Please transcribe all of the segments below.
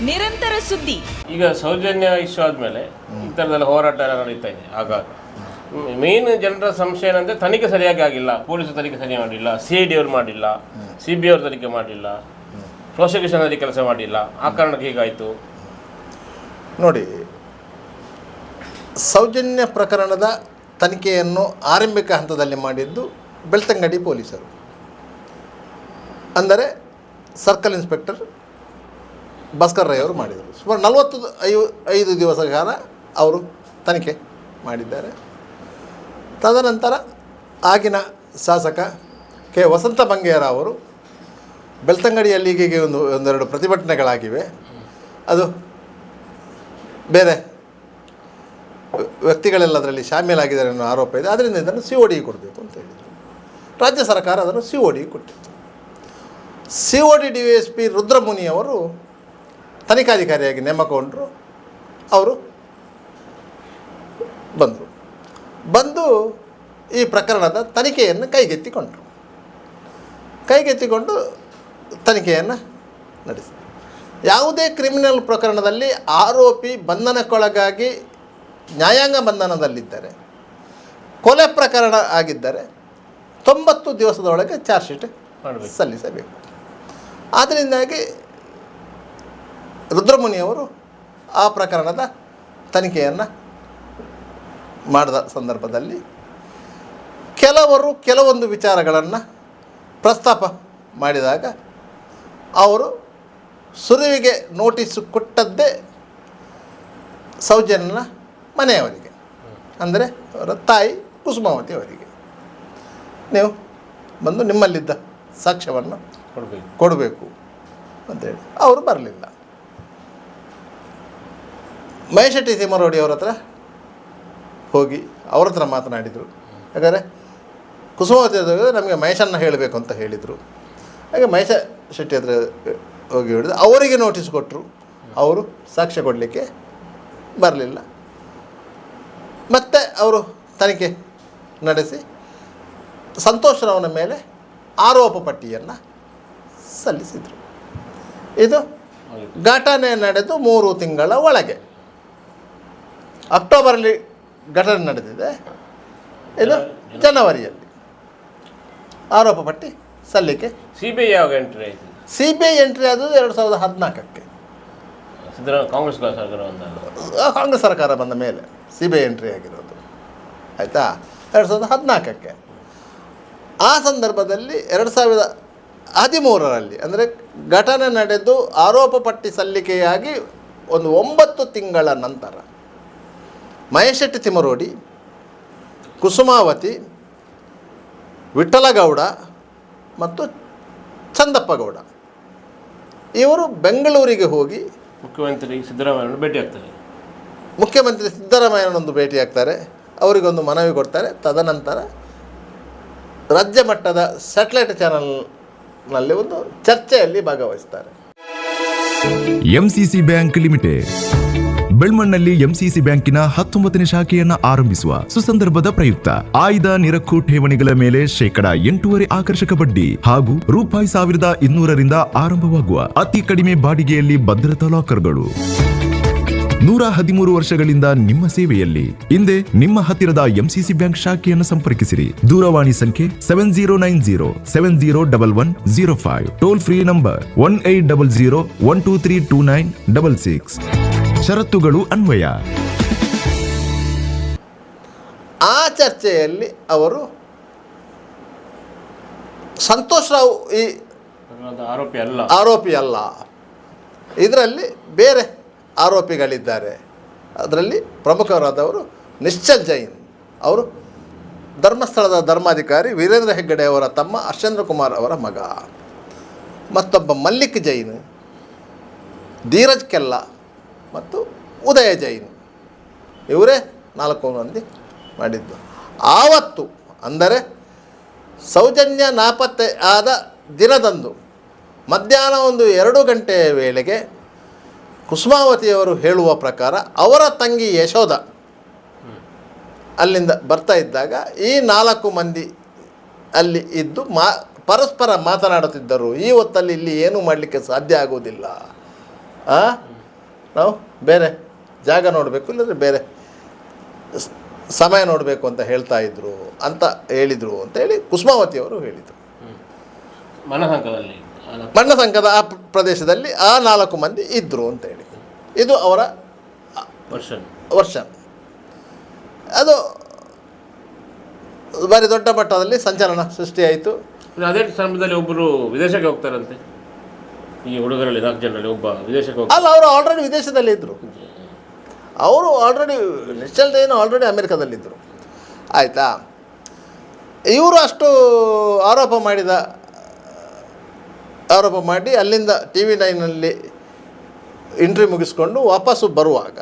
ನಿರಂತರ ಸುದ್ದಿ. ಈಗ ಸೌಜನ್ಯ ಇಶ್ಯೂ ಆದಮೇಲೆ ಈ ಥರದೆಲ್ಲ ಹೋರಾಟ ಎಲ್ಲ ನಡೀತಾ ಇದೆ. ಆಗಾಗ ಮೇನ್ ಜನರ ಸಂಶಯ ಏನಂದರೆ ತನಿಖೆ ಸರಿಯಾಗಿ ಆಗಿಲ್ಲ, ಪೊಲೀಸರು ತನಿಖೆ ಸರಿಯಾಗಿ ಮಾಡಿಲ್ಲ, CID ಅವರು ಮಾಡಿಲ್ಲ, CBI ಅವರು ತನಿಖೆ ಮಾಡಲಿಲ್ಲ, ಪ್ರಾಸಿಕ್ಯೂಷನ್ ಅಲ್ಲಿ ಕೆಲಸ ಮಾಡಿಲ್ಲ, ಆ ಕಾರಣಕ್ಕೆ ಹೀಗಾಯಿತು. ನೋಡಿ, ಸೌಜನ್ಯ ಪ್ರಕರಣದ ತನಿಖೆಯನ್ನು ಆರಂಭಿಕ ಹಂತದಲ್ಲಿ ಮಾಡಿದ್ದು ಬೆಳ್ತಂಗಡಿ ಪೊಲೀಸರು, ಅಂದರೆ ಸರ್ಕಲ್ ಇನ್ಸ್ಪೆಕ್ಟರ್ ಭಾಸ್ಕರ್ ರೈ ಅವರು ಮಾಡಿದರು. ಸುಮಾರು 45 ದಿವಸ ಕಾಲ ಅವರು ತನಿಖೆ ಮಾಡಿದ್ದಾರೆ. ತದನಂತರ ಆಗಿನ ಶಾಸಕ ಕೆ ವಸಂತ ಬಂಗೇರ ಅವರು ಬೆಳ್ತಂಗಡಿಯಲ್ಲಿ ಹೀಗೆ ಒಂದೆರಡು ಪ್ರತಿಭಟನೆಗಳಾಗಿವೆ, ಅದು ಬೇರೆ ವ್ಯಕ್ತಿಗಳೆಲ್ಲ ಅದರಲ್ಲಿ ಶಾಮೀಲಾಗಿದ್ದಾರೆ ಅನ್ನೋ ಆರೋಪ ಇದೆ, ಆದ್ದರಿಂದ ಇದನ್ನು COD ಕೊಡಬೇಕು ಅಂತ ಹೇಳಿದರು. ರಾಜ್ಯ ಸರ್ಕಾರ ಅದನ್ನು COD ಕೊಟ್ಟಿತ್ತು. COD DSP ರುದ್ರಮುನಿಯವರು ತನಿಖಾಧಿಕಾರಿಯಾಗಿ ನೇಮಕಗೊಂಡರು. ಅವರು ಬಂದು ಈ ಪ್ರಕರಣದ ತನಿಖೆಯನ್ನು ಕೈಗೆತ್ತಿಕೊಂಡು ತನಿಖೆಯನ್ನು ನಡೆಸಿ, ಯಾವುದೇ ಕ್ರಿಮಿನಲ್ ಪ್ರಕರಣದಲ್ಲಿ ಆರೋಪಿ ಬಂಧನಕ್ಕೊಳಗಾಗಿ ನ್ಯಾಯಾಂಗ ಬಂಧನದಲ್ಲಿದ್ದರೆ, ಕೊಲೆ ಪ್ರಕರಣ ಆಗಿದ್ದರೆ 90 ದಿವಸದೊಳಗೆ ಚಾರ್ಜ್ ಶೀಟ್ ಸಲ್ಲಿಸಬೇಕು. ಆದ್ದರಿಂದಾಗಿ ರುದ್ರಮುನಿಯವರು ಆ ಪ್ರಕರಣದ ತನಿಖೆಯನ್ನು ಮಾಡಿದ ಸಂದರ್ಭದಲ್ಲಿ ಕೆಲವೊಂದು ವಿಚಾರಗಳನ್ನು ಪ್ರಸ್ತಾಪ ಮಾಡಿದಾಗ ಅವರು ಸುರುವಿಗೆ ನೋಟಿಸ್ ಕೊಟ್ಟದ್ದೇ ಸೌಜನ್ಯನ ಮನೆಯವರಿಗೆ, ಅಂದರೆ ಅವರ ತಾಯಿ ಕುಸುಮಾವತಿ ಅವರಿಗೆ, ನೀವು ಬಂದು ನಿಮ್ಮಲ್ಲಿದ್ದ ಸಾಕ್ಷ್ಯವನ್ನು ಕೊಡಬೇಕು ಅಂತೇಳಿ. ಅವರು ಬರಲಿಲ್ಲ. ಮಹೇಶೆಟ್ಟಿ ತಿಮ್ಮರೋಡಿ ಅವರ ಹತ್ರ ಹೋಗಿ ಅವ್ರ ಹತ್ರ ಮಾತನಾಡಿದರು. ಯಾಕಂದರೆ ಕುಸುಮಾವತಿ ನಮಗೆ ಮಹೇಶನ್ನು ಹೇಳಬೇಕು ಅಂತ ಹೇಳಿದರು. ಹಾಗೆ ಮಹೇಶ ಶೆಟ್ಟಿ ಹತ್ರ ಹೋಗಿ ಹೇಳಿದ್ರು, ಅವರಿಗೆ ನೋಟಿಸ್ ಕೊಟ್ಟರು, ಅವರು ಸಾಕ್ಷ್ಯ ಕೊಡಲಿಕ್ಕೆ ಬರಲಿಲ್ಲ. ಮತ್ತು ಅವರು ತನಿಖೆ ನಡೆಸಿ ಸಂತೋಷ್ ರಾವ್ನ ಮೇಲೆ ಆರೋಪ ಪಟ್ಟಿಯನ್ನು ಸಲ್ಲಿಸಿದರು. ಇದು ಘಟನೆ ನಡೆದು 3 ತಿಂಗಳ ಒಳಗೆ, ಅಕ್ಟೋಬರಲ್ಲಿ ಘಟನೆ ನಡೆದಿದೆ, ಇದು ಜನವರಿಯಲ್ಲಿ ಆರೋಪ ಪಟ್ಟಿ ಸಲ್ಲಿಕೆ. CBI ಯಾವಾಗ ಎಂಟ್ರಿ ಆಯಿತು? CBI ಎಂಟ್ರಿ ಆದದ್ದು 2014ಕ್ಕೆ, ಕಾಂಗ್ರೆಸ್ ಸರ್ಕಾರ ಬಂದ ಮೇಲೆ CBI ಎಂಟ್ರಿ ಆಗಿರೋದು, ಆಯಿತಾ, 2014ಕ್ಕೆ. ಆ ಸಂದರ್ಭದಲ್ಲಿ 2013ರಲ್ಲಿ, ಅಂದರೆ ಘಟನೆ ನಡೆದು ಆರೋಪ ಪಟ್ಟಿ ಸಲ್ಲಿಕೆಯಾಗಿ ಒಂದು 9 ತಿಂಗಳ ನಂತರ ಮಹೇಶೆಟ್ಟಿ ತಿಮ್ಮರೋಡಿ, ಕುಸುಮಾವತಿ, ವಿಠ್ಠಲಗೌಡ ಮತ್ತು ಚಂದಪ್ಪಗೌಡ ಇವರು ಬೆಂಗಳೂರಿಗೆ ಹೋಗಿ ಮುಖ್ಯಮಂತ್ರಿ ಸಿದ್ದರಾಮಯ್ಯನೊಂದು ಭೇಟಿಯಾಗ್ತಾರೆ, ಅವರಿಗೊಂದು ಮನವಿ ಕೊಡ್ತಾರೆ. ತದನಂತರ ರಾಜ್ಯ ಮಟ್ಟದ ಸ್ಯಾಟಲೈಟ್ ಚಾನಲ್ನಲ್ಲಿ ಒಂದು ಚರ್ಚೆಯಲ್ಲಿ ಭಾಗವಹಿಸ್ತಾರೆ. MCC ಬ್ಯಾಂಕ್ ಲಿಮಿಟೆಡ್ ಬೆಳ್ಮಣ್ಣಲ್ಲಿ MCC ಬ್ಯಾಂಕಿನ 19ನೇ ಶಾಖೆಯನ್ನ ಆರಂಭಿಸುವ ಸುಸಂದರ್ಭದ ಪ್ರಯುಕ್ತ ಆಯ್ದ ನಿರಕ್ಕು ಠೇವಣಿಗಳ ಮೇಲೆ %8.5 ಆಕರ್ಷಕ ಬಡ್ಡಿ ಹಾಗೂ ₹1200ರಿಂದ ಆರಂಭವಾಗುವ ಅತಿ ಕಡಿಮೆ ಬಾಡಿಗೆಯಲ್ಲಿ ಭದ್ರತಾ ಲಾಕರ್ಗಳು. 113 ವರ್ಷಗಳಿಂದ ನಿಮ್ಮ ಸೇವೆಯಲ್ಲಿ. ಹಿಂದೆ ನಿಮ್ಮ ಹತ್ತಿರದ MCC ಬ್ಯಾಂಕ್ ಶಾಖೆಯನ್ನು ಸಂಪರ್ಕಿಸಿರಿ. ದೂರವಾಣಿ ಸಂಖ್ಯೆ 7090701105, ಟೋಲ್ ಫ್ರೀ ನಂಬರ್ 1800123296. ಷರತ್ತುಗಳು ಅನ್ವಯ. ಆ ಚರ್ಚೆಯಲ್ಲಿ ಅವರು ಸಂತೋಷ್ ರಾವ್ ಈ ಆರೋಪಿ ಅಲ್ಲ, ಇದರಲ್ಲಿ ಬೇರೆ ಆರೋಪಿಗಳಿದ್ದಾರೆ. ಅದರಲ್ಲಿ ಪ್ರಮುಖರಾದವರು ನಿಶ್ಚಲ್ ಜೈನ್, ಅವರು ಧರ್ಮಸ್ಥಳದ ಧರ್ಮಾಧಿಕಾರಿ ವೀರೇಂದ್ರ ಹೆಗ್ಗಡೆ ಅವರ ತಮ್ಮ ಅರ್ಷೇಂದ್ರ ಕುಮಾರ್ ಅವರ ಮಗ. ಮತ್ತೊಬ್ಬ ಮಲ್ಲಿಕ್ ಜೈನ್, ಧೀರಜ್ ಕೆಲ್ಲ ಮತ್ತು ಉದಯ ಜೈನ್, ಇವರೇ 4 ಮಂದಿ ಮಾಡಿದ್ದು. ಆವತ್ತು ಅಂದರೆ ಸೌಜನ್ಯ ನಾಪತ್ತೆ ಆದ ದಿನದಂದು ಮಧ್ಯಾಹ್ನ 2 ಗಂಟೆಯ ವೇಳೆಗೆ ಕುಸುಮಾವತಿಯವರು ಹೇಳುವ ಪ್ರಕಾರ ಅವರ ತಂಗಿ ಯಶೋಧ ಅಲ್ಲಿಂದ ಬರ್ತಾ ಇದ್ದಾಗ ಈ 4 ಮಂದಿ ಅಲ್ಲಿ ಇದ್ದು ಪರಸ್ಪರ ಮಾತನಾಡುತ್ತಿದ್ದರು. ಈ ಹೊತ್ತಲ್ಲಿ ಇಲ್ಲಿ ಏನೂ ಮಾಡಲಿಕ್ಕೆ ಸಾಧ್ಯ ಆಗುವುದಿಲ್ಲ. ನಾವು ಬೇರೆ ಜಾಗ ನೋಡಬೇಕು, ಇಲ್ಲದ್ರೆ ಬೇರೆ ಸಮಯ ನೋಡಬೇಕು ಅಂತ ಹೇಳ್ತಾ ಇದ್ರು ಅಂತ ಹೇಳಿದರು ಅಂತ ಹೇಳಿ ಕುಸುಮಾವತಿಯವರು ಹೇಳಿದರು. ಮನಸಂಕದಲ್ಲಿ ಮಣ್ಣಸಂಕದ ಆ ಪ್ರದೇಶದಲ್ಲಿ ಆ 4 ಮಂದಿ ಇದ್ದರು ಅಂತ ಹೇಳಿ ಇದು ಅವರ ವರ್ಷನ್. ಅದು ಭಾರಿ ದೊಡ್ಡ ಮಟ್ಟದಲ್ಲಿ ಸಂಚಲನ ಸೃಷ್ಟಿಯಾಯಿತು. ಅದೇ ಸಮಯದಲ್ಲಿ ಒಬ್ಬರು ವಿದೇಶಕ್ಕೆ ಹೋಗ್ತಾರಂತೆ, ಈ ಹುಡುಗರಲ್ಲಿ 4 ಜನರಲ್ಲಿ ಒಬ್ಬ ವಿದೇಶಕ್ಕೆ ಹೋಗ್ತಾರೆ. ಅಲ್ಲ, ಅವರು ಆಲ್ರೆಡಿ ವಿದೇಶದಲ್ಲಿ ಇದ್ದರು. ಅವರು ಆಲ್ರೆಡಿ ನಿಶ್ಚಲ್ ಜೈನ್ ಆಲ್ರೆಡಿ ಅಮೆರಿಕದಲ್ಲಿದ್ದರು. ಆಯಿತಾ, ಇವರು ಅಷ್ಟು ಆರೋಪ ಮಾಡಿ ಅಲ್ಲಿಂದ TV9ನಲ್ಲಿ ಇಂಟರ್ವ್ಯೂ ಮುಗಿಸ್ಕೊಂಡು ವಾಪಸ್ಸು ಬರುವಾಗ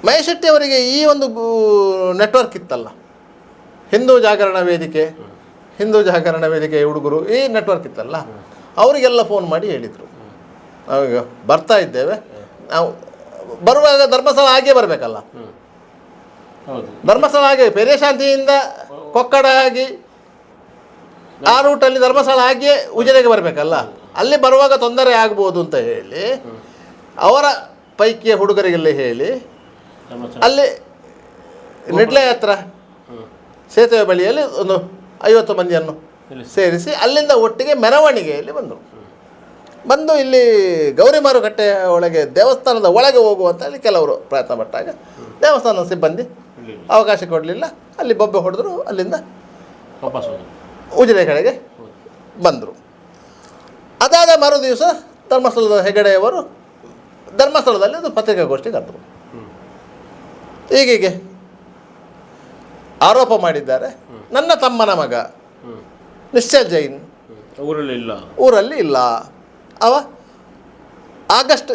ಮಹೇಶ್ ಶೆಟ್ಟಿ ಅವರಿಗೆ ಈ ಒಂದು ನೆಟ್ವರ್ಕ್ ಇತ್ತಲ್ಲ, ಹಿಂದೂ ಜಾಗರಣ ವೇದಿಕೆ ಹುಡುಗರು, ಈ ನೆಟ್ವರ್ಕ್ ಇತ್ತಲ್ಲ, ಅವರಿಗೆಲ್ಲ ಫೋನ್ ಮಾಡಿ ಹೇಳಿದರು, ನಾವೀಗ ಬರ್ತಾ ಇದ್ದೇವೆ, ನಾವು ಬರುವಾಗ ಧರ್ಮಸ್ಥಳ ಹಾಗೇ ಬರಬೇಕಲ್ಲ, ಧರ್ಮಸ್ಥಳ ಹಾಗೆ ಪೆರೇಶಾಂತಿಯಿಂದ ಕೊಕ್ಕಡ ಆಗಿ ಆ ರೂಟಲ್ಲಿ ಧರ್ಮಸ್ಥಳ ಹಾಗೆ ಉಜಿರೆಗೆ ಬರಬೇಕಲ್ಲ, ಅಲ್ಲಿ ಬರುವಾಗ ತೊಂದರೆ ಆಗ್ಬೋದು ಅಂತ ಹೇಳಿ ಅವರ ಪೈಕಿಯ ಹುಡುಗರಿಗೆಲ್ಲ ಹೇಳಿ ಅಲ್ಲಿ ನಿಡ್ಲೆ ಹತ್ರ ಸೇತುವೆ ಬಳಿಯಲ್ಲಿ ಒಂದು 50 ಮಂದಿಯನ್ನು ಸೇರಿಸಿ ಅಲ್ಲಿಂದ ಒಟ್ಟಿಗೆ ಮೆರವಣಿಗೆಯಲ್ಲಿ ಬಂದು ಇಲ್ಲಿ ಗೌರಿ ಮಾರುಕಟ್ಟೆ ಒಳಗೆ ದೇವಸ್ಥಾನದ ಒಳಗೆ ಹೋಗುವಂತ ಅಲ್ಲಿ ಕೆಲವರು ಪ್ರಯತ್ನ ಪಟ್ಟಾಗ ದೇವಸ್ಥಾನದ ಸಿಬ್ಬಂದಿ ಅವಕಾಶ ಕೊಡಲಿಲ್ಲ. ಅಲ್ಲಿ ಬೊಬ್ಬೆ ಹೊಡೆದ್ರು, ಅಲ್ಲಿಂದ ಉಜಿರೆ ಕಡೆಗೆ ಬಂದರು. ಅದಾದ ಮರು ದಿವಸ ಧರ್ಮಸ್ಥಳದ ಹೆಗಡೆಯವರು ಧರ್ಮಸ್ಥಳದಲ್ಲಿ ಒಂದು ಪತ್ರಿಕಾಗೋಷ್ಠಿ ಕರೆದರು. ಹೀಗೆ ಆರೋಪ ಮಾಡಿದ್ದಾರೆ, ನನ್ನ ತಮ್ಮನ ಮಗ ನಿಶ್ಚಲ್ ಜೈನ್ ಊರಲ್ಲಿ ಇಲ್ಲ, ಅವ ಆಗಸ್ಟ್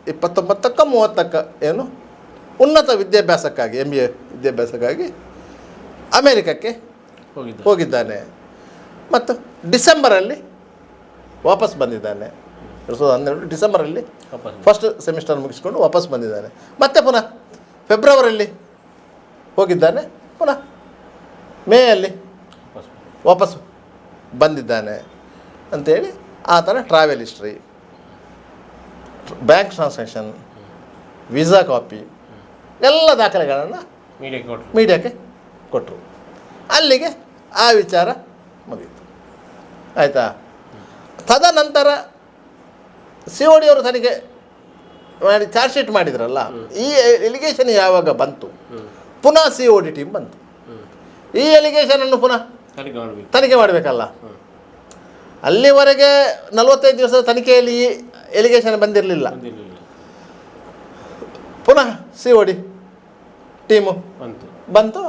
29ಕ್ಕೆ 30ಕ್ಕೆ ಏನು ಉನ್ನತ ವಿದ್ಯಾಭ್ಯಾಸಕ್ಕಾಗಿ MBA ವಿದ್ಯಾಭ್ಯಾಸಕ್ಕಾಗಿ ಅಮೇರಿಕಕ್ಕೆ ಹೋಗಿದ್ದಾನೆ ಮತ್ತು ಡಿಸೆಂಬರಲ್ಲಿ ವಾಪಸ್ ಬಂದಿದ್ದಾನೆ. 2012 ಡಿಸೆಂಬರಲ್ಲಿ ಫಸ್ಟ್ ಸೆಮಿಸ್ಟರ್ ಮುಗಿಸ್ಕೊಂಡು ವಾಪಸ್ ಬಂದಿದ್ದಾನೆ. ಮತ್ತೆ ಪುನಃ ಫೆಬ್ರವರಿಯಲ್ಲಿ ಹೋಗಿದ್ದಾನೆ, ಪುನಃ ಮೇಯಲ್ಲಿ ವಾಪಸ್ ಬಂದಿದ್ದಾನೆ ಅಂಥೇಳಿ ಆತನ travel history, bank transaction, visa copy ಎಲ್ಲ ದಾಖಲೆಗಳನ್ನು ಮೀಡಿಯಾಕ್ಕೆ ಕೊಟ್ಟರು. ಅಲ್ಲಿಗೆ ಆ ವಿಚಾರ ಮುಗಿಯಿತು. ಆಯಿತಾ. ತದನಂತರ COD ಅವರು ತನಿಖೆ ಮಾಡಿ ಚಾರ್ಜ್ ಶೀಟ್ ಮಾಡಿದ್ರಲ್ಲ, ಈ ಎಲಿಗೇಷನ್ ಯಾವಾಗ ಬಂತು, ಪುನಃ COD ಟೀಮ್ ಬಂತು. ಈ ಎಲಿಗೇಷನನ್ನು ಪುನಃ ತನಿಖೆ ಮಾಡಬೇಕಲ್ಲ. ಅಲ್ಲಿವರೆಗೆ 45 ದಿವಸದ ತನಿಖೆಯಲ್ಲಿ ಈ ಎಲಿಗೇಷನ್ ಬಂದಿರಲಿಲ್ಲ. ಪುನಃ COD ಟೀಮು ಬಂತು,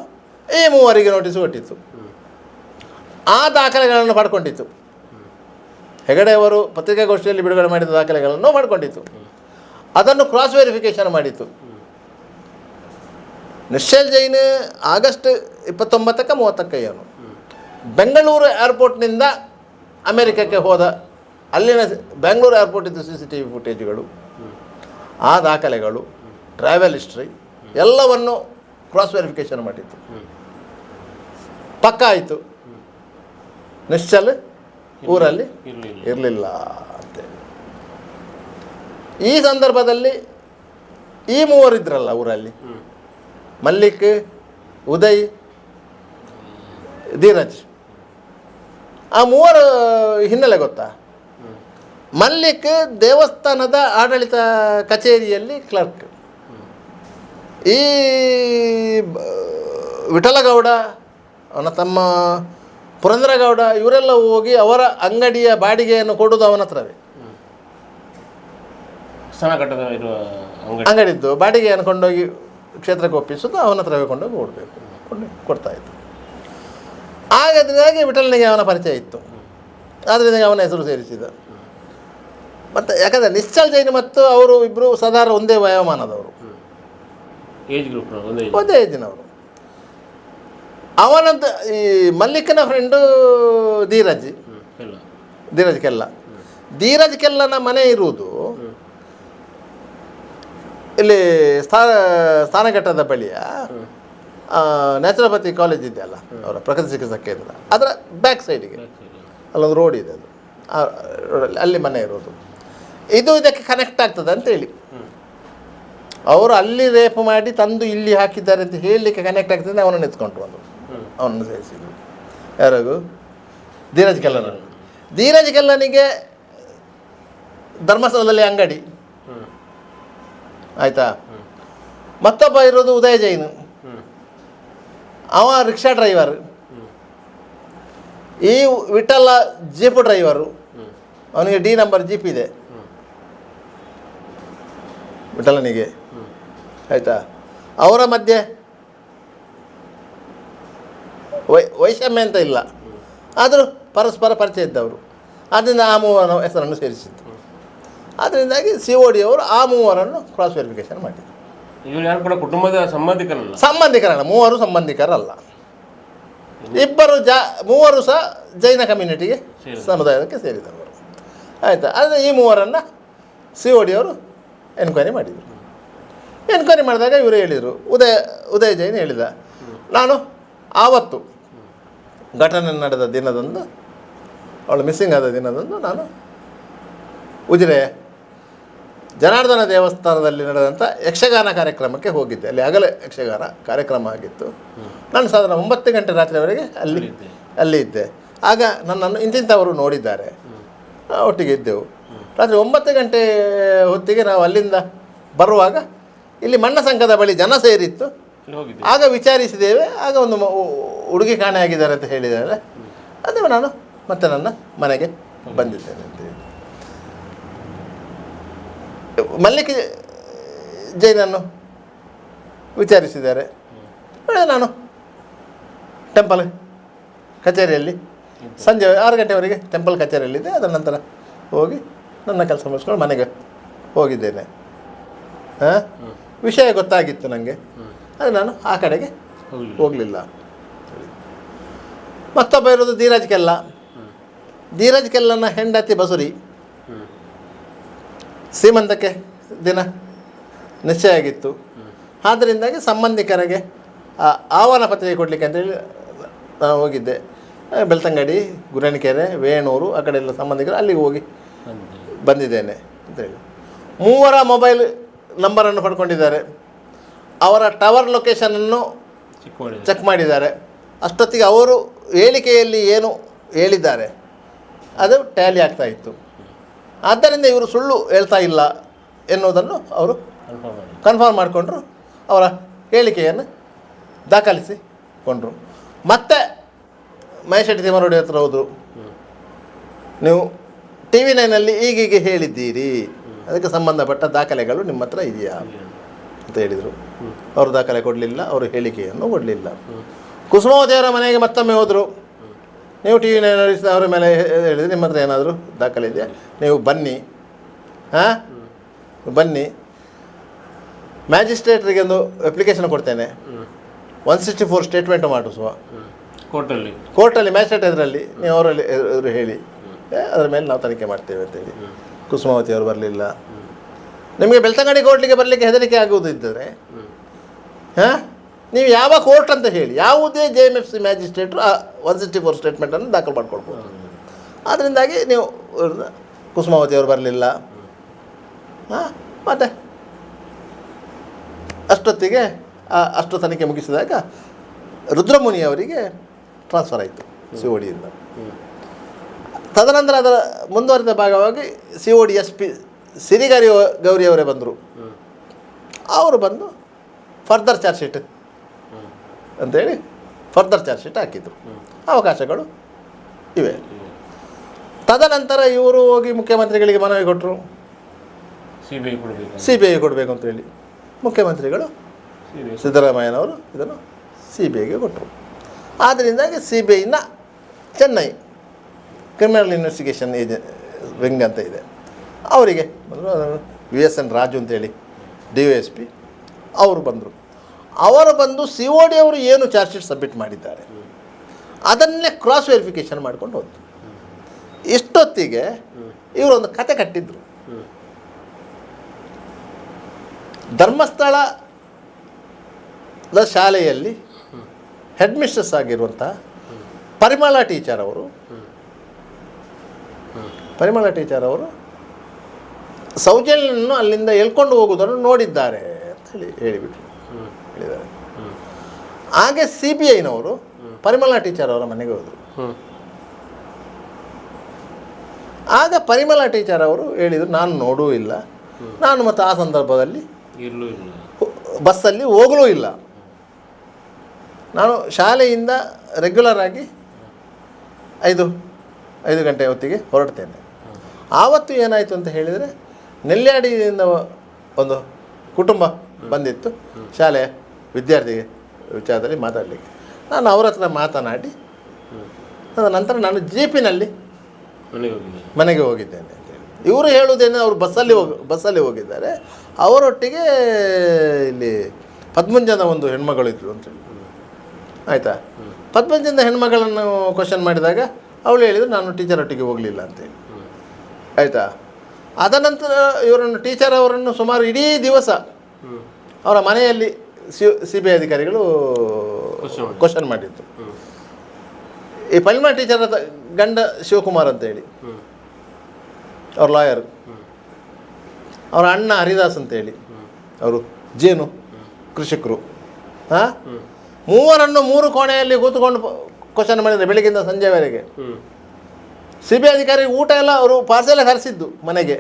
ಈ 3 ನೋಟಿಸ್ ಕೊಟ್ಟಿತ್ತು. ಆ ದಾಖಲೆಗಳನ್ನು ಪಡ್ಕೊಂಡಿತ್ತು. ಹೆಗಡೆಯವರು ಪತ್ರಿಕಾಗೋಷ್ಠಿಯಲ್ಲಿ ಬಿಡುಗಡೆ ಮಾಡಿದ ದಾಖಲೆಗಳನ್ನು ಮಾಡಿಕೊಂಡಿತ್ತು. ಅದನ್ನು ಕ್ರಾಸ್ ವೆರಿಫಿಕೇಷನ್ ಮಾಡಿತ್ತು. ನಿಶ್ಚಲ್ ಜೈನ್ ಆಗಸ್ಟ್ 29ಕ್ಕೆ 30ಕ್ಕೆ ಏನು ಬೆಂಗಳೂರು ಏರ್ಪೋರ್ಟ್ನಿಂದ ಅಮೆರಿಕಕ್ಕೆ ಹೋದ ಅಲ್ಲಿನ ಬೆಂಗಳೂರು ಏರ್ಪೋರ್ಟಿದ್ದು CCTV ಫುಟೇಜ್ಗಳು, ಆ ದಾಖಲೆಗಳು, ಟ್ರಾವೆಲ್ ಹಿಸ್ಟ್ರಿ ಎಲ್ಲವನ್ನು ಕ್ರಾಸ್ ವೆರಿಫಿಕೇಷನ್ ಮಾಡಿತ್ತು. ಪಕ್ಕ ಆಯಿತು, ನಿಶ್ಚಲ್ ಊರಲ್ಲಿ ಇರಲಿಲ್ಲ ಅಂತೇಳಿ. ಈ ಸಂದರ್ಭದಲ್ಲಿ ಈ 3 ಇದ್ರಲ್ಲ ಊರಲ್ಲಿ, ಮಲ್ಲಿಕ್, ಉದಯ್, ಧೀರಜ್, ಆ 3 ಹಿನ್ನೆಲೆ ಗೊತ್ತಾ? ಮಲ್ಲಿಕ್ ದೇವಸ್ಥಾನದ ಆಡಳಿತ ಕಚೇರಿಯಲ್ಲಿ ಕ್ಲರ್ಕ್. ಈ ವಿಠಲಗೌಡ, ಅವನ ತಮ್ಮ ಪುರಂದರಗೌಡ ಇವರೆಲ್ಲ ಹೋಗಿ ಅವರ ಅಂಗಡಿಯ ಬಾಡಿಗೆಯನ್ನು ಕೊಡುವುದು ಅವನ ಹತ್ರವೇ. ಅಂಗಡಿದ್ದು ಬಾಡಿಗೆಯನ್ನು ಕೊಂಡೋಗಿ ಕ್ಷೇತ್ರಕ್ಕೆ ಒಪ್ಪಿಸೋದು ಅವನ ಹತ್ರವೇ ಕೊಂಡೋಗಿ ಕೊಡ್ತಾಯಿತ್ತು. ಹಾಗಾಗಿ ವಿಠಲನಿಗೆ ಅವನ ಪರಿಚಯ ಇತ್ತು, ಆದ್ದರಿಂದ ಅವನ ಹೆಸರು ಸೇರಿಸಿದ. ಮತ್ತು ಯಾಕಂದರೆ ನಿಶ್ಚಲ್ ಜೈನ್ ಮತ್ತು ಅವರು ಇಬ್ಬರು ಸಾಧಾರಣ ಒಂದೇ ವಯೋಮಾನದವರು, ಒಂದೇ ಏಜಿನವರು. ಅವನದ್ದು ಈ ಮಲ್ಲಿಕನ ಫ್ರೆಂಡು ಧೀರಜ್ ಕೆಲ್ಲ. ಧೀರಜ್ ಕೆಲ್ಲನ ಮನೆ ಇರುವುದು ಇಲ್ಲಿ ಸ್ಥಾನಘಟ್ಟದ ಬಳಿಯ ನ್ಯಾಚುರೋಪತಿ ಕಾಲೇಜ್ ಇದೆಯಲ್ಲ, ಅವರ ಪ್ರಕೃತಿ ಚಿಕಿತ್ಸಾ ಕೇಂದ್ರ, ಅದರ ಬ್ಯಾಕ್ ಸೈಡಿಗೆ ಅಲ್ಲೊಂದು ರೋಡ್ ಇದೆ, ಅದು ಆ ರೋಡಲ್ಲಿ ಅಲ್ಲಿ ಮನೆ ಇರೋದು. ಇದು ಇದಕ್ಕೆ ಕನೆಕ್ಟ್ ಆಗ್ತದೆ ಅಂತೇಳಿ ಅವರು ಅಲ್ಲಿ ರೇಪ್ ಮಾಡಿ ತಂದು ಇಲ್ಲಿ ಹಾಕಿದ್ದಾರೆ ಅಂತ ಹೇಳಲಿಕ್ಕೆ ಕನೆಕ್ಟ್ ಆಗ್ತದೆ. ಅವನನ್ನು ಎತ್ಕೊಂಡು ಬಂದರು, ಅವನನ್ನು ಸೇರಿಸಿದರು. ಯಾರಿಗೂ? ಧೀರಜ್ ಕೆಲ್ಲನಿಗೆ ಧರ್ಮಸ್ಥಳದಲ್ಲಿ ಅಂಗಡಿ ಆಯಿತಾ. ಮತ್ತೊಬ್ಬ ಇರೋದು ಉದಯ ಜೈನ್, ಅವ ರಿಕ್ಷಾ ಡ್ರೈವರ್. ಈ ವಿಠಲ ಜೀಪ್ ಡ್ರೈವರು, ಅವನಿಗೆ D ನಂಬರ್ ಜೀಪ್ ಇದೆ ವಿಠಲನಿಗೆ ಆಯಿತಾ. ಅವರ ಮಧ್ಯೆ ವೈಷಮ್ಯ ಅಂತ ಇಲ್ಲ, ಆದರೂ ಪರಸ್ಪರ ಪರಿಚಯ ಇದ್ದವರು. ಆದ್ದರಿಂದ ಆ ಮೂವರ ಹೆಸರನ್ನು ಸೇರಿಸಿದ್ದು. ಅದರಿಂದಾಗಿ COD ಅವರು ಆ ಮೂವರನ್ನು ಕ್ರಾಸ್ ವೆರಿಫಿಕೇಶನ್ ಮಾಡಿದರು. ಇವರು ಯಾರು ಕೂಡ ಕುಟುಂಬದ ಸಂಬಂಧಿಕರಲ್ಲ, ಮೂವರು ಸಂಬಂಧಿಕರಲ್ಲ. ಮೂವರು ಸಹ ಜೈನ ಕಮ್ಯುನಿಟಿಗೆ ಸಮುದಾಯಕ್ಕೆ ಸೇರಿದವರು ಆಯಿತಾ. ಆದರೆ ಈ ಮೂವರನ್ನು COD ಅವರು ಎನ್ಕ್ವೈರಿ ಮಾಡಿದರು. ಎನ್ಕ್ವೈರಿ ಮಾಡಿದಾಗ ಇವರು ಹೇಳಿದರು, ಉದಯ ಜೈನ್ ಹೇಳಿದ, ನಾನು ಆವತ್ತು ಘಟನೆ ನಡೆದ ದಿನದಂದು, ಅವಳು ಮಿಸ್ಸಿಂಗ್ ಆದ ದಿನದಂದು ನಾನು ಉಜಿರೆ ಜನಾರ್ದನ ದೇವಸ್ಥಾನದಲ್ಲಿ ನಡೆದಂಥ ಯಕ್ಷಗಾನ ಕಾರ್ಯಕ್ರಮಕ್ಕೆ ಹೋಗಿದ್ದೆ. ಅಲ್ಲಿ ಹಗಲು ಯಕ್ಷಗಾನ ಕಾರ್ಯಕ್ರಮ ಆಗಿತ್ತು. ನಾನು ಸಾಧಾರಣ 9 ಗಂಟೆ ರಾತ್ರಿವರೆಗೆ ಅಲ್ಲಿ ಇದ್ದೆ. ಆಗ ನನ್ನನ್ನು ಇಂತಿಂಥವರು ನೋಡಿದ್ದಾರೆ, ಒಟ್ಟಿಗೆ ಇದ್ದೆವು. ರಾತ್ರಿ 9 ಗಂಟೆ ಹೊತ್ತಿಗೆ ನಾವು ಅಲ್ಲಿಂದ ಬರುವಾಗ ಇಲ್ಲಿ ಮಣ್ಣ ಸಂಘದ ಬಳಿ ಜನ ಸೇರಿತ್ತು. ಆಗ ವಿಚಾರಿಸಿದ್ದೇವೆ. ಆಗ ಒಂದು ಹುಡುಗಿ ಕಾಣೆಯಾಗಿದ್ದಾರೆ ಅಂತ ಹೇಳಿದ್ದಾರೆ. ಅದೇ ನಾನು ಮತ್ತೆ ನನ್ನ ಮನೆಗೆ ಬಂದಿದ್ದೇನೆ ಅಂತೇಳಿ. ಮಲ್ಲಿಕ್ ಜೈನನ್ನು ವಿಚಾರಿಸಿದ್ದಾರೆ. ನಾನು ಟೆಂಪಲ್ ಕಚೇರಿಯಲ್ಲಿ ಸಂಜೆ 6 ಗಂಟೆವರೆಗೆ ಟೆಂಪಲ್ ಕಚೇರಿಯಲ್ಲಿದ್ದೆ. ಅದರ ನಂತರ ಹೋಗಿ ನನ್ನ ಕೆಲಸ ಮುಗಿಸ್ಕೊಂಡು ಮನೆಗೆ ಹೋಗಿದ್ದೇನೆ. ವಿಷಯ ಗೊತ್ತಾಗಿತ್ತು ನನಗೆ, ಅದು ನಾನು ಆ ಕಡೆಗೆ ಹೋಗಲಿಲ್ಲ. ಮತ್ತೊಬ್ಬ ಇರೋದು ಧೀರಜ್ ಕೆಲ್ಲನ ಹೆಂಡತಿ ಬಸುರಿ. ಸೀಮಂತಕ್ಕೆ ದಿನ ನಿಶ್ಚಯ ಆಗಿತ್ತು. ಆದ್ದರಿಂದಾಗಿ ಸಂಬಂಧಿಕರಿಗೆ ಆಹ್ವಾನ ಪತ್ರಿಕೆ ಕೊಡಲಿಕ್ಕೆ ಅಂತೇಳಿ ನಾನು ಹೋಗಿದ್ದೆ. ಬೆಳ್ತಂಗಡಿ, ಗುರಣಿಕೆರೆ, ವೇಣೂರು ಆ ಕಡೆ ಎಲ್ಲ ಸಂಬಂಧಿಕರು ಅಲ್ಲಿಗೆ ಹೋಗಿ ಬಂದಿದ್ದೇನೆ ಅಂತೇಳಿ. 3 ಮೊಬೈಲ್ ನಂಬರನ್ನು ಪಡ್ಕೊಂಡಿದ್ದಾರೆ. ಅವರ ಟವರ್ ಲೊಕೇಶನನ್ನು ಚೆಕ್ ಮಾಡಿದ್ದಾರೆ. ಅಷ್ಟೊತ್ತಿಗೆ ಅವರು ಹೇಳಿಕೆಯಲ್ಲಿ ಏನು ಹೇಳಿದ್ದಾರೆ ಅದು ಟ್ಯಾಲಿ ಆಗ್ತಾ ಇತ್ತು. ಆದ್ದರಿಂದ ಇವರು ಸುಳ್ಳು ಹೇಳ್ತಾ ಇಲ್ಲ ಎನ್ನುವುದನ್ನು ಅವರು ಕನ್ಫರ್ಮ್ ಮಾಡಿಕೊಂಡ್ರು. ಅವರ ಹೇಳಿಕೆಯನ್ನು ದಾಖಲಿಸಿಕೊಂಡ್ರು. ಮತ್ತೆ ಮಹೇಶ್ ತಿಮ್ಮರೋಡಿ ಹತ್ರ ಹೋದರು. ನೀವು TV 9ನಲ್ಲಿ ಈಗೀಗೆ ಹೇಳಿದ್ದೀರಿ, ಅದಕ್ಕೆ ಸಂಬಂಧಪಟ್ಟ ದಾಖಲೆಗಳು ನಿಮ್ಮ ಹತ್ರ ಇದೆಯಾ ಅಂತ ಹೇಳಿದರು. ಅವರು ದಾಖಲೆ ಕೊಡಲಿಲ್ಲ, ಅವರು ಹೇಳಿಕೆಯನ್ನು ಕೊಡಲಿಲ್ಲ. ಕುಸುಮಾವತಿಯವರ ಮನೆಗೆ ಮತ್ತೊಮ್ಮೆ ಹೋದರು. ನೀವು TV 9 ಅವರ ಮೇಲೆ ಹೇಳಿದರೆ ನಿಮ್ಮ ಹತ್ರ ಏನಾದರೂ ದಾಖಲೆ ಇದೆಯಾ, ನೀವು ಬನ್ನಿ, ಬನ್ನಿ, ಮ್ಯಾಜಿಸ್ಟ್ರೇಟ್ರಿಗೆ ಒಂದು ಅಪ್ಲಿಕೇಶನ್ ಕೊಡ್ತೇನೆ, 164 ಸ್ಟೇಟ್ಮೆಂಟ್ ಮಾಡಿಸುವ ಕೋರ್ಟಲ್ಲಿ ಮ್ಯಾಜಿಸ್ಟ್ರೇಟ್ ಇದರಲ್ಲಿ ನೀವು ಅವರಲ್ಲಿ ಎದುರು ಹೇಳಿ, ಅದರ ಮೇಲೆ ನಾವು ತನಿಖೆ ಮಾಡ್ತೇವೆ ಅಂತೇಳಿ. ಕುಸುಮಾವತಿ ಅವರು ಬರಲಿಲ್ಲ. ನಿಮಗೆ ಬೆಳ್ತಂಗಡಿ ಕೋರ್ಟ್ಲಿಗೆ ಬರಲಿಕ್ಕೆ ಹೆದರಿಕೆ ಆಗುವುದಿದ್ದರೆ ನೀವು ಯಾವ ಕೋರ್ಟ್ ಅಂತ ಹೇಳಿ, ಯಾವುದೇ JMFC ಮ್ಯಾಜಿಸ್ಟ್ರೇಟ್ರು 164 ಸ್ಟೇಟ್ಮೆಂಟನ್ನು ದಾಖಲು ಮಾಡ್ಕೊಳ್ಬೋದು. ಅದರಿಂದಾಗಿ ನೀವು ಕುಸುಮಾವತಿ ಅವರು ಬರಲಿಲ್ಲ. ಮತ್ತು ಅಷ್ಟೊತ್ತಿಗೆ ಅಷ್ಟು ತನಿಖೆ ಮುಗಿಸಿದಾಗ ರುದ್ರಮುನಿ ಅವರಿಗೆ ಟ್ರಾನ್ಸ್ಫರ್ ಆಯಿತು CODಯಿಂದ. ತದನಂತರ ಅದರ ಮುಂದುವರಿದ ಭಾಗವಾಗಿ COD SP ಸಿರಿಗರಿ ಗೌರಿಯವರೇ ಬಂದರು. ಅವರು ಬಂದು ಫರ್ದರ್ ಚಾರ್ಜ್ ಶೀಟ್ ಅಂತೇಳಿ ಫರ್ದರ್ ಚಾರ್ಜ್ ಶೀಟ್ ಹಾಕಿದರು. ಅವಕಾಶಗಳು ಇವೆ. ತದನಂತರ ಇವರು ಹೋಗಿ ಮುಖ್ಯಮಂತ್ರಿಗಳಿಗೆ ಮನವಿ ಕೊಟ್ಟರು, CBI ಕೊಡಬೇಕು ಅಂತೇಳಿ. ಮುಖ್ಯಮಂತ್ರಿಗಳು ಸಿದ್ದರಾಮಯ್ಯನವರು ಇದನ್ನು CBIಗೆ ಕೊಟ್ಟರು. ಆದ್ದರಿಂದಾಗಿ CBIನ ಚೆನ್ನೈ ಕ್ರಿಮಿನಲ್ ಇನ್ವೆಸ್ಟಿಗೇಷನ್ ವಿಂಗ್ ಅಂತ ಇದೆ, ಅವರಿಗೆ ಬಂದರು. VSN ರಾಜು ಅಂತೇಳಿ DYSP ಅವರು ಬಂದರು. ಅವರು ಬಂದು COD ಅವರು ಏನು ಚಾರ್ಜ್ ಶೀಟ್ ಸಬ್ಮಿಟ್ ಮಾಡಿದ್ದಾರೆ ಅದನ್ನೇ ಕ್ರಾಸ್ ವೆರಿಫಿಕೇಷನ್ ಮಾಡ್ಕೊಂಡು ಹೋದ್ರು. ಇಷ್ಟೊತ್ತಿಗೆ ಇವರೊಂದು ಕತೆ ಕಟ್ಟಿದ್ರು. ಧರ್ಮಸ್ಥಳದ ಶಾಲೆಯಲ್ಲಿ ಹೆಡ್ ಮಿಸ್ಟ್ರೆಸ್ ಆಗಿರುವಂಥ ಪರಿಮಳ ಟೀಚರ್ ಅವರು ಸೌಜನ್ಯನ್ನು ಅಲ್ಲಿಂದ ಎಳ್ಕೊಂಡು ಹೋಗುವುದನ್ನು ನೋಡಿದ್ದಾರೆ ಅಂತ ಹೇಳಿಬಿಟ್ರು ಹೇಳಿದ್ದಾರೆ. ಹಾಗೆ CBIನವರು ಪರಿಮಳಾ ಟೀಚರ್ ಅವರ ಮನೆಗೆ ಹೋದರು. ಆಗ ಪರಿಮಳಾ ಟೀಚರ್ ಅವರು ಹೇಳಿದರು, ನಾನು ನೋಡೂ ಇಲ್ಲ, ನಾನು ಮತ್ತು ಆ ಸಂದರ್ಭದಲ್ಲಿ ಬಸ್ಸಲ್ಲಿ ಹೋಗಲೂ ಇಲ್ಲ, ನಾನು ಶಾಲೆಯಿಂದ ರೆಗ್ಯುಲರ್ ಆಗಿ 5 ಗಂಟೆ ಹೊತ್ತಿಗೆ ಹೊರಡ್ತೇನೆ. ಆವತ್ತು ಏನಾಯಿತು ಅಂತ ಹೇಳಿದರೆ, ನೆಲ್ಯಾಡಿಯಿಂದ ಒಂದು ಕುಟುಂಬ ಬಂದಿತ್ತು ಶಾಲೆಯ ವಿದ್ಯಾರ್ಥಿ ವಿಚಾರದಲ್ಲಿ ಮಾತಾಡಲಿಕ್ಕೆ. ನಾನು ಅವರ ಹತ್ರ ಮಾತನಾಡಿ ಅದರ ನಂತರ ನಾನು ಜೀಪಿನಲ್ಲಿ ಮನೆಗೆ ಹೋಗಿದ್ದೇನೆ ಅಂತೇಳಿ. ಇವರು ಹೇಳುವುದೇನೆ, ಅವರು ಬಸ್ಸಲ್ಲಿ ಹೋಗಿದ್ದಾರೆ, ಅವರೊಟ್ಟಿಗೆ ಇಲ್ಲಿ ಪದ್ಮಂಜನ ಒಂದು ಹೆಣ್ಮಗಳಿದ್ರು ಅಂತೇಳಿ. ಆಯಿತಾ, ಪದ್ಮಂಜನ ಹೆಣ್ಮಗಳನ್ನು ಕ್ವಶನ್ ಮಾಡಿದಾಗ ಅವಳು ಹೇಳಿದ್ರು, ನಾನು ಟೀಚರ್ ಒಟ್ಟಿಗೆ ಹೋಗಲಿಲ್ಲ ಅಂತೇಳಿ. ಆಯಿತಾ, ಅದನಂತರ ಇವರನ್ನು ಟೀಚರ್ ಅವರನ್ನು ಸುಮಾರು ಇಡೀ ದಿವಸ ಅವರ ಮನೆಯಲ್ಲಿ CBI ಅಧಿಕಾರಿಗಳು ಕ್ವಶನ್ ಮಾಡಿತ್ತು. ಈ ಪರಿಮಳಾ ಟೀಚರ್ ಗಂಡ ಶಿವಕುಮಾರ್ ಅಂತೇಳಿ, ಅವ್ರ ಲಾಯರ್, ಅವರ ಅಣ್ಣ ಹರಿದಾಸ್ ಅಂತೇಳಿ, ಅವರು ಜೇನು ಕೃಷಿಕರು. ಮೂವರನ್ನು 3 ಕೋಣೆಯಲ್ಲಿ ಕೂತ್ಕೊಂಡು ಕ್ವಶನ್ ಮಾಡಿದರೆ ಬೆಳಗ್ಗಿಂದ ಸಂಜೆವರೆಗೆ. CBI ಅಧಿಕಾರಿ ಊಟ ಎಲ್ಲ ಅವರು ಪಾರ್ಸೆಲ್ಲ ತರಿಸಿದ್ದು ಮನೆಗೆ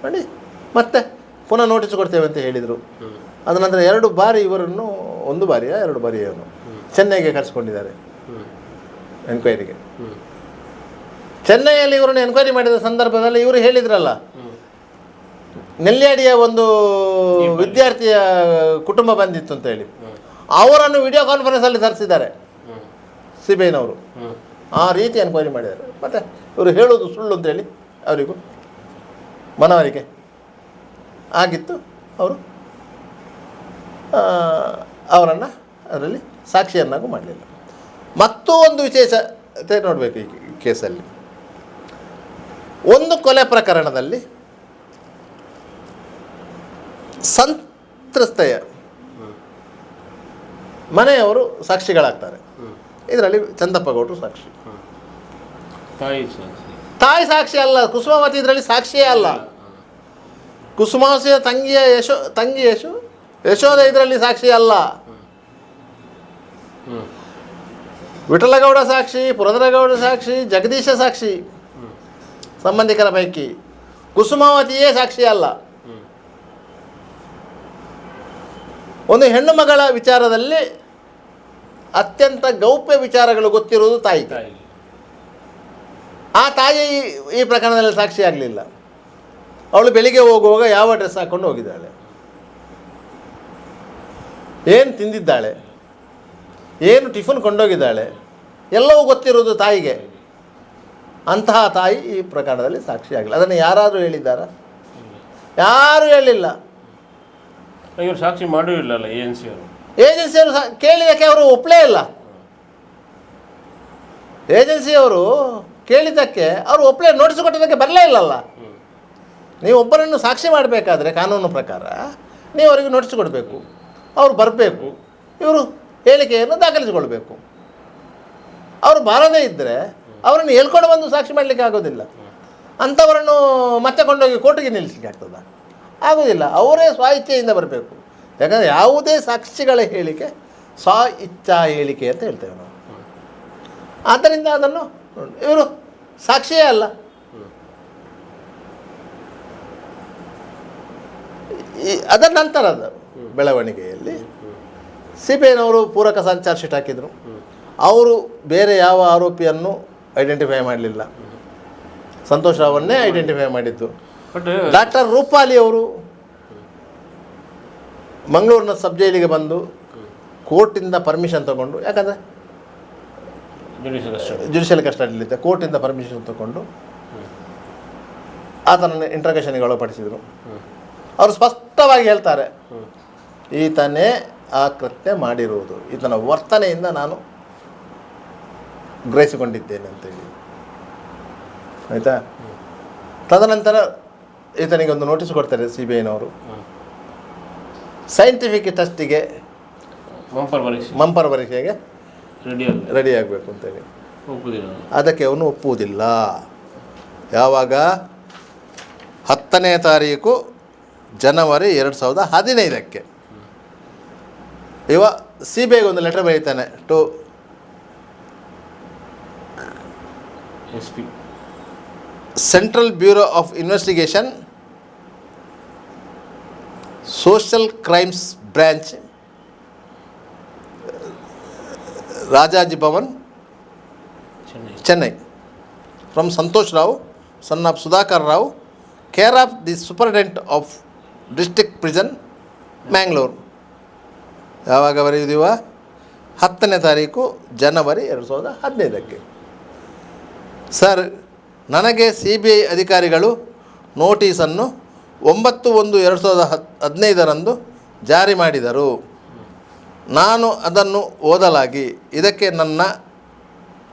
ನೋಡಿ, ಮತ್ತೆ ಪುನಃ ನೋಟಿಸ್ ಕೊಡ್ತೇವೆ ಅಂತ ಹೇಳಿದರು. ಅದ ನಂತರ 2 ಬಾರಿ ಇವರನ್ನು, 1 ಬಾರಿಯ 2 ಬಾರಿ ಅವನು ಚೆನ್ನೈಗೆ ಕರೆಸ್ಕೊಂಡಿದ್ದಾರೆ ಎನ್ಕ್ವೈರಿಗೆ. ಚೆನ್ನೈಯಲ್ಲಿ ಇವರನ್ನು ಎನ್ಕ್ವೈರಿ ಮಾಡಿದ ಸಂದರ್ಭದಲ್ಲಿ ಇವರು ಹೇಳಿದ್ರಲ್ಲ, ನೆಲ್ಯಾಡಿಯ ಒಂದು ವಿದ್ಯಾರ್ಥಿಯ ಕುಟುಂಬ ಬಂದಿತ್ತು ಅಂತ ಹೇಳಿ, ಅವರನ್ನು ವಿಡಿಯೋ ಕಾನ್ಫರೆನ್ಸಲ್ಲಿ ತರಿಸಿದ್ದಾರೆ CBIನವರು. ಆ ರೀತಿ ಎನ್ಕ್ವೈರಿ ಮಾಡಿದ್ದಾರೆ. ಮತ್ತು ಇವರು ಹೇಳೋದು ಸುಳ್ಳು ಅಂತೇಳಿ ಅವರಿಗೂ ಮನವರಿಕೆ ಆಗಿತ್ತು. ಅವರು ಅವರನ್ನು ಅದರಲ್ಲಿ ಸಾಕ್ಷಿಯನ್ನಾಗೂ ಮಾಡಲಿಲ್ಲ. ಮತ್ತೂ ಒಂದು ವಿಶೇಷತೆ ನೋಡಬೇಕು ಈ ಕೇಸಲ್ಲಿ. ಒಂದು ಕೊಲೆ ಪ್ರಕರಣದಲ್ಲಿ ಸಂತ್ರಸ್ತೆಯ ಮನೆಯವರು ಸಾಕ್ಷಿಗಳಾಗ್ತಾರೆ. ಇದರಲ್ಲಿ ಚಂದಪ್ಪ ಗೌಡರು ಸಾಕ್ಷಿ. ತಾಯಿ ಸಾಕ್ಷಿ ಅಲ್ಲ, ಕುಸುಮಾವತಿ ಇದರಲ್ಲಿ ಸಾಕ್ಷಿಯೇ ಅಲ್ಲ. ಕುಸುಮಾವತಿಯ ತಂಗಿ ಯಶೋಧ ಇದರಲ್ಲಿ ಸಾಕ್ಷಿ ಅಲ್ಲ. ವಿಠಲಗೌಡ ಸಾಕ್ಷಿ, ಪುರಂದರಗೌಡ ಸಾಕ್ಷಿ, ಜಗದೀಶ ಸಾಕ್ಷಿ, ಸಂಬಂಧಿಕರ ಪೈಕಿ. ಕುಸುಮಾವತಿಯೇ ಸಾಕ್ಷಿ ಅಲ್ಲ. ಒಂದು ಹೆಣ್ಣು ಮಗಳ ವಿಚಾರದಲ್ಲಿ ಅತ್ಯಂತ ಗೌಪ್ಯ ವಿಚಾರಗಳು ಗೊತ್ತಿರುವುದು ತಾಯಿಗೆ. ಆ ತಾಯಿ ಈ ಪ್ರಕರಣದಲ್ಲಿ ಸಾಕ್ಷಿ ಆಗಲಿಲ್ಲ. ಅವಳು ಬೆಳಿಗ್ಗೆ ಹೋಗುವಾಗ ಯಾವ ಡ್ರೆಸ್ ಹಾಕ್ಕೊಂಡು ಹೋಗಿದ್ದಾಳೆ, ಏನು ತಿಂದಿದ್ದಾಳೆ, ಏನು ಟಿಫನ್ ಕೊಂಡೋಗಿದ್ದಾಳೆ, ಎಲ್ಲವೂ ಗೊತ್ತಿರೋದು ತಾಯಿಗೆ. ಅಂತಹ ತಾಯಿ ಈ ಪ್ರಕರಣದಲ್ಲಿ ಸಾಕ್ಷಿ ಆಗಲಿಲ್ಲ. ಅದನ್ನು ಯಾರಾದರೂ ಹೇಳಿದ್ದಾರಾ? ಯಾರೂ ಹೇಳಿಲ್ಲ. ಇವರು ಸಾಕ್ಷಿ ಮಾಡೂ ಇಲ್ಲಲ್ಲ ಏಜೆನ್ಸಿಯವರು ಕೇಳಿದ್ದಕ್ಕೆ ಅವರು ಒಪ್ಪಲೇ ಇಲ್ಲ. ಏಜೆನ್ಸಿಯವರು ಕೇಳಿದ್ದಕ್ಕೆ ಅವರು ಒಪ್ಪಲೇ, ನೋಟಿಸ್ ಕೊಟ್ಟಿದ್ದಕ್ಕೆ ಬರಲೇ ಇಲ್ಲಲ್ಲ. ನೀವು ಒಬ್ಬರನ್ನು ಸಾಕ್ಷಿ ಮಾಡಬೇಕಾದ್ರೆ ಕಾನೂನು ಪ್ರಕಾರ ನೀವು ಅವರಿಗೆ ನೋಟಿಸ್ ಕೊಡಬೇಕು, ಅವರು ಬರಬೇಕು, ಇವರು ಹೇಳಿಕೆಯನ್ನು ದಾಖಲಿಸಿಕೊಳ್ಬೇಕು. ಅವರು ಬಾರದೇ ಇದ್ದರೆ ಅವರನ್ನು ಹೇಳ್ಕೊಂಡು ಬಂದು ಸಾಕ್ಷಿ ಮಾಡಲಿಕ್ಕೆ ಆಗೋದಿಲ್ಲ. ಅಂಥವರನ್ನು ಮತ್ತೆ ಕೊಂಡೋಗಿ ಕೋರ್ಟಿಗೆ ನಿಲ್ಲಿಸಲಿಕ್ಕೆ ಆಗ್ತದ? ಆಗೋದಿಲ್ಲ. ಅವರೇ ಸ್ವ ಇಚ್ಛೆಯಿಂದ ಬರಬೇಕು. ಯಾಕಂದರೆ ಯಾವುದೇ ಸಾಕ್ಷಿಗಳ ಹೇಳಿಕೆ ಸ್ವ ಇಚ್ಛಾ ಹೇಳಿಕೆ ಅಂತ ಹೇಳ್ತೇವೆ ನಾವು. ಆದ್ದರಿಂದ ಅದನ್ನು ಇವರು ಸಾಕ್ಷಿಯೇ ಅಲ್ಲ. ಅದರ ನಂತರದ ಬೆಳವಣಿಗೆಯಲ್ಲಿ CBIನವರು ಪೂರಕ ಚಾರ್ಜ್ ಶೀಟ್ ಹಾಕಿದರು. ಅವರು ಬೇರೆ ಯಾವ ಆರೋಪಿಯನ್ನು ಐಡೆಂಟಿಫೈ ಮಾಡಲಿಲ್ಲ, ಸಂತೋಷ್ ರಾವನ್ನೇ ಐಡೆಂಟಿಫೈ ಮಾಡಿದ್ದು. ಡಾಕ್ಟರ್ ರೂಪಾಲಿ ಅವರು ಮಂಗಳೂರಿನ ಸಬ್ ಜೈಲಿಗೆ ಬಂದು ಕೋರ್ಟಿಂದ ಪರ್ಮಿಷನ್ ತಗೊಂಡು, ಯಾಕಂದರೆ ಜುಡಿಷಿಯಲ್ ಕಸ್ಟಡಿಯಲ್ಲಿದ್ದ, ಕೋರ್ಟಿಂದ ಪರ್ಮಿಷನ್ ತಗೊಂಡು ಆತನನ್ನು ಇಂಟ್ರಗೇಷನ್ಗೆ ಒಳಪಡಿಸಿದರು. ಅವರು ಸ್ಪಷ್ಟವಾಗಿ ಹೇಳ್ತಾರೆ, ಈತನೇ ಆ ಕೃತ್ಯ ಮಾಡಿರುವುದು, ಈತನ ವರ್ತನೆಯಿಂದ ನಾನು ಗ್ರಹಿಸಿಕೊಂಡಿದ್ದೇನೆ ಅಂತೇಳಿ. ಆಯಿತಾ? ತದನಂತರ ಈತನಿಗೆ ಒಂದು ನೋಟಿಸ್ ಕೊಡ್ತಾರೆ CBIನವರು, ಸೈಂಟಿಫಿಕ್ ಟೆಸ್ಟಿಗೆ ಮಂಪರ್ ಪರೀಕ್ಷೆಗೆ ರೆಡಿ ಆಗಬೇಕು ಅಂತೇಳಿ. ಅದಕ್ಕೆ ಅವನು ಒಪ್ಪುವುದಿಲ್ಲ. ಯಾವಾಗ 10ನೇ ತಾರೀಕು ಜನವರಿ 2015 ಇವ CBIಗೆ ಒಂದು ಲೆಟರ್ ಬರೀತಾನೆ to SP central bureau of investigation social crimes branch Rajaji Bhavan Chennai from Santosh Rao son of Sudhakar Rao care of the superintendent of district prison Mangalore. ಯಾವಾಗ ಬರೆಯುವುದಿವ 10ನೇ ತಾರೀಕು ಜನವರಿ 2015. ಸರ್, ನನಗೆ CBI ಅಧಿಕಾರಿಗಳು ನೋಟಿಸನ್ನು 9/1/2015 ಜಾರಿ ಮಾಡಿದರು. ನಾನು ಅದನ್ನು ಓದಲಾಗಿ ಇದಕ್ಕೆ ನನ್ನ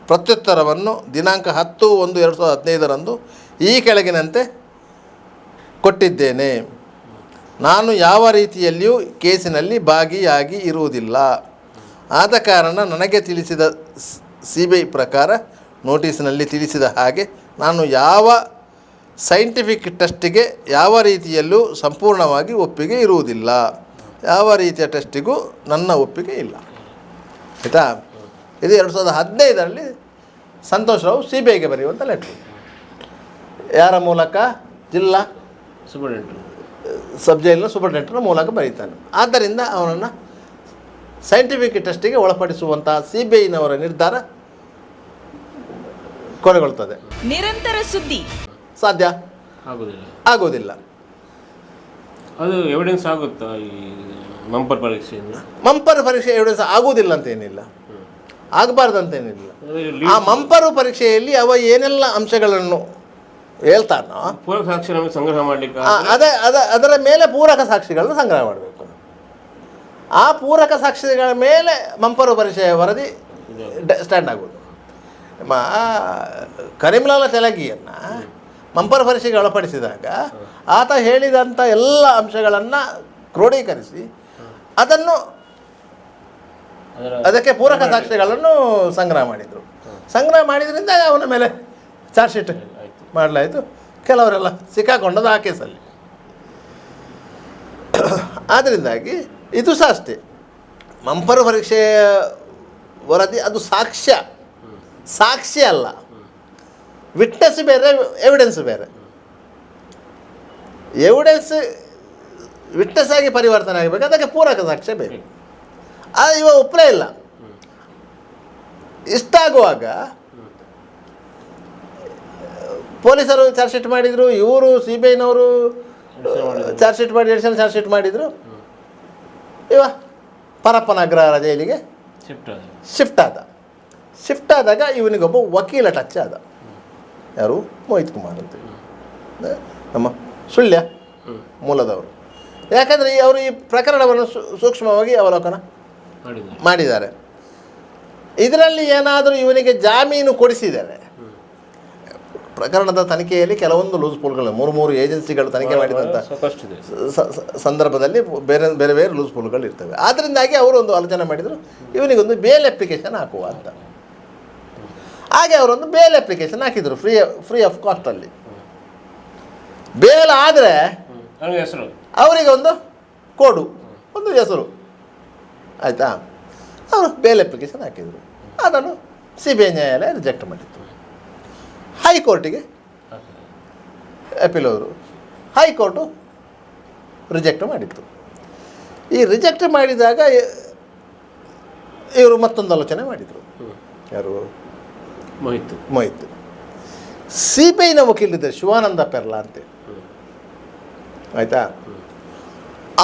ಪ್ರತ್ಯುತ್ತರವನ್ನು ದಿನಾಂಕ 10/1/2015 ಈ ಕೆಳಗಿನಂತೆ ಕೊಟ್ಟಿದ್ದೇನೆ. ನಾನು ಯಾವ ರೀತಿಯಲ್ಲಿಯೂ ಕೇಸಿನಲ್ಲಿ ಭಾಗಿಯಾಗಿ ಇರುವುದಿಲ್ಲ. ಆದ ಕಾರಣ ನನಗೆ ತಿಳಿಸಿದ CBI ಪ್ರಕಾರ ನೋಟಿಸಿನಲ್ಲಿ ತಿಳಿಸಿದ ಹಾಗೆ ನಾನು ಯಾವ ಸೈಂಟಿಫಿಕ್ ಟೆಸ್ಟಿಗೆ ಯಾವ ರೀತಿಯಲ್ಲೂ ಸಂಪೂರ್ಣವಾಗಿ ಒಪ್ಪಿಗೆ ಇರುವುದಿಲ್ಲ. ಯಾವ ರೀತಿಯ ಟೆಸ್ಟಿಗೂ ನನ್ನ ಒಪ್ಪಿಗೆ ಇಲ್ಲ. ಆಯಿತಾ? ಇದು 2015 ಸಂತೋಷ್ ರಾವ್ CBIಗೆ ಬರೆಯುವಂಥ ಲೆಟ್ರು. ಯಾರ ಮೂಲಕ? ಜಿಲ್ಲಾ ಸಬ್ ಜೈಲಿನ ಸೂಪರಿಂಟೆಂಡಂಟ್ನ ಮೂಲಕ ಬರೀತಾನೆ. ಆದ್ದರಿಂದ ಅವನನ್ನು ಸೈಂಟಿಫಿಕ್ ಟೆಸ್ಟಿಗೆ ಒಳಪಡಿಸುವಂಥ CBIನವರ ನಿರ್ಧಾರ ಕೊನೆಗೊಳ್ತದೆ. ನಿರಂತರ ಸುದ್ದಿ ಸಾಧ್ಯ ಆಗೋದಿಲ್ಲ. ಅದು ಎವಿಡೆನ್ಸ್ ಆಗುತ್ತಾ ಈ ಮಂಪರ್ ಪರೀಕ್ಷೆಯಿಂದ? ಮಂಪರ್ ಪರೀಕ್ಷೆ ಎವಿಡೆನ್ಸ್ ಆಗುವುದಿಲ್ಲ ಅಂತೇನಿಲ್ಲ, ಆಗಬಾರ್ದಂತೇನಿಲ್ಲ. ಆ ಮಂಪರು ಪರೀಕ್ಷೆಯಲ್ಲಿ ಅವ ಏನೆಲ್ಲ ಅಂಶಗಳನ್ನು ಹೇಳ್ತಾನೋ ಪೂರಕ ಸಾಕ್ಷಿ ನಮಗೆ ಸಂಗ್ರಹ ಮಾಡಲಿಕ್ಕೆ ಅದರ ಮೇಲೆ ಪೂರಕ ಸಾಕ್ಷಿಗಳನ್ನು ಸಂಗ್ರಹ ಮಾಡಬೇಕು. ಆ ಪೂರಕ ಸಾಕ್ಷಿಗಳ ಮೇಲೆ ಮಂಪರು ಪರೀಕ್ಷೆಯ ವರದಿ ಸ್ಟ್ಯಾಂಡ್ ಆಗೋದು. ಕರೀಂಲಾಲ ತೆಲಗಿಯನ್ನು ಮಂಪರ ಪರೀಕ್ಷೆಗೆ ಒಳಪಡಿಸಿದಾಗ ಆತ ಹೇಳಿದಂಥ ಎಲ್ಲ ಅಂಶಗಳನ್ನು ಕ್ರೋಢೀಕರಿಸಿ ಅದಕ್ಕೆ ಪೂರಕ ಸಾಕ್ಷ್ಯಗಳನ್ನು ಸಂಗ್ರಹ ಮಾಡಿದರು. ಸಂಗ್ರಹ ಮಾಡಿದ್ರಿಂದ ಅವನ ಮೇಲೆ ಚಾರ್ಜ್ ಶೀಟ್ ಮಾಡಲಾಯಿತು. ಕೆಲವರೆಲ್ಲ ಸಿಕ್ಕಾಕೊಂಡದ್ದು ಆ ಕೇಸಲ್ಲಿ. ಆದ್ದರಿಂದಾಗಿ ಇದು ಸಹ ಅಷ್ಟೇ, ಮಂಪರ ಪರೀಕ್ಷೆಯ ವರದಿ ಅದು ಸಾಕ್ಷ್ಯ ಅಲ್ಲ. ವಿಟ್ನೆಸ್ ಬೇರೆ, ಎವಿಡೆನ್ಸ್ ಬೇರೆ. ಎವಿಡೆನ್ಸ್ ವಿಟ್ನೆಸ್ ಆಗಿ ಪರಿವರ್ತನೆ ಆಗಬೇಕು, ಅದಕ್ಕೆ ಪೂರಕ ಸಾಕ್ಷ್ಯ ಬೇಕು. ಅದು ಇವ ಒಪ್ಪಲೇ ಇಲ್ಲ. ಇಷ್ಟಾಗುವಾಗ ಪೊಲೀಸರು ಚಾರ್ಜ್ ಶೀಟ್ ಮಾಡಿದರು, ಇವರು CBIನವರು ಚಾರ್ಜ್ ಶೀಟ್ ಮಾಡಿ ಎಡಿಷನಲ್ ಚಾರ್ಜ್ ಶೀಟ್ ಮಾಡಿದರು. ಇವ ಪರಪ್ಪನ ಅಗ್ರಹಾರ ಜೈಲಿಗೆ ಶಿಫ್ಟ್ ಆದಾಗ ಇವನಿಗೊಬ್ಬ ವಕೀಲ ಟಚ್ ಆದ. ಯಾರು? ಮೋಹಿತ್ ಕುಮಾರ್ ಅಂತ, ನಮ್ಮ ಸುಳ್ಯ ಮೂಲದವರು. ಯಾಕಂದರೆ ಅವರು ಈ ಪ್ರಕರಣವನ್ನು ಸೂಕ್ಷ್ಮವಾಗಿ ಅವಲೋಕನ ಮಾಡಿದ್ದಾರೆ. ಇದರಲ್ಲಿ ಏನಾದರೂ ಇವನಿಗೆ ಜಾಮೀನು ಕೊಡಿಸಿದ್ದಾರೆ. ಪ್ರಕರಣದ ತನಿಖೆಯಲ್ಲಿ ಕೆಲವೊಂದು ಲೂಸ್ ಪೋಲ್ಗಳು 3 ಏಜೆನ್ಸಿಗಳು ತನಿಖೆ ಮಾಡಿದಂಥ ಸಂದರ್ಭದಲ್ಲಿ ಬೇರೆ ಬೇರೆ ಲೂಸ್ ಪೋಲ್ಗಳು ಇರ್ತವೆ. ಆದ್ದರಿಂದಾಗಿ ಅವರು ಒಂದು ಆಲೋಚನೆ ಮಾಡಿದರು, ಇವನಿಗೊಂದು ಬೇಲ್ ಅಪ್ಲಿಕೇಶನ್ ಹಾಕುವ ಅಂತ. ಹಾಗೆ ಅವರೊಂದು ಬೇಲ್ ಅಪ್ಲಿಕೇಶನ್ ಹಾಕಿದರು ಫ್ರೀ ಆಫ್ ಕಾಸ್ಟಲ್ಲಿ. ಬೇಲ್ ಆದರೆ ಅವರಿಗೆ ಒಂದು ಕೋಡು, ಒಂದು ಹೆಸರು, ಆಯಿತಾ? ಅವರು ಬೇಲ್ ಅಪ್ಲಿಕೇಶನ್ ಹಾಕಿದರು. ಅದನ್ನು CBI ನ್ಯಾಯಾಲಯ ರಿಜೆಕ್ಟ್ ಮಾಡಿತ್ತು. ಹೈಕೋರ್ಟಿಗೆ ಅಪೀಲ್ ಹೋದರು. ಹೈಕೋರ್ಟು ರಿಜೆಕ್ಟ್ ಮಾಡಿತ್ತು. ಈ ರಿಜೆಕ್ಟ್ ಮಾಡಿದಾಗ ಇವರು ಮತ್ತೊಂದು ಆಲೋಚನೆ ಮಾಡಿದರು. ಯಾರು? ಮೊಹಿತ್. CBIನ ವಕೀಲರಿದ್ದಾರೆ, ಶಿವಾನಂದ ಪೆರ್ಲಾ ಅಂತೇಳಿ, ಆಯಿತಾ?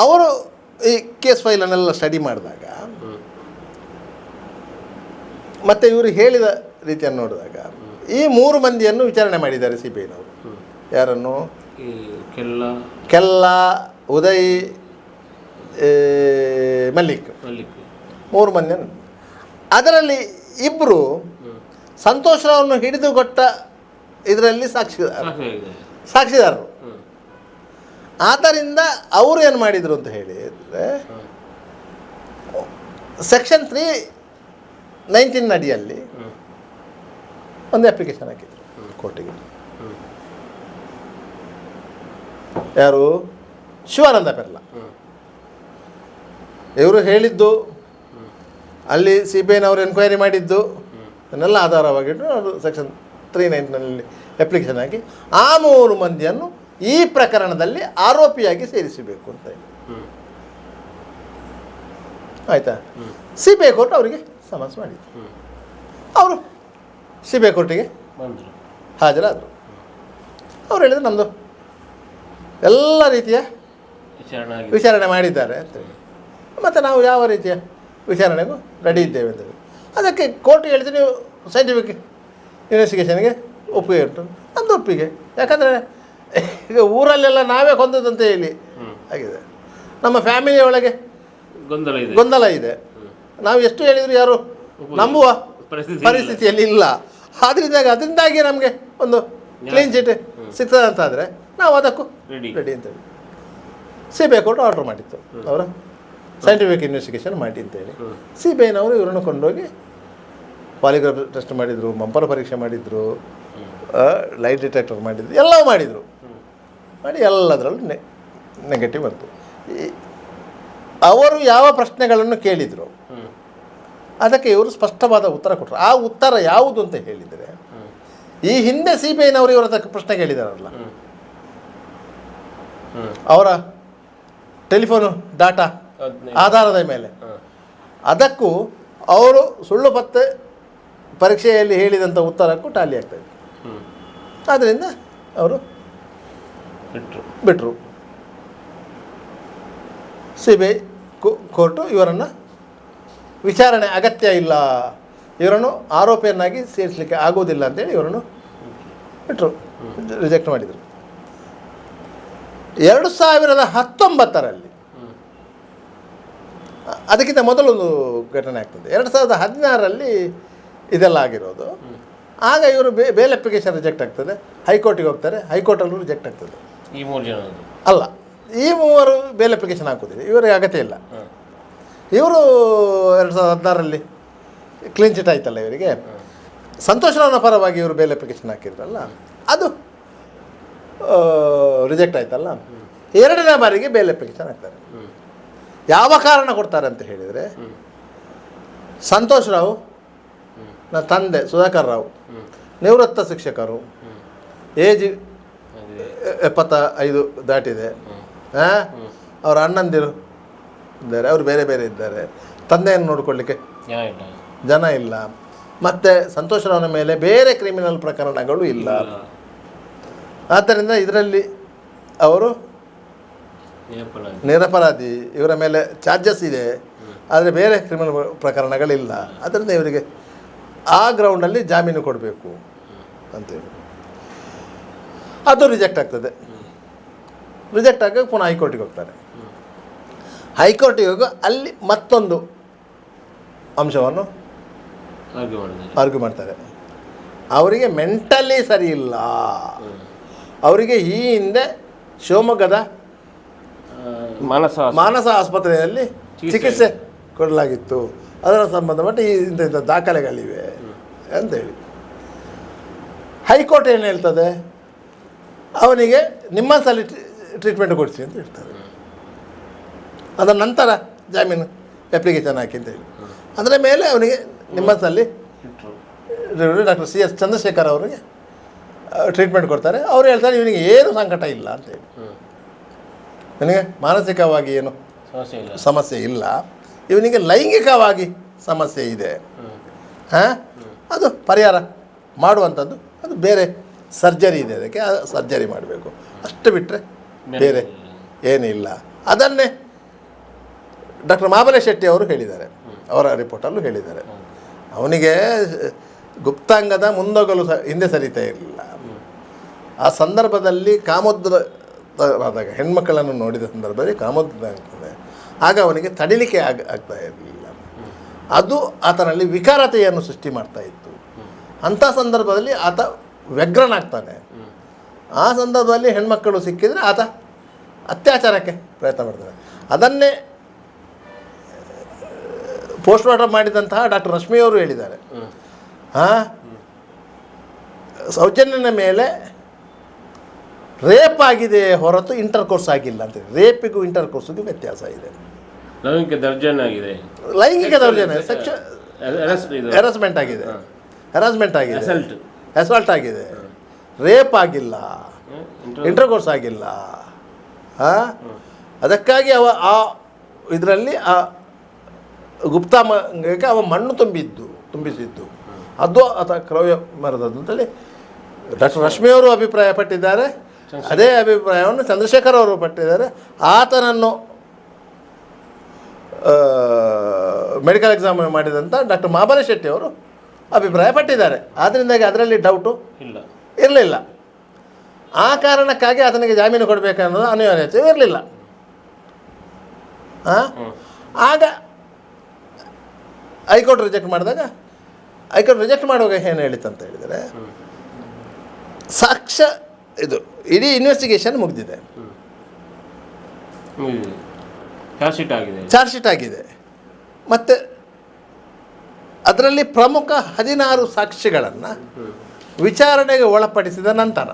ಅವರು ಈ ಕೇಸ್ ಫೈಲನ್ನೆಲ್ಲ ಸ್ಟಡಿ ಮಾಡಿದಾಗ ಮತ್ತು ಇವರು ಹೇಳಿದ ರೀತಿಯನ್ನು ನೋಡಿದಾಗ ಈ 3 ಮಂದಿಯನ್ನು ವಿಚಾರಣೆ ಮಾಡಿದ್ದಾರೆ CBIನವರು. ಯಾರನ್ನು? ಕೆಲ್ಲ, ಉದಯ್, ಮಲ್ಲಿಕ್, 3 ಮಂದಿಯನ್ನು. ಅದರಲ್ಲಿ 2 ಸಂತೋಷ್ ರಾವ್ರನ್ನು ಹಿಡಿದುಕೊಟ್ಟ ಇದರಲ್ಲಿ ಸಾಕ್ಷಿದಾರರು. ಆದ್ದರಿಂದ ಅವರು ಏನು ಮಾಡಿದರು ಅಂತ ಹೇಳಿದರೆ, ಸೆಕ್ಷನ್ 319 ಅಡಿಯಲ್ಲಿ ಒಂದು ಅಪ್ಲಿಕೇಶನ್ ಹಾಕಿದರು ಕೋರ್ಟಿಗೆ. ಯಾರು? ಶಿವಾನಂದ ಪೆರ್ಲ. ಇವರು ಹೇಳಿದ್ದು, ಅಲ್ಲಿ CBIನವರು ಎನ್ಕ್ವೈರಿ ಮಾಡಿದ್ದು ಅದನ್ನೆಲ್ಲ ಆಧಾರವಾಗಿಟ್ಟು ಅದು ಸೆಕ್ಷನ್ 390ನಲ್ಲಿ ಅಪ್ಲಿಕೇಶನ್ ಹಾಕಿ ಆ 3 ಮಂದಿಯನ್ನು ಈ ಪ್ರಕರಣದಲ್ಲಿ ಆರೋಪಿಯಾಗಿ ಸೇರಿಸಬೇಕು ಅಂತ ಹೇಳಿ. ಆಯಿತಾ? CBI ಕೋರ್ಟ್ ಅವರಿಗೆ ಸಮನ್ಸ್ ಮಾಡಿದ್ರು. ಅವರು CBI ಕೋರ್ಟಿಗೆ ಹಾಜರಾದರು. ಅವ್ರು ಹೇಳಿದ್ರು ನಮ್ಮದು ಎಲ್ಲ ರೀತಿಯ ವಿಚಾರಣೆ ಮಾಡಿದ್ದಾರೆ ಅಂತೇಳಿ. ಮತ್ತು ನಾವು ಯಾವ ರೀತಿಯ ವಿಚಾರಣೆಗೂ ರೆಡಿ ಇದ್ದೇವೆ ಅಂತೇಳಿ. ಅದಕ್ಕೆ ಕೋರ್ಟ್ ಹೇಳಿದ್ರೆ ನೀವು ಸೈಂಟಿಫಿಕ್ ಇನ್ವೆಸ್ಟಿಗೇಷನ್ಗೆ ಒಪ್ಪಿಗೆ ಉಂಟು. ನಮ್ಮದು ಒಪ್ಪಿಗೆ. ಯಾಕಂದರೆ ಈಗ ಊರಲ್ಲೆಲ್ಲ ನಾವೇ ಕೊಂದದಂತ ಹೇಳಿ ಆಗಿದೆ. ನಮ್ಮ ಫ್ಯಾಮಿಲಿಯ ಒಳಗೆ ಗೊಂದಲ ಇದೆ. ನಾವು ಎಷ್ಟು ಹೇಳಿದ್ರು ಯಾರು ನಂಬುವ ಪರಿಸ್ಥಿತಿಯಲ್ಲಿ ಇಲ್ಲ. ಅದರಿಂದಾಗಿ ನಮಗೆ ಒಂದು ಕ್ಲೀನ್ ಚಿಟ್ ಸಿಗ್ತದೆ ಅಂತಾದರೆ ನಾವು ಅದಕ್ಕೂ ರೆಡಿ ಅಂತೇಳಿ CBI ಕೋರ್ಟ್ ಆರ್ಡರ್ ಮಾಡಿತ್ತು. ಅವರ ಸೈಂಟಿಫಿಕ್ ಇನ್ವೆಸ್ಟಿಗೇಷನ್ ಮಾಡಿ ಅಂತೇಳಿ. CBIನವರು ಇವರನ್ನು ಕೊಂಡೋಗಿ ಪಾಲಿಗ್ರಾಫ್ ಟೆಸ್ಟ್ ಮಾಡಿದರು, ಮಂಪರ ಪರೀಕ್ಷೆ ಮಾಡಿದರು, ಲೈಟ್ ಡಿಟೆಕ್ಟರ್ ಮಾಡಿದರು, ಎಲ್ಲವೂ ಮಾಡಿದರು. ಮಾಡಿ ಎಲ್ಲದರಲ್ಲೂ ನೆಗೆಟಿವ್ ಬಂತು. ಅವರು ಯಾವ ಪ್ರಶ್ನೆಗಳನ್ನು ಕೇಳಿದರು ಅದಕ್ಕೆ ಇವರು ಸ್ಪಷ್ಟವಾದ ಉತ್ತರ ಕೊಟ್ಟರು. ಆ ಉತ್ತರ ಯಾವುದು ಅಂತ ಹೇಳಿದರೆ, ಈ ಹಿಂದೆ CBIನವರು ಇವರ ಹತ್ರ ಪ್ರಶ್ನೆ ಕೇಳಿದಾರಲ್ಲ, ಅವರ ಟೆಲಿಫೋನು ಡಾಟಾ ಆಧಾರದ ಮೇಲೆ, ಅದಕ್ಕೂ ಅವರು ಸುಳ್ಳು ಪತ್ತೆ ಪರೀಕ್ಷೆಯಲ್ಲಿ ಹೇಳಿದಂಥ ಉತ್ತರಕ್ಕೂ ಟಾಲಿ ಆಗ್ತಾಯಿತ್ತು. ಆದ್ದರಿಂದ ಅವರು ಬಿಟ್ಟರು. CBI ಕೋರ್ಟು ಇವರನ್ನು ವಿಚಾರಣೆ ಅಗತ್ಯ ಇಲ್ಲ, ಇವರನ್ನು ಆರೋಪಿಯನ್ನಾಗಿ ಸೇರಿಸಲಿಕ್ಕೆ ಆಗೋದಿಲ್ಲ ಅಂತೇಳಿ ಇವರನ್ನು ಬಿಟ್ಟರು, ರಿಜೆಕ್ಟ್ ಮಾಡಿದರು. 2019ರಲ್ಲಿ ಅದಕ್ಕಿಂತ ಮೊದಲೊಂದು ಘಟನೆ ಆಗ್ತದೆ. 2016ರಲ್ಲಿ ಇದೆಲ್ಲ ಆಗಿರೋದು. ಆಗ ಇವರು ಬೇಲ್ ಅಪ್ಲಿಕೇಶನ್ ರಿಜೆಕ್ಟ್ ಆಗ್ತದೆ, ಹೈಕೋರ್ಟಿಗೆ ಹೋಗ್ತಾರೆ, ಹೈಕೋರ್ಟಲ್ಲೂ ರಿಜೆಕ್ಟ್ ಆಗ್ತದೆ. ಈ 3 ಜನ ಅಲ್ಲ, ಈ 3 ಬೇಲ್ ಅಪ್ಲಿಕೇಶನ್ ಹಾಕೋದಿಲ್ಲ, ಇವರಿಗೆ ಅಗತ್ಯ ಇಲ್ಲ. ಇವರು 2016ರಲ್ಲಿ ಕ್ಲೀನ್ ಚಿಟ್ ಆಯ್ತಲ್ಲ ಇವರಿಗೆ, ಸಂತೋಷ್ ರಾವ್ನ ಪರವಾಗಿ ಇವರು ಬೇಲ್ ಅಪ್ಲಿಕೇಶನ್ ಹಾಕಿದ್ರಲ್ಲ, ಅದು ರಿಜೆಕ್ಟ್ ಆಯ್ತಲ್ಲ. 2ನೇ ಬಾರಿಗೆ ಬೇಲ್ ಅಪ್ಲಿಕೇಶನ್ ಹಾಕ್ತಾರೆ. ಯಾವ ಕಾರಣ ಕೊಡ್ತಾರೆ ಅಂತ ಹೇಳಿದರೆ, ಸಂತೋಷ್ ರಾವ್ ನನ್ನ ತಂದೆ ಸುಧಾಕರ್ ರಾವ್ ನಿವೃತ್ತ ಶಿಕ್ಷಕರು, ಏಜ್ 75 ದಾಟಿದೆ, ಅವರ ಅಣ್ಣಂದಿರು ಇದ್ದಾರೆ, ಅವರು ಬೇರೆ ಬೇರೆ ಇದ್ದಾರೆ, ತಂದೆಯನ್ನು ನೋಡಿಕೊಳ್ಳಿಕ್ಕೆ ಜನ ಇಲ್ಲ, ಮತ್ತು ಸಂತೋಷ್ ರಾವ್ನ ಮೇಲೆ ಬೇರೆ ಕ್ರಿಮಿನಲ್ ಪ್ರಕರಣಗಳು ಇಲ್ಲ. ಆದ್ದರಿಂದ ಇದರಲ್ಲಿ ಅವರು ನಿರಪರಾಧಿ, ಇವರ ಮೇಲೆ ಚಾರ್ಜಸ್ ಇದೆ, ಆದರೆ ಬೇರೆ ಕ್ರಿಮಿನಲ್ ಪ್ರಕರಣಗಳಿಲ್ಲ. ಅದರಿಂದ ಇವರಿಗೆ ಆ ಗ್ರೌಂಡಲ್ಲಿ ಜಾಮೀನು ಕೊಡಬೇಕು ಅಂತೇಳಿ ಅದು ರಿಜೆಕ್ಟ್ ಆಗ್ತದೆ. ರಿಜೆಕ್ಟ್ ಆಗ ಪುನಃ ಹೈಕೋರ್ಟಿಗೆ ಹೋಗ್ತಾರೆ. ಹೈಕೋರ್ಟಿಗೆ ಹೋಗಿ ಅಲ್ಲಿ ಮತ್ತೊಂದು ಅಂಶವನ್ನು ಆರ್ಗ್ಯೂ ಮಾಡ್ತಾರೆ. ಅವರಿಗೆ ಮೆಂಟಲಿ ಸರಿ ಇಲ್ಲ, ಅವರಿಗೆ ಈ ಹಿಂದೆ ಶಿವಮೊಗ್ಗದ ಮಾನಸ ಆಸ್ಪತ್ರೆಯಲ್ಲಿ ಚಿಕಿತ್ಸೆ ಕೊಡಲಾಗಿತ್ತು, ಅದರ ಸಂಬಂಧಪಟ್ಟ ಇಂಥ ದಾಖಲೆಗಳಿವೆ ಅಂತೇಳಿ. ಹೈಕೋರ್ಟ್ ಏನು ಹೇಳ್ತದೆ, ಅವನಿಗೆ ನಿಮ್ಮನ್ಸಲ್ಲಿ ಟ್ರೀಟ್ಮೆಂಟ್ ಕೊಡಿಸಿ ಅಂತ ಹೇಳ್ತಾರೆ. ಅದರ ನಂತರ ಜಾಮೀನು ಅಪ್ಲಿಕೇಶನ್ ಹಾಕಿ ಅಂತ ಹೇಳಿ ಅದರ ಮೇಲೆ ಅವನಿಗೆ ನಿಮ್ಮನ್ಸಲ್ಲಿ ಡಾಕ್ಟರ್ CS ಚಂದ್ರಶೇಖರ್ ಅವರಿಗೆ ಟ್ರೀಟ್ಮೆಂಟ್ ಕೊಡ್ತಾರೆ. ಅವರು ಹೇಳ್ತಾರೆ ಇವನಿಗೆ ಏನು ಸಂಕಟ ಇಲ್ಲ ಅಂತೇಳಿ, ನನಗೆ ಮಾನಸಿಕವಾಗಿ ಏನು ಸಮಸ್ಯೆ ಇಲ್ಲ, ಇವನಿಗೆ ಲೈಂಗಿಕವಾಗಿ ಸಮಸ್ಯೆ ಇದೆ, ಅದು ಪರಿಹಾರ ಮಾಡುವಂಥದ್ದು, ಅದು ಬೇರೆ ಸರ್ಜರಿ ಇದೆ, ಅದಕ್ಕೆ ಸರ್ಜರಿ ಮಾಡಬೇಕು, ಅಷ್ಟು ಬಿಟ್ಟರೆ ಬೇರೆ ಏನಿಲ್ಲ. ಅದನ್ನೇ ಡಾಕ್ಟರ್ ಮಹಾಬಲೇಶ್ ಶೆಟ್ಟಿ ಅವರು ಹೇಳಿದ್ದಾರೆ, ಅವರ ರಿಪೋರ್ಟಲ್ಲೂ ಹೇಳಿದ್ದಾರೆ. ಅವನಿಗೆ ಗುಪ್ತಾಂಗದ ಮುಂದೋಗಲು ಹಿಂದೆ ಸರಿತಾ ಇರಲಿಲ್ಲ. ಆ ಸಂದರ್ಭದಲ್ಲಿ ಕಾಮೋದ್ರರಾದಾಗ ಹೆಣ್ಮಕ್ಕಳನ್ನು ನೋಡಿದ ಸಂದರ್ಭದಲ್ಲಿ ಕಾಮೋದ್ರ ಆಗ್ತದೆ, ಆಗ ಅವನಿಗೆ ತಡಿಲಿಕ್ಕೆ ಆಗ್ತಾ ಇರಲಿಲ್ಲ. ಅದು ಆತನಲ್ಲಿ ವಿಕಾರತೆಯನ್ನು ಸೃಷ್ಟಿ ಮಾಡ್ತಾ ಇತ್ತು. ಅಂಥ ಸಂದರ್ಭದಲ್ಲಿ ಆತ ವ್ಯಗ್ರನಾಗ್ತಾನೆ. ಆ ಸಂದರ್ಭದಲ್ಲಿ ಹೆಣ್ಮಕ್ಕಳು ಸಿಕ್ಕಿದರೆ ಆತ ಅತ್ಯಾಚಾರಕ್ಕೆ ಪ್ರಯತ್ನ ಮಾಡ್ತಾನೆ. ಅದನ್ನೇ ಪೋಸ್ಟ್ ಮಾರ್ಟಮ್ ಮಾಡಿದಂತಹ ಡಾಕ್ಟರ್ ರಶ್ಮಿಯವರು ಹೇಳಿದ್ದಾರೆ. ಸೌಜನ್ಯನ ಮೇಲೆ ರೇಪ್ ಆಗಿದೆ ಹೊರತು ಇಂಟರ್ಕೋರ್ಸ್ ಆಗಿಲ್ಲ ಅಂತೇಳಿ. ರೇಪಿಗೂ ಇಂಟರ್ಕೋರ್ಸ್ಗೂ ವ್ಯತ್ಯಾಸ ಇದೆ. ಲೈಂಗಿಕ ದೌರ್ಜನ್ಯ ಆಗಿದೆ, ಲೈಂಗಿಕ ದೌರ್ಜನ್ಯ ಹೆರಾಸ್ಮೆಂಟ್ ಆಗಿದೆ, ಅಸಾಲ್ಟ್ ಆಗಿದೆ, ರೇಪ್ ಆಗಿಲ್ಲ, ಇಂಟರ್ಕೋರ್ಸ್ ಆಗಿಲ್ಲ. ಅದಕ್ಕಾಗಿ ಆ ಇದರಲ್ಲಿ ಆ ಗುಪ್ತಾಂಗಕ್ಕೆ ಅವ ಮಣ್ಣು ತುಂಬಿಸಿದ್ದು ಅದು ಕ್ರೌರ್ಯ ಮರದದ್ದು ಅಂತೇಳಿ ಡಾಕ್ಟರ್ ರಶ್ಮಿಯವರು ಅಭಿಪ್ರಾಯಪಟ್ಟಿದ್ದಾರೆ. ಅದೇ ಅಭಿಪ್ರಾಯವನ್ನು ಚಂದ್ರಶೇಖರ್ ಅವರು ಪಟ್ಟಿದ್ದಾರೆ. ಆತನನ್ನು ಮೆಡಿಕಲ್ ಎಕ್ಸಾಮ್ ಮಾಡಿದಂಥ ಡಾಕ್ಟರ್ ಮಹಾಬಲ ಶೆಟ್ಟಿ ಅವರು ಅಭಿಪ್ರಾಯಪಟ್ಟಿದ್ದಾರೆ. ಆದ್ದರಿಂದಾಗಿ ಅದರಲ್ಲಿ ಡೌಟು ಇರಲಿಲ್ಲ. ಆ ಕಾರಣಕ್ಕಾಗಿ ಆತನಿಗೆ ಜಾಮೀನು ಕೊಡಬೇಕನ್ನೋದು ಅನಿವಾರ್ಯತೆ ಇರಲಿಲ್ಲ. ಆಗ ಹೈಕೋರ್ಟ್ ರಿಜೆಕ್ಟ್ ಮಾಡಿದಾಗ ಹೈಕೋರ್ಟ್ ರಿಜೆಕ್ಟ್ ಮಾಡುವಾಗ ಏನು ಹೇಳಿತಂತ ಹೇಳಿದರೆ, ಸಾಕ್ಷ್ಯ ಇದು ಇಡೀ ಇನ್ವೆಸ್ಟಿಗೇಷನ್ ಮುಗಿದಿದೆ, ಚಾರ್ಜ್ ಶೀಟ್ ಆಗಿದೆ, ಮತ್ತು ಅದರಲ್ಲಿ ಪ್ರಮುಖ 16 ಸಾಕ್ಷಿಗಳನ್ನು ವಿಚಾರಣೆಗೆ ಒಳಪಡಿಸಿದ ನಂತರ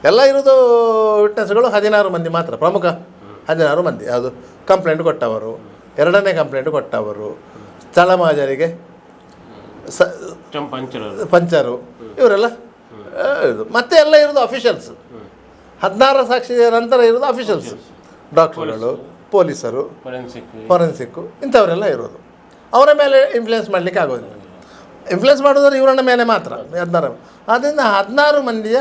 ಎಲ್ಲ ಇರೋದು ವಿಟ್ನೆಸ್ಗಳು 16 ಮಂದಿ ಮಾತ್ರ, ಪ್ರಮುಖ 16 ಮಂದಿ. ಅದು ಕಂಪ್ಲೇಂಟ್ ಕೊಟ್ಟವರು, 2ನೇ ಕಂಪ್ಲೇಂಟ್ ಕೊಟ್ಟವರು, ಸ್ಥಳ ಮಹಾಜರಿಗೆ ಪಂಚರು, ಇವರೆಲ್ಲ ಇದು. ಮತ್ತೆ ಎಲ್ಲ ಇರೋದು ಅಫಿಷಿಯಲ್ಸ್. 16 ಸಾಕ್ಷಿಯ ನಂತರ ಇರೋದು ಅಫಿಷಿಯಲ್ಸ್, ಡಾಕ್ಟರ್ಗಳು, ಪೊಲೀಸರು, ಫೊರೆನ್ಸಿಕ್ಕು, ಇಂಥವರೆಲ್ಲ ಇರೋದು. ಅವರ ಮೇಲೆ ಇನ್ಫ್ಲುಯೆನ್ಸ್ ಮಾಡಲಿಕ್ಕೆ ಆಗೋದಿಲ್ಲ. ಇನ್ಫ್ಲುಯೆನ್ಸ್ ಮಾಡೋದ್ರೆ ಇವರನ್ನ ಮೇಲೆ ಮಾತ್ರ 16. ಆದ್ದರಿಂದ 16 ಮಂದಿಯ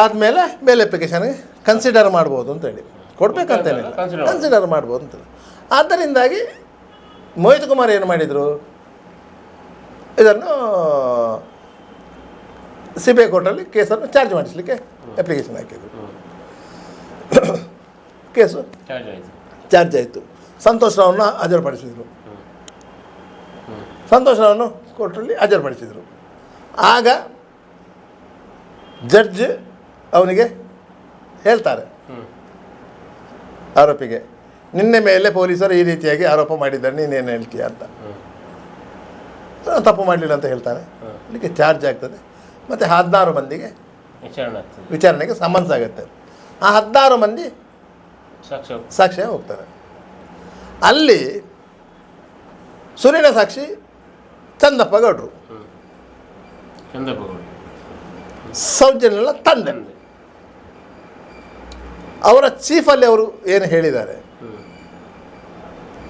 ಆದಮೇಲೆ ಬೇಲ್ ಅಪ್ಲಿಕೇಶನ್ಗೆ ಕನ್ಸಿಡರ್ ಮಾಡ್ಬೋದು ಅಂತೇಳಿ, ಕೊಡಬೇಕಂತೇನಿಲ್ಲ, ಕನ್ಸಿಡರ್ ಮಾಡ್ಬೋದು ಅಂತೇಳಿ. ಆದ್ದರಿಂದಾಗಿ ಮೋಹಿತ್ ಕುಮಾರ್ ಏನು ಮಾಡಿದರು, ಇದನ್ನು CBI ಕೋರ್ಟಲ್ಲಿ ಕೇಸನ್ನು ಚಾರ್ಜ್ ಮಾಡಿಸಲಿಕ್ಕೆ ಅಪ್ಲಿಕೇಶನ್ ಹಾಕಿದರು. ಕೇಸು ಚಾರ್ಜ್ ಆಯಿತು. ಸಂತೋಷ್ ರಾವ್ನ ಹಾಜರುಪಡಿಸಿದರು. ಸಂತೋಷ್ ರಾವ್ನು ಕೋರ್ಟಲ್ಲಿ ಹಾಜರುಪಡಿಸಿದರು. ಆಗ ಜಡ್ಜ್ ಅವನಿಗೆ ಹೇಳ್ತಾರೆ, ಆರೋಪಿಗೆ, ನಿನ್ನೆ ಮೇಲೆ ಪೊಲೀಸರು ಈ ರೀತಿಯಾಗಿ ಆರೋಪ ಮಾಡಿದ್ದಾರೆ, ನೀನೇನು ಹೇಳ್ತೀಯ ಅಂತ. ತಪ್ಪು ಮಾಡಲಿಲ್ಲ ಅಂತ ಹೇಳ್ತಾನೆ. ಇಲ್ಲಿಗೆ ಚಾರ್ಜ್ ಆಗ್ತದೆ. ಮತ್ತು 16 ಮಂದಿಗೆ ವಿಚಾರಣೆಗೆ ಸಮನ್ಸ್ ಆಗುತ್ತೆ. ಆ 16 ಮಂದಿ ಸಾಕ್ಷ್ಯ ಹೋಗ್ತಾರೆ. ಅಲ್ಲಿ ಸುರಿನ ಸಾಕ್ಷಿ ಚಂದಪ್ಪ ಗೌಡ್ರು, ಸೌಜನ್ಯನ ತಂದೆ. ಅವರ ಚೀಫಲ್ಲಿ ಅವರು ಏನು ಹೇಳಿದ್ದಾರೆ,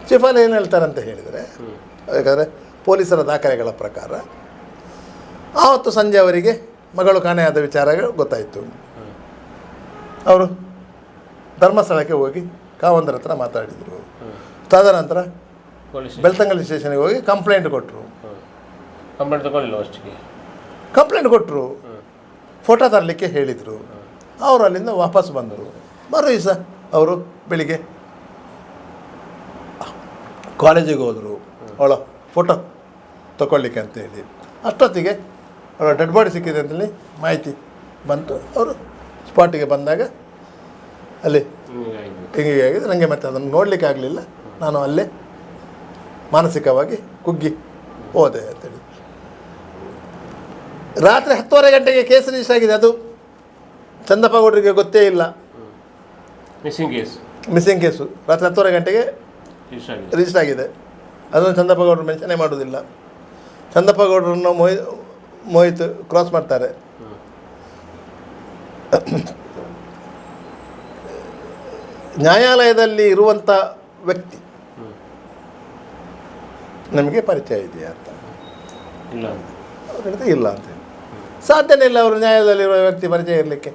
ಚೀಫಲ್ಲಿ ಏನು ಹೇಳ್ತಾರೆ ಅಂತ ಹೇಳಿದರೆ, ಯಾಕಂದರೆ ಪೊಲೀಸರ ದಾಖಲೆಗಳ ಪ್ರಕಾರ ಆವತ್ತು ಸಂಜೆ ಅವರಿಗೆ ಮಗಳು ಕಾಣೆಯಾದ ವಿಚಾರಗಳು ಗೊತ್ತಾಯಿತು. ಅವರು ಧರ್ಮಸ್ಥಳಕ್ಕೆ ಹೋಗಿ ಕಾವಂದರ ಹತ್ರ ಮಾತಾಡಿದರು. ತದನಂತರ ಬೆಳ್ತಂಗಡಿ ಸ್ಟೇಷನ್ಗೆ ಹೋಗಿ ಕಂಪ್ಲೇಂಟ್ ಕೊಟ್ಟರು. ಕಂಪ್ಲೇಂಟ್ ಕೊಟ್ಟರು, ಫೋಟೋ ತರಲಿಕ್ಕೆ ಹೇಳಿದರು. ಅವರು ಅಲ್ಲಿಂದ ವಾಪಸ್ ಬಂದರು. ಮರು ದಿವಸ ಅವರು ಬೆಳಿಗ್ಗೆ ಕಾಲೇಜಿಗೆ ಹೋದರು ಅವಳ ಫೋಟೋ ತಗೊಳ್ಳಿಕ್ಕೆ ಅಂತೇಳಿ. ಅಷ್ಟೊತ್ತಿಗೆ ಅವರ ಡೆಡ್ ಬಾಡಿ ಸಿಕ್ಕಿದೆ ಅಂತೇಳಿ ಮಾಹಿತಿ ಬಂತು. ಅವರು ಸ್ಪಾಟಿಗೆ ಬಂದಾಗ ಅಲ್ಲಿ ಹಿಂಗೆ ಆಗಿದೆ. ನನಗೆ ಮತ್ತೆ ಅದನ್ನು ನೋಡಲಿಕ್ಕೆ ಆಗಲಿಲ್ಲ, ನಾನು ಅಲ್ಲೇ ಮಾನಸಿಕವಾಗಿ ಕುಗ್ಗಿ ಹೋದೆ ಅಂತೇಳಿ. ರಾತ್ರಿ 10:30 ಗಂಟೆಗೆ ಕೇಸ್ ರಿಜಿಸ್ಟರ್ ಆಗಿದೆ. ಅದು ಚಂದಪ್ಪ ಗೌಡರಿಗೆ ಗೊತ್ತೇ ಇಲ್ಲ. ಮಿಸ್ಸಿಂಗ್ ಕೇಸು ರಾತ್ರಿ 10:30 ಗಂಟೆಗೆ ರಿಜಿಸ್ಟರ್ ಆಗಿದೆ. ಅದನ್ನು ಚಂದಪ್ಪ ಗೌಡರು ಮೆನ್ಷನೇ ಮಾಡೋದಿಲ್ಲ. ಚಂದಪ್ಪ ಗೌಡರನ್ನು ಮೋಹಿತ್ ಕ್ರಾಸ್ ಮಾಡ್ತಾರೆ. ನ್ಯಾಯಾಲಯದಲ್ಲಿ ಇರುವಂಥ ವ್ಯಕ್ತಿ ನಮಗೆ ಪರಿಚಯ ಇದೆಯಾ ಅಂತ ಅವ್ರು ಹೇಳ್ತಾರೆ ಇಲ್ಲ ಅಂತ. ಸಾಧ್ಯನೇ ಇಲ್ಲ ಅವರು ನ್ಯಾಯಾಲಯದಲ್ಲಿರುವ ವ್ಯಕ್ತಿ ಪರಿಚಯ ಇರಲಿಕ್ಕೆ.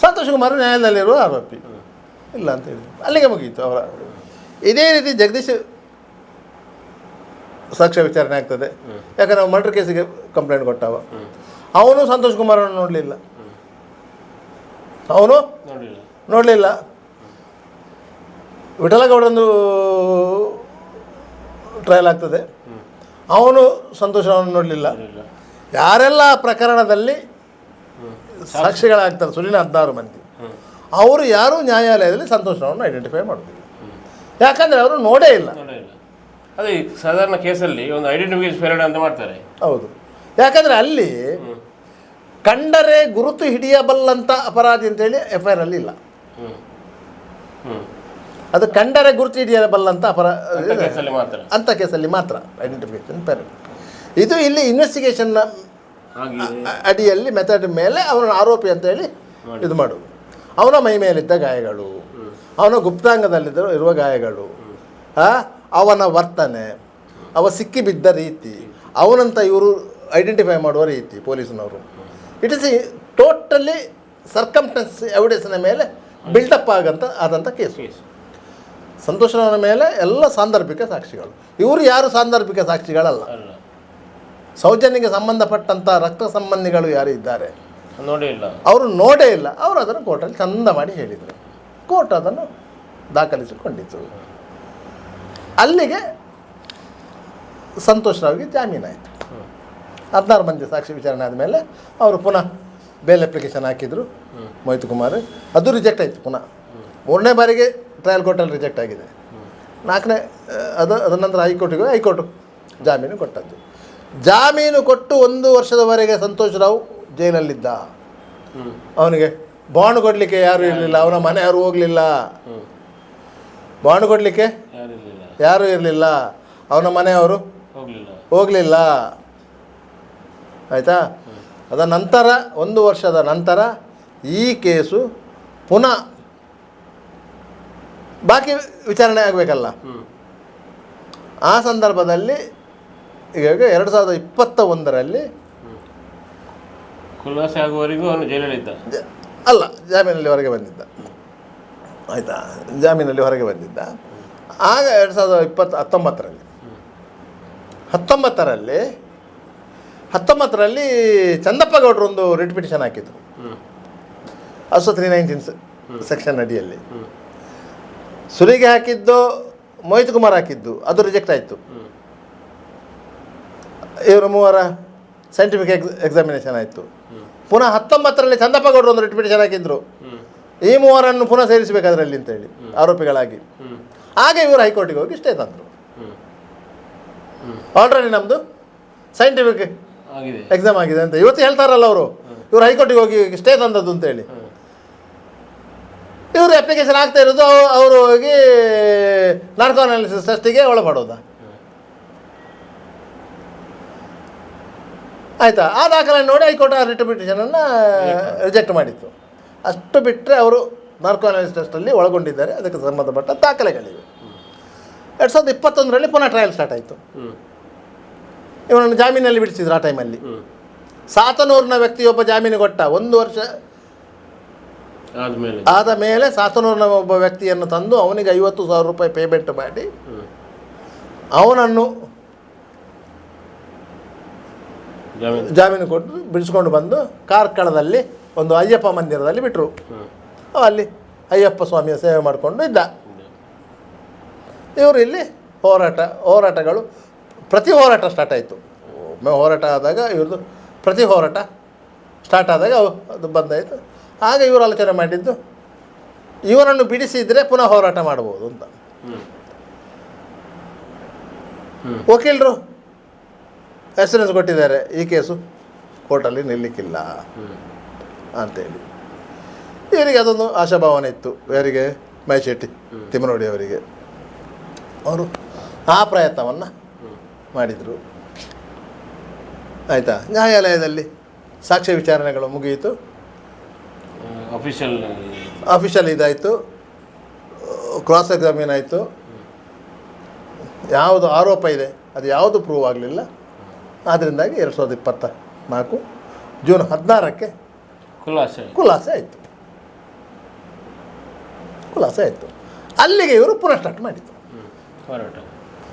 ಸಂತೋಷ್ ಕುಮಾರ್ ನ್ಯಾಯಾಲಯದಲ್ಲಿರುವ ಆರೋಪಿ ಇಲ್ಲ ಅಂತ ಹೇಳಿ ಅಲ್ಲಿಗೆ ಮುಗೀತು ಅವರ. ಇದೇ ರೀತಿ ಜಗದೀಶ್ ಸಾಕ್ಷ್ಯ ವಿಚಾರಣೆ ಆಗ್ತದೆ. ಯಾಕಂದರೆ ನಾವು ಮರ್ಡರ್ ಕೇಸಿಗೆ ಕಂಪ್ಲೇಂಟ್ ಕೊಟ್ಟವ. ಅವನು ಸಂತೋಷ್ ಕುಮಾರನ್ನು ನೋಡಲಿಲ್ಲ. ಅವನು ನೋಡಲಿಲ್ಲ. ವಿಠಲಗೌಡಂದು ಟ್ರಯಲ್ ಆಗ್ತದೆ. ಅವನು ಸಂತೋಷವನ್ನು ನೋಡಲಿಲ್ಲ. ಯಾರೆಲ್ಲ ಪ್ರಕರಣದಲ್ಲಿ ಸಾಕ್ಷಿಗಳಾಗ್ತಾರೆ, ಸುಲಿನ 16 ಮಂದಿ, ಅವರು ಯಾರೂ ನ್ಯಾಯಾಲಯದಲ್ಲಿ ಸಂತೋಷವನ್ನು ಐಡೆಂಟಿಫೈ ಮಾಡೋದಿಲ್ಲ. ಯಾಕಂದರೆ ಅವರು ನೋಡೇ ಇಲ್ಲ. ಅದೇ ಸಾಧಾರಣ ಕೇಸಲ್ಲಿ ಒಂದು ಐಡೆಂಟಿಫಿಕೇಶನ್ ಪೀರಿಯಡ್ ಅಂತ ಮಾಡ್ತಾರೆ. ಹೌದು, ಯಾಕಂದರೆ ಅಲ್ಲಿ ಕಂಡರೆ ಗುರುತು ಹಿಡಿಯಬಲ್ಲಂಥ ಅಪರಾಧಿ ಅಂತೇಳಿ FIR ಅಲ್ಲಿ ಇಲ್ಲ. ಅದು ಕಂಡರೆ ಗುರುತು ಹಿಡಿಯಬಲ್ಲಂಥ ಮಾತ್ರ ಅಂಥ ಕೇಸಲ್ಲಿ ಮಾತ್ರ ಐಡೆಂಟಿಫಿಕೇಶನ್ ಪೇರೆಂಟ್. ಇದು ಇಲ್ಲಿ ಇನ್ವೆಸ್ಟಿಗೇಷನ್ನ ಅಡಿಯಲ್ಲಿ ಮೆಥಡ್ ಮೇಲೆ ಅವನ ಆರೋಪಿ ಅಂತೇಳಿ ಇದು ಮಾಡೋದು. ಅವನ ಮೈ ಮೇಲಿದ್ದ ಗಾಯಗಳು, ಅವನ ಗುಪ್ತಾಂಗದಲ್ಲಿರುವ ಗಾಯಗಳು, ಅವನ ವರ್ತನೆ, ಅವ ಸಿಕ್ಕಿಬಿದ್ದ ರೀತಿ, ಅವನಂತ ಇವರು ಐಡೆಂಟಿಫೈ ಮಾಡುವ ರೀತಿ ಪೊಲೀಸ್ನವರು, ಇಟ್ ಇಸ್ ಟೋಟಲಿ ಸರ್ಕಮ್ಸ್ಟೆನ್ಸ್ ಎವಿಡೆನ್ಸ್ನ ಮೇಲೆ ಬಿಲ್ಡಪ್ ಆದಂಥ ಕೇಸು. ಸಂತೋಷನ ಮೇಲೆ ಎಲ್ಲ ಸಾಂದರ್ಭಿಕ ಸಾಕ್ಷಿಗಳು. ಇವರು ಯಾರು ಸಾಂದರ್ಭಿಕ ಸಾಕ್ಷಿಗಳಲ್ಲ. ಸೌಜನ್ಯಕ್ಕೆ ಸಂಬಂಧಪಟ್ಟಂಥ ರಕ್ತ ಸಂಬಂಧಿಗಳು ಯಾರು ಇದ್ದಾರೆ ಅವರು ನೋಡೇ ಇಲ್ಲ. ಅವರು ಅದನ್ನು ಕೋರ್ಟಲ್ಲಿ ಚಂದ ಮಾಡಿ ಹೇಳಿದರು. ಕೋರ್ಟ್ ಅದನ್ನು ದಾಖಲಿಸಿಕೊಂಡಿತು. ಅಲ್ಲಿಗೆ ಸಂತೋಷ್ ರಾವ್ಗೆ ಜಾಮೀನಾಯಿತು. 16 ಮಂದಿ ಸಾಕ್ಷಿ ವಿಚಾರಣೆ ಆದಮೇಲೆ ಅವರು ಪುನಃ ಬೇಲ್ ಅಪ್ಲಿಕೇಶನ್ ಹಾಕಿದರು ಮೋಹಿತ್ ಕುಮಾರ್. ಅದು ರಿಜೆಕ್ಟ್ ಆಯಿತು. ಪುನಃ 3ನೇ ಬಾರಿಗೆ ಟ್ರಯಲ್ ಕೋರ್ಟಲ್ಲಿ ರಿಜೆಕ್ಟ್ ಆಗಿದೆ. 4ನೇ ಅದರ ನಂತರ ಹೈಕೋರ್ಟು ಜಾಮೀನು ಕೊಟ್ಟದ್ದು. ಜಾಮೀನು ಕೊಟ್ಟು 1 ವರ್ಷದವರೆಗೆ ಸಂತೋಷ್ ರಾವ್ ಜೈಲಲ್ಲಿದ್ದ. ಅವನಿಗೆ ಬಾಂಡ್ ಕೊಡಲಿಕ್ಕೆ ಯಾರೂ ಇರಲಿಲ್ಲ. ಅವನ ಮನೆ ಯಾರು ಹೋಗಲಿಲ್ಲ. ಬಾಂಡ್ ಕೊಡಲಿಕ್ಕೆ ಯಾರೂ ಇರಲಿಲ್ಲ. ಅವನ ಮನೆಯವರು ಹೋಗಲಿಲ್ಲ. ಆಯಿತಾ. ಅದರ ನಂತರ 1 ವರ್ಷದ ನಂತರ ಈ ಕೇಸು ಪುನಃ ಬಾಕಿ ವಿಚಾರಣೆ ಆಗಬೇಕಲ್ಲ. ಆ ಸಂದರ್ಭದಲ್ಲಿ ಈಗ 2021ರಲ್ಲಿ ಖುಲಾಸೆ ಆಗುವವರೆಗೂ ಅವನು ಜೈಲಲ್ಲಿದ್ದ. ಅಲ್ಲ, ಜಾಮೀನಲ್ಲಿ ಹೊರಗೆ ಬಂದಿದ್ದ. ಆಯಿತಾ, ಜಾಮೀನಲ್ಲಿ ಹೊರಗೆ ಬಂದಿದ್ದ. ಆಗ 2019ರಲ್ಲಿ ಚಂದಪ್ಪ ಗೌಡರು ಒಂದು ರಿಟ್ ಪಿಟಿಷನ್ ಹಾಕಿದ್ರು. ಅಸೋ 319 ಸೆಕ್ಷನ್ ಅಡಿಯಲ್ಲಿ. ಸುರಿಗೆ ಹಾಕಿದ್ದು ಮೋಹಿತ್ ಕುಮಾರ್ ಹಾಕಿದ್ದು, ಅದು ರಿಜೆಕ್ಟ್ ಆಯಿತು. ಇವರು 3 ಸೈಂಟಿಫಿಕ್ ಎಕ್ಸಾಮಿನೇಷನ್ ಆಯಿತು. ಪುನಃ 19ರಲ್ಲಿ ಚಂದಪ್ಪ ಗೌಡರು ಒಂದು ರಿಟ್ ಪಿಟಿಷನ್ ಹಾಕಿದ್ರು, ಈ 3 ಪುನಃ ಸೇರಿಸಬೇಕಾದ್ರಲ್ಲಿ ಅಂತೇಳಿ ಆರೋಪಿಗಳಾಗಿ. ಆಗ ಇವರು ಹೈಕೋರ್ಟಿಗೆ ಹೋಗಿ ಸ್ಟೇ ತಂದರು. ಆಲ್ರೆಡಿ ನಮ್ಮದು ಸೈಂಟಿಫಿಕ್ ಎಕ್ಸಾಮ್ ಆಗಿದೆ ಅಂತ ಇವತ್ತು ಹೇಳ್ತಾರಲ್ಲ ಅವರು. ಇವರು ಹೈಕೋರ್ಟಿಗೆ ಹೋಗಿ ಸ್ಟೇ ತಂದದ್ದು ಅಂತೇಳಿ ಇವರು ಅಪ್ಲಿಕೇಶನ್ ಆಗ್ತಾ ಇರೋದು. ಅವರು ಹೋಗಿ ನಾರ್ಕೋ ಅನಾಲಿಸಿಸ್ ಟೆಸ್ಟಿಗೆ ಒಳಪಡೋದಾ? ಆಯಿತಾ. ಆ ದಾಖಲೆ ನೋಡಿ ಹೈಕೋರ್ಟ್ ಆ ರಿಟ್ ಪಿಟಿಷನನ್ನು ರಿಜೆಕ್ಟ್ ಮಾಡಿತ್ತು. ಅಷ್ಟು ಬಿಟ್ಟರೆ ಅವರು ನಾರ್ಕೋ ಅನಾಲಿಸಿಸ್ ಟೆಸ್ಟಲ್ಲಿ ಒಳಗೊಂಡಿದ್ದಾರೆ. ಅದಕ್ಕೆ ಸಂಬಂಧಪಟ್ಟ ದಾಖಲೆಗಳಿವೆ. 2021ರಲ್ಲಿ ಪುನಃ ಟ್ರಯಲ್ ಸ್ಟಾರ್ಟ್ ಆಯಿತು. ಇವನನ್ನು ಜಾಮೀನಲ್ಲಿ ಬಿಡಿಸಿದ್ರು. ಆ ಟೈಮಲ್ಲಿ ಸಾತನೂರಿನ ವ್ಯಕ್ತಿಯೊಬ್ಬ ಜಾಮೀನು ಕೊಟ್ಟ. 1 ವರ್ಷ ಆದ ಮೇಲೆ ಸಾತನೂರಿನ ಒಬ್ಬ ವ್ಯಕ್ತಿಯನ್ನು ತಂದು ಅವನಿಗೆ 50,000 ರೂಪಾಯಿ ಪೇಮೆಂಟ್ ಮಾಡಿ ಅವನನ್ನು ಜಾಮೀನು ಕೊಟ್ಟು ಬಿಡಿಸ್ಕೊಂಡು ಬಂದು ಕಾರ್ಕಳದಲ್ಲಿ ಒಂದು ಅಯ್ಯಪ್ಪ ಮಂದಿರದಲ್ಲಿ ಬಿಟ್ಟರು. ಅಲ್ಲಿ ಅಯ್ಯಪ್ಪ ಸ್ವಾಮಿಯ ಸೇವೆ ಮಾಡಿಕೊಂಡು ಇದ್ದ. ಇವರು ಇಲ್ಲಿ ಹೋರಾಟಗಳು ಪ್ರತಿ ಹೋರಾಟ ಸ್ಟಾರ್ಟ್ ಆಯಿತು. ಒಮ್ಮೆ ಹೋರಾಟ ಆದಾಗ ಇವ್ರದ್ದು ಪ್ರತಿ ಹೋರಾಟ ಸ್ಟಾರ್ಟ್ ಆದಾಗ ಅದು ಬಂದಾಯಿತು. ಆಗ ಇವರು ಆಲೋಚನೆ ಮಾಡಿದ್ದು ಇವರನ್ನು ಬಿಡಿಸಿದರೆ ಪುನಃ ಹೋರಾಟ ಮಾಡ್ಬೋದು ಅಂತ. ವಕೀಲರು ಎಸ್ಟೆನ್ಸ್ ಕೊಟ್ಟಿದ್ದಾರೆ, ಈ ಕೇಸು ಕೋರ್ಟಲ್ಲಿ ನಿಲ್ಲಕ್ಕಿಲ್ಲ ಅಂತೇಳಿ. ಇವರಿಗೆ ಅದೊಂದು ಆಶಾಭಾವನೆ ಇತ್ತು. ಯಾರಿಗೆ? ಮೈಶೆಟ್ಟಿ ತಿಮ್ಮನೋಡಿ ಅವರಿಗೆ. ಅವರು ಆ ಪ್ರಯತ್ನವನ್ನು ಮಾಡಿದರು. ಆಯಿತಾ. ನ್ಯಾಯಾಲಯದಲ್ಲಿ ಸಾಕ್ಷ್ಯ ವಿಚಾರಣೆಗಳು ಮುಗಿಯಿತು. ಅಫಿಷಿಯಲ್ ಇದಾಯಿತು. ಕ್ರಾಸ್ ಎಕ್ಸಾಮಿನ್ ಆಯಿತು. ಯಾವುದು ಆರೋಪ ಇದೆ ಅದು ಯಾವುದು ಪ್ರೂವ್ ಆಗಲಿಲ್ಲ. ಆದ್ದರಿಂದಾಗಿ 2024 ಜೂನ್ 16ಕ್ಕೆ ಖುಲಾಸೆ ಆಯಿತು. ಅಲ್ಲಿಗೆ ಇವರು ಪುನಃ ಸ್ಟಾರ್ಟ್ ಮಾಡಿತು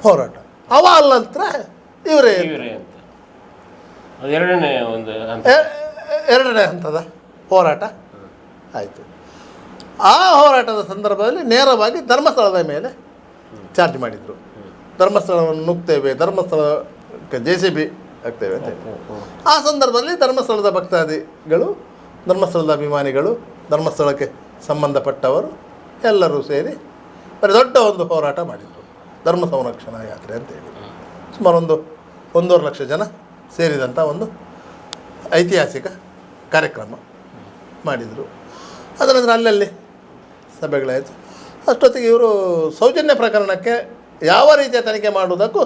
ಹೋರಾಟ. ಅಲ್ಲಂತರ ಇವರೇ ಎರಡನೇ ಹಂತದ ಹೋರಾಟ ಆಯಿತು. ಆ ಹೋರಾಟದ ಸಂದರ್ಭದಲ್ಲಿ ನೇರವಾಗಿ ಧರ್ಮಸ್ಥಳದ ಮೇಲೆ ಚಾರ್ಜ್ ಮಾಡಿದರು. ಧರ್ಮಸ್ಥಳವನ್ನು ನುಗ್ತೇವೆ, ಧರ್ಮಸ್ಥಳಕ್ಕೆ JCB ಆಗ್ತೇವೆ ಅಂತ. ಆ ಸಂದರ್ಭದಲ್ಲಿ ಧರ್ಮಸ್ಥಳದ ಭಕ್ತಾದಿಗಳು, ಧರ್ಮಸ್ಥಳದ ಅಭಿಮಾನಿಗಳು, ಧರ್ಮಸ್ಥಳಕ್ಕೆ ಸಂಬಂಧಪಟ್ಟವರು ಎಲ್ಲರೂ ಸೇರಿ ಬರೀ ದೊಡ್ಡ ಒಂದು ಹೋರಾಟ ಮಾಡಿದರು. ಧರ್ಮ ಸಂರಕ್ಷಣಾ ಯಾತ್ರೆ ಅಂತೇಳಿ ಸುಮಾರು 1.5 ಲಕ್ಷ ಜನ ಸೇರಿದಂಥ ಒಂದು ಐತಿಹಾಸಿಕ ಕಾರ್ಯಕ್ರಮ ಮಾಡಿದರು. ಅದರ ನಂತರ ಅಲ್ಲಲ್ಲಿ ಸಭೆಗಳಾಯಿತು. ಅಷ್ಟೊತ್ತಿಗೆ ಇವರು ಸೌಜನ್ಯ ಪ್ರಕರಣಕ್ಕೆ ಯಾವ ರೀತಿಯ ತನಿಖೆ ಮಾಡುವುದಕ್ಕೂ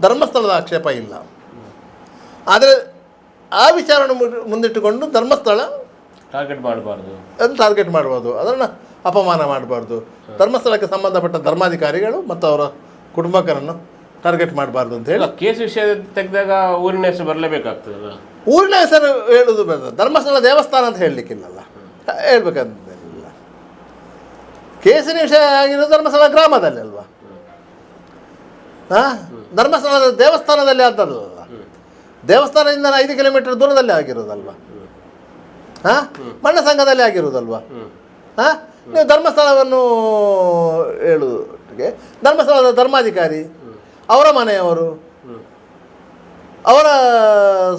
ಧರ್ಮಸ್ಥಳದ ಆಕ್ಷೇಪ ಇಲ್ಲ. ಆದರೆ ಆ ವಿಚಾರವನ್ನು ಮುಂದಿಟ್ಟುಕೊಂಡು ಧರ್ಮಸ್ಥಳ ಟಾರ್ಗೆಟ್ ಮಾಡಬಾರ್ದು, ಅದನ್ನು ಟಾರ್ಗೆಟ್ ಮಾಡ್ಬೋದು, ಅದನ್ನು ಅಪಮಾನ ಮಾಡಬಾರ್ದು, ಧರ್ಮಸ್ಥಳಕ್ಕೆ ಸಂಬಂಧಪಟ್ಟ ಧರ್ಮಾಧಿಕಾರಿಗಳು ಮತ್ತು ಅವರ ಕುಟುಂಬಕರನ್ನು ಟಾರ್ಗೆಟ್ ಮಾಡಬಾರ್ದು ಅಂತ ಹೇಳಿ ಕೇಸ್ ವಿಷಯ ತೆಗೆದಾಗ ಊರಿನ ಹೆಸರು ಬರಲೇಬೇಕಾಗ್ತದಲ್ಲ. ಊರಿನ ಹೆಸರು ಹೇಳುವುದು ಬೇಡ, ಧರ್ಮಸ್ಥಳ ದೇವಸ್ಥಾನ ಅಂತ ಹೇಳಲಿಕ್ಕಿಲ್ಲಲ್ಲ, ಹೇಳ್ಬೇಕಂತಿಲ್ಲ. ಕೇಸಿನ ವಿಷಯ ಆಗಿರೋದು ಧರ್ಮಸ್ಥಳ ಗ್ರಾಮದಲ್ಲಿ ಅಲ್ವಾ, ಧರ್ಮಸ್ಥಳದ ದೇವಸ್ಥಾನದಲ್ಲಿ ಅಂತದಲ್ಲ, ದೇವಸ್ಥಾನದಿಂದ 5 ಕಿಲೋಮೀಟರ್ ದೂರದಲ್ಲಿ ಆಗಿರೋದಲ್ವಾ, ಮಣ್ಣ ಸಂಘದಲ್ಲಿ ಆಗಿರೋದಲ್ವಾ. ನೀವು ಧರ್ಮಸ್ಥಳವನ್ನು ಹೇಳುವುದಕ್ಕೆ ಧರ್ಮಸ್ಥಳದ ಧರ್ಮಾಧಿಕಾರಿ, ಅವರ ಮನೆಯವರು, ಅವರ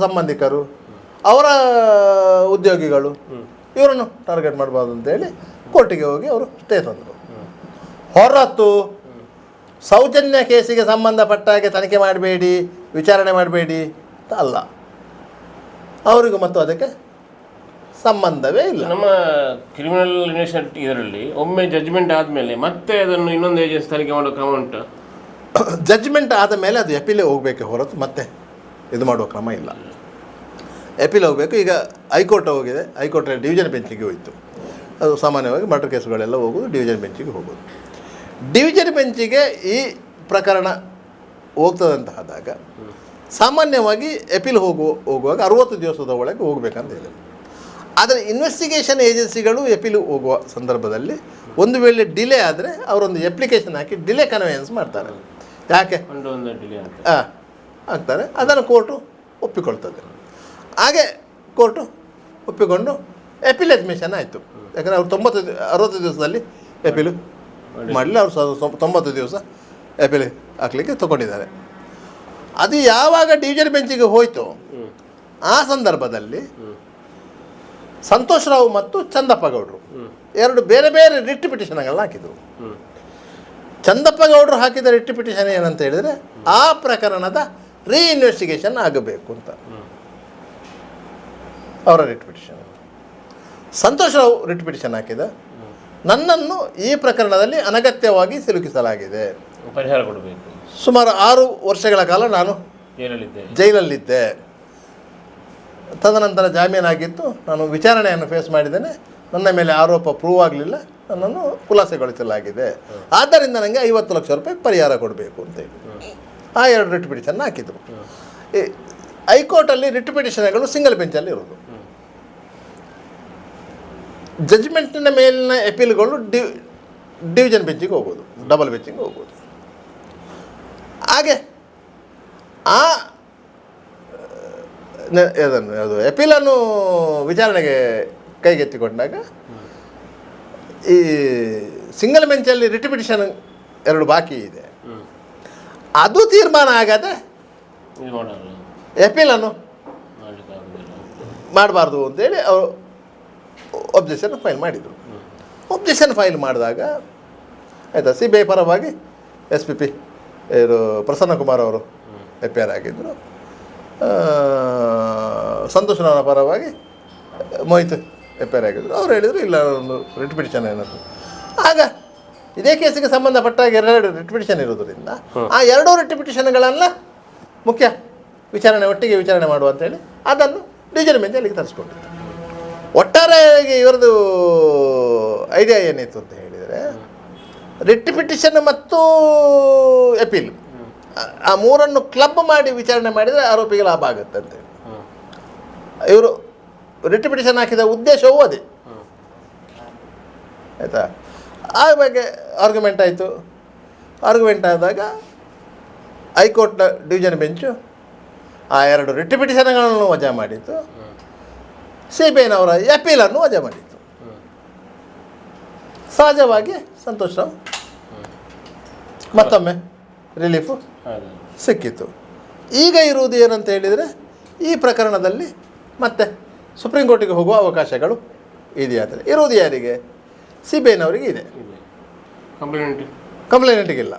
ಸಂಬಂಧಿಕರು, ಅವರ ಉದ್ಯೋಗಿಗಳು, ಇವರನ್ನು ಟಾರ್ಗೆಟ್ ಮಾಡಬಾರ್ದು ಅಂತೇಳಿ ಕೋರ್ಟಿಗೆ ಹೋಗಿ ಅವರು ಸ್ಟೇ ತಂದರು. ಹೊರತು ಸೌಜನ್ಯ ಕೇಸಿಗೆ ಸಂಬಂಧಪಟ್ಟ ಹಾಗೆ ತನಿಖೆ ಮಾಡಬೇಡಿ, ವಿಚಾರಣೆ ಮಾಡಬೇಡಿ ಅಂತ ಅಲ್ಲ, ಅವರಿಗೂ ಮತ್ತು ಅದಕ್ಕೆ ಸಂಬಂಧವೇ ಇಲ್ಲ. ನಮ್ಮ ಕ್ರಿಮಿನಲ್ ಯೂನಿವರ್ಸಿಟಿ ಇದರಲ್ಲಿ ಒಮ್ಮೆ ಜಡ್ಜ್ಮೆಂಟ್ ಆದಮೇಲೆ ಮತ್ತೆ ಅದನ್ನು ಇನ್ನೊಂದು ಏಜೆನ್ಸಿ ತನಿಖೆ ಮಾಡೋ ಕ್ರಮ ಉಂಟು. ಜಡ್ಜ್ಮೆಂಟ್ ಆದ ಮೇಲೆ ಅದು ಎಪೀಲೇ ಹೋಗಬೇಕೆ ಹೊರತು ಮತ್ತೆ ಇದು ಮಾಡುವ ಕ್ರಮ ಇಲ್ಲ. ಎಪೀಲ್ ಹೋಗಬೇಕು. ಈಗ ಹೈಕೋರ್ಟ್ ಹೋಗಿದೆ, ಹೈಕೋರ್ಟ್ ಡಿವಿಷನ್ ಬೆಂಚಿಗೆ ಹೋಯಿತು. ಅದು ಸಾಮಾನ್ಯವಾಗಿ ಮರ್ಡರ್ ಕೇಸುಗಳೆಲ್ಲ ಹೋಗೋದು ಡಿವಿಷನ್ ಬೆಂಚಿಗೆ ಹೋಗೋದು. ಡಿವಿಷನ್ ಬೆಂಚಿಗೆ ಈ ಪ್ರಕರಣ ಹೋಗ್ತದಂತ ಆದಾಗ ಸಾಮಾನ್ಯವಾಗಿ ಎಪೀಲ್ ಹೋಗುವಾಗ 60 ದಿವಸದ ಒಳಗೆ ಹೋಗಬೇಕಂತ ಹೇಳಿದೆ. ಆದರೆ ಇನ್ವೆಸ್ಟಿಗೇಷನ್ ಏಜೆನ್ಸಿಗಳು ಎಪೀಲ್ ಹೋಗುವ ಸಂದರ್ಭದಲ್ಲಿ ಒಂದು ವೇಳೆ ಡಿಲೇ ಆದರೆ ಅವರೊಂದು ಅಪ್ಲಿಕೇಶನ್ ಹಾಕಿ ಡಿಲೇ ಕನ್ವೆಯನ್ಸ್ ಮಾಡ್ತಾರೆ. ಯಾಕೆ ಆಗ್ತಾರೆ, ಅದನ್ನು ಕೋರ್ಟು ಒಪ್ಪಿಕೊಳ್ತದೆ. ಹಾಗೆ ಕೋರ್ಟು ಒಪ್ಪಿಕೊಂಡು ಎಪೀಲ್ ಅಡ್ಮಿಷನ್ ಆಯಿತು. ಯಾಕಂದರೆ ಅವ್ರು 60 ದಿವಸದಲ್ಲಿ ಎಪೀಲು ಮಾಡಲಿ, ಅವರು 90 ದಿವಸ ಎಪೀಲ್ ಹಾಕಲಿಕ್ಕೆ ತಗೊಂಡಿದ್ದಾರೆ. ಅದು ಯಾವಾಗ ಡಿವಿಷನ್ ಬೆಂಚಿಗೆ ಹೋಯಿತು ಆ ಸಂದರ್ಭದಲ್ಲಿ ಸಂತೋಷ್ ರಾವ್ ಮತ್ತು ಚಂದಪ್ಪ ಗೌಡರು 2 ಬೇರೆ ಬೇರೆ ರಿಟ್ ಪಿಟಿಷನ್ಗಳನ್ನ ಹಾಕಿದರು. ಚಂದಪ್ಪ ಗೌಡರು ಹಾಕಿದ ರಿಟ್ ಪಿಟಿಷನ್ ಏನಂತ ಹೇಳಿದರೆ ಆ ಪ್ರಕರಣದ ರೀಇನ್ವೆಸ್ಟಿಗೇಷನ್ ಆಗಬೇಕು ಅಂತ ಅವರ writ petition. Santosh Rao writ petition ಹಾಕಿದ, ನನ್ನನ್ನು ಈ ಪ್ರಕರಣದಲ್ಲಿ ಅನಗತ್ಯವಾಗಿ ಸಿಲುಕಿಸಲಾಗಿದೆ, ಪರಿಹಾರ ಕೊಡಬೇಕು. ಸುಮಾರು 6 ವರ್ಷಗಳ ಕಾಲ ನಾನು ಜೈಲಲ್ಲಿದ್ದೆ, ತದನಂತರ ಜಾಮೀನಾಗಿತ್ತು, ನಾನು ವಿಚಾರಣೆಯನ್ನು ಫೇಸ್ ಮಾಡಿದ್ದೇನೆ, ನನ್ನ ಮೇಲೆ ಆರೋಪ ಪ್ರೂವ್ ಆಗಲಿಲ್ಲ, ನನ್ನನ್ನು ಖುಲಾಸೆಗೊಳಿಸಲಾಗಿದೆ, ಆದ್ದರಿಂದ ನನಗೆ 50 ಲಕ್ಷ ರೂಪಾಯಿ ಪರಿಹಾರ ಕೊಡಬೇಕು ಅಂತೇಳಿ ಆ 2 ರಿಟ್ ಪಿಟಿಷನ್ ಹಾಕಿದರು. ಈ ಹೈಕೋರ್ಟಲ್ಲಿ ರಿಟ್ ಪಿಟಿಷನ್ಗಳು ಸಿಂಗಲ್ ಬೆಂಚಲ್ಲಿ ಇರೋದು. ಜಡ್ಜ್ಮೆಂಟಿನ ಮೇಲಿನ ಎಪೀಲ್ಗಳು ಡಿವಿಷನ್ ಬೆಂಚಿಗೆ ಹೋಗೋದು, ಡಬಲ್ ಬೆಂಚಿಗೆ ಹೋಗೋದು. ಹಾಗೆ ಆ ಅದು ಎಪೀಲನ್ನು ವಿಚಾರಣೆಗೆ ಕೈಗೆತ್ತಿಕೊಂಡಾಗ ಈ ಸಿಂಗಲ್ ಬೆಂಚಲ್ಲಿ ರಿಟ್ ಪಿಟಿಷನ್ 2 ಬಾಕಿ ಇದೆ, ಅದು ತೀರ್ಮಾನ ಆಗದೆ ಎಪೀಲನ್ನು ಮಾಡಬಾರ್ದು ಅಂತೇಳಿ ಅವರು ಒಬ್ಜೆಕ್ಷನ್ ಫೈಲ್ ಮಾಡಿದರು. ಒಬ್ಜೆಕ್ಷನ್ ಫೈಲ್ ಮಾಡಿದಾಗ ಆಯಿತಾ, CBI ಪರವಾಗಿ SPP ಇವರು ಪ್ರಸನ್ನಕುಮಾರ್ ಅವರು FIR ಆಗಿದ್ದರು, ಸಂತೋಷ್ ರಾವ್ನ ಪರವಾಗಿ ಮೋಹಿತ್ FIR ಆಗಿದ್ದರು. ಅವ್ರು ಹೇಳಿದರು ಇಲ್ಲ ಒಂದು ರಿಟ್ ಪಿಟಿಷನ್ ಏನದು. ಆಗ ಇದೇ ಕೇಸಿಗೆ ಸಂಬಂಧಪಟ್ಟಾಗ 2 ರಿಟ್ ಪಿಟಿಷನ್ ಇರೋದರಿಂದ ಆ 2 ರಿಟ್ ಪಿಟಿಷನ್ಗಳನ್ನು ಮುಖ್ಯ ವಿಚಾರಣೆ ಒಟ್ಟಿಗೆ ವಿಚಾರಣೆ ಮಾಡುವ ಅಂತೇಳಿ ಅದನ್ನು ಡಿವಿಷನ್ ಬೆಂಚ್ ಅಲ್ಲಿಗೆ ತರಿಸ್ಕೊಂಡಿತ್ತು. ಒಟ್ಟಾರೆಯಾಗಿ ಇವರದು ಐಡಿಯಾ ಏನಿತ್ತು ಅಂತ ಹೇಳಿದರೆ ರಿಟ್ ಪಿಟಿಷನ್ ಮತ್ತು ಎಪೀಲ್ ಆ 3 ಕ್ಲಬ್ ಮಾಡಿ ವಿಚಾರಣೆ ಮಾಡಿದರೆ ಆರೋಪಿಗೆ ಲಾಭ ಆಗುತ್ತೆ ಅಂತೇಳಿ ಇವರು ರಿಟ್ ಪಿಟಿಷನ್ ಹಾಕಿದ ಉದ್ದೇಶವೂ ಅದೇ. ಆಯಿತಾ, ಆ ಬಗ್ಗೆ ಆರ್ಗ್ಯುಮೆಂಟ್ ಆಯಿತು. ಆರ್ಗ್ಯುಮೆಂಟ್ ಆದಾಗ ಹೈಕೋರ್ಟ್ನ ಡಿವಿಷನ್ ಬೆಂಚು ಆ 2 ರಿಟ್ ಪಿಟಿಷನ್ಗಳನ್ನು ವಜಾ ಮಾಡಿತ್ತು, CBIನವರ ಎಪೀಲನ್ನು ವಜಾ ಮಾಡಿತ್ತು. ಸಹಜವಾಗಿ ಸಂತೋಷ್ ರಾವ್ ಮತ್ತೊಮ್ಮೆ ರಿಲೀಫು ಸಿಕ್ಕಿತ್ತು. ಈಗ ಇರುವುದು ಏನಂತ ಹೇಳಿದರೆ ಈ ಪ್ರಕರಣದಲ್ಲಿ ಮತ್ತೆ ಸುಪ್ರೀಂ ಕೋರ್ಟಿಗೆ ಹೋಗುವ ಅವಕಾಶಗಳು ಇದೆಯಾದರೆ ಇರುವುದು ಯಾರಿಗೆ? CBIನವರಿಗೆ ಇದೆ, ಕಂಪ್ಲೇಂಟಿಗಿಲ್ಲ.